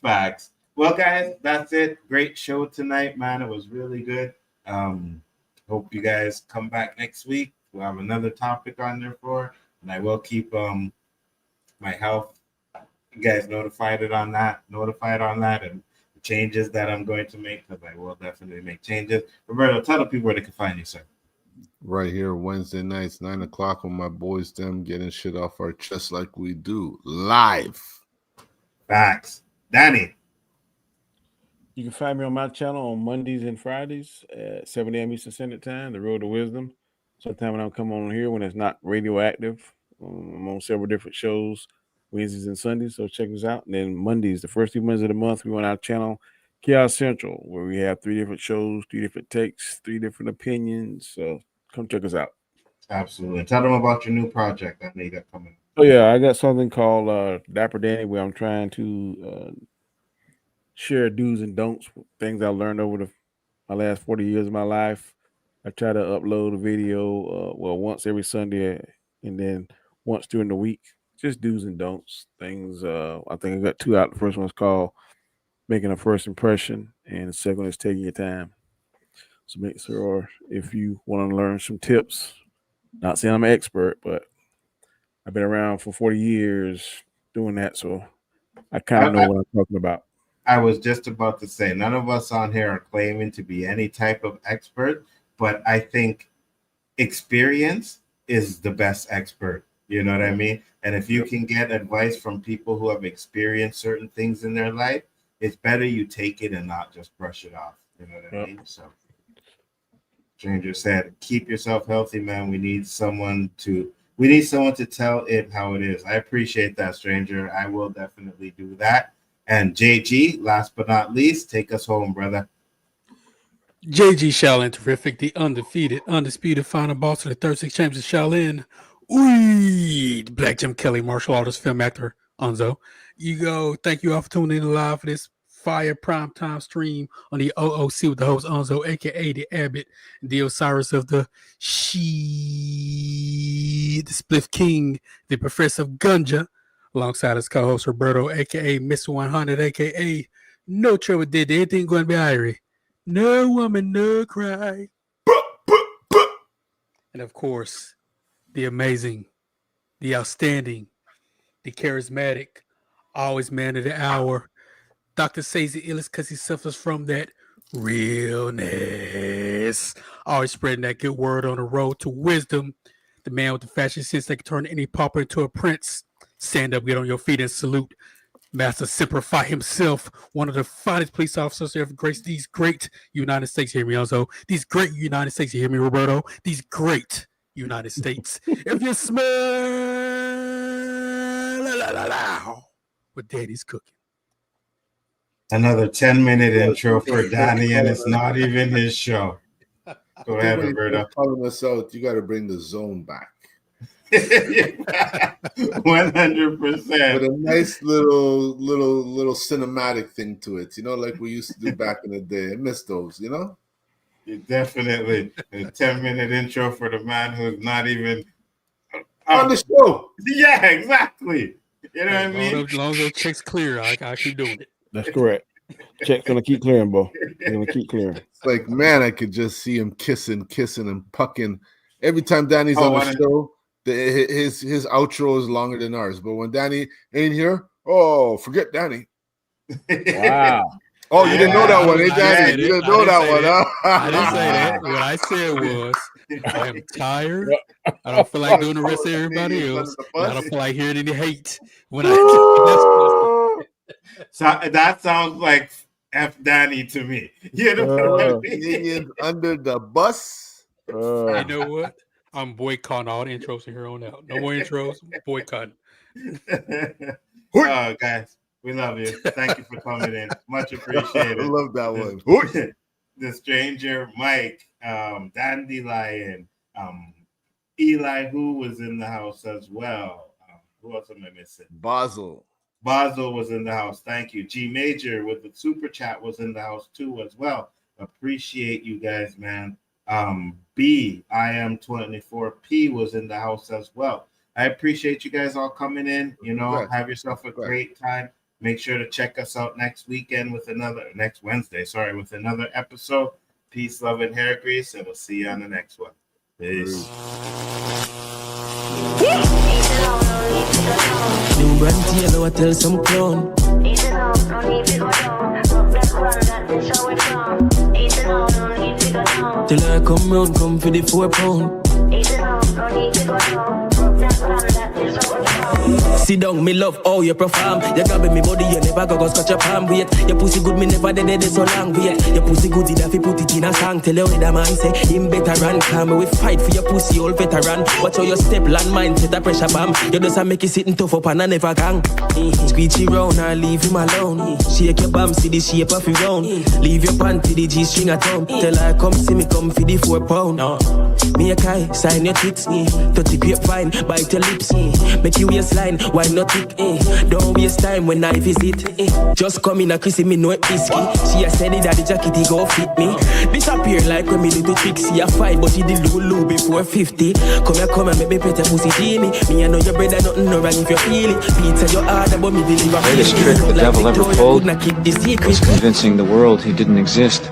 Facts. Well, guys, that's it. Great show tonight, man. It was really good. Hope you guys come back next week. We'll have another topic on there and I will keep my health, you guys notified on that, and the changes that I'm going to make, because I will definitely make changes. Roberto, tell the people where they can find you, sir. Right here, Wednesday nights, 9 o'clock, with my boys, them getting shit off our chest like we do live. Facts. Danny. You can find me on my channel on Mondays and Fridays at 7 a.m. Eastern Standard Time, The Road to Wisdom. Sometime when I come on here when it's not radioactive. I'm on several different shows, Wednesdays and Sundays, so check us out. And then Mondays, the first 2 Mondays of the month, we on our channel, Chaos Central, where we have 3 different shows, 3 different takes, 3 different opinions. So come check us out. Absolutely. Tell them about your new project that you got coming. Oh yeah, I got something called Dapper Danny, where I'm trying to share do's and don'ts, things I learned over my last 40 years of my life. I try to upload a video, once every Sunday, and then once during the week. Just do's and don'ts, things. I think I got 2 out. The first one's called Making a First Impression, and the second one is Taking Your Time. So make sure if you want to learn some tips, not saying I'm an expert, but I've been around for 40 years doing that, so I kind of know what I'm talking about. I was just about to say, none of us on here are claiming to be any type of expert, but I think experience is the best expert. You know what I mean? And if you can get advice from people who have experienced certain things in their life, it's better you take it and not just brush it off. You know what I mean? So Stranger said, keep yourself healthy, man. We need someone to tell it how it is. I appreciate that, Stranger. I will definitely do that. And JG, last but not least, take us home, brother. JG Shaolin Terrific, the undefeated, undisputed final boss of the 36 Chambers of Shaolin. Ooh, Black Jim Kelly, martial artist, film actor, Nzo. Thank you all for tuning in live for this fire primetime stream on the O.O.C with the host Nzo, aka the Abbott, the Osiris of the the Spliff King, the Professor of Gunja, alongside his co-host Roberto, aka Mr. 100, aka No Trouble Did Anything Going to be Irie. No woman, no cry. And of course, the amazing, the outstanding, the charismatic, always man of the hour, Dr. Says the illest because he suffers from that realness. Always spreading that good word on the road to wisdom. The man with the fashion sense that can turn any pauper into a prince. Stand up, get on your feet, and salute Master Simplify himself, one of the finest police officers who ever graced these great United States. You hear me, Nzo? These great United States. You hear me, Roberto? These great United States. If you smell what Daddy's cooking. Another 10-minute intro for Danny, and it's not even his show. Go ahead, Roberto. Calling us out, you got to bring the zone back. 100%. With a nice little cinematic thing to it, like we used to do back in the day. I miss those, Definitely a 10-minute intro for the man who's not even on the show. Yeah, exactly. You know what I mean? As long as those checks clear, I keep doing it. That's correct. Check's gonna keep clearing, bro. It's gonna keep clearing. It's like, man, I could just see him kissing and pucking every time Danny's on the show. His outro is longer than ours, but when Danny ain't here, forget Danny. Wow. Oh, you didn't know that one, eh, Danny? You didn't know that one, huh? I didn't say that. What I said was, I am tired. I don't feel like doing the rest of everybody else. I don't feel like hearing any hate. So that sounds like F Danny to me. You know what I mean? Under the bus. You know what? I'm boycotting all the intros from here on out. No more intros. Boycotting. Guys, we love you. Thank you for coming in. Much appreciated. I love that one. The Stranger, Mike, Dandelion, Elihu was in the house as well. Who else am I missing? Basil was in the house. Thank you. G Major with the super chat was in the house too as well. Appreciate you guys, man. B, I am 24P was in the house as well. I appreciate you guys all coming in. Have yourself a great time. Make sure to check us out next Wednesday, with another episode. Peace, love, and hair grease, and we'll see you on the next one. Peace. New brand yellow, I tell some clown. Till I come round, come for the £4. Sit down, me love how you perform. You grabbing me body, you never go scratch your palm. Wait, your pussy good, me never dead so long. Wait, your pussy good, did have to put it in a song. Tell you what the man say, him better run. Come we fight for your pussy, old veteran. Watch how you step, land mine, set a pressure bomb. You just make it sitting tough up and I never gang. Squeegee round and leave him alone. Shake your bum, see the shape of your round. Leave your panty, the G-string at home. Tell her come see me, come for the 4 pound. Me a kai, sign your tits. 30 grapevine, bite your lips. Make you waistline, why not it? Don't waste time when I visit. Just come in a kissy, me know it risky. She a said that the jacket he go fit me. Disappear like when me do the tricks. See a fight, but he did Lulu before 50. Come here, make me pet your pussy Jimmy. Me I know your brother nothing no wrong if you feel it. Pizza your harder, but me deliver. The greatest trick the devil ever pulled was convincing the world he didn't exist.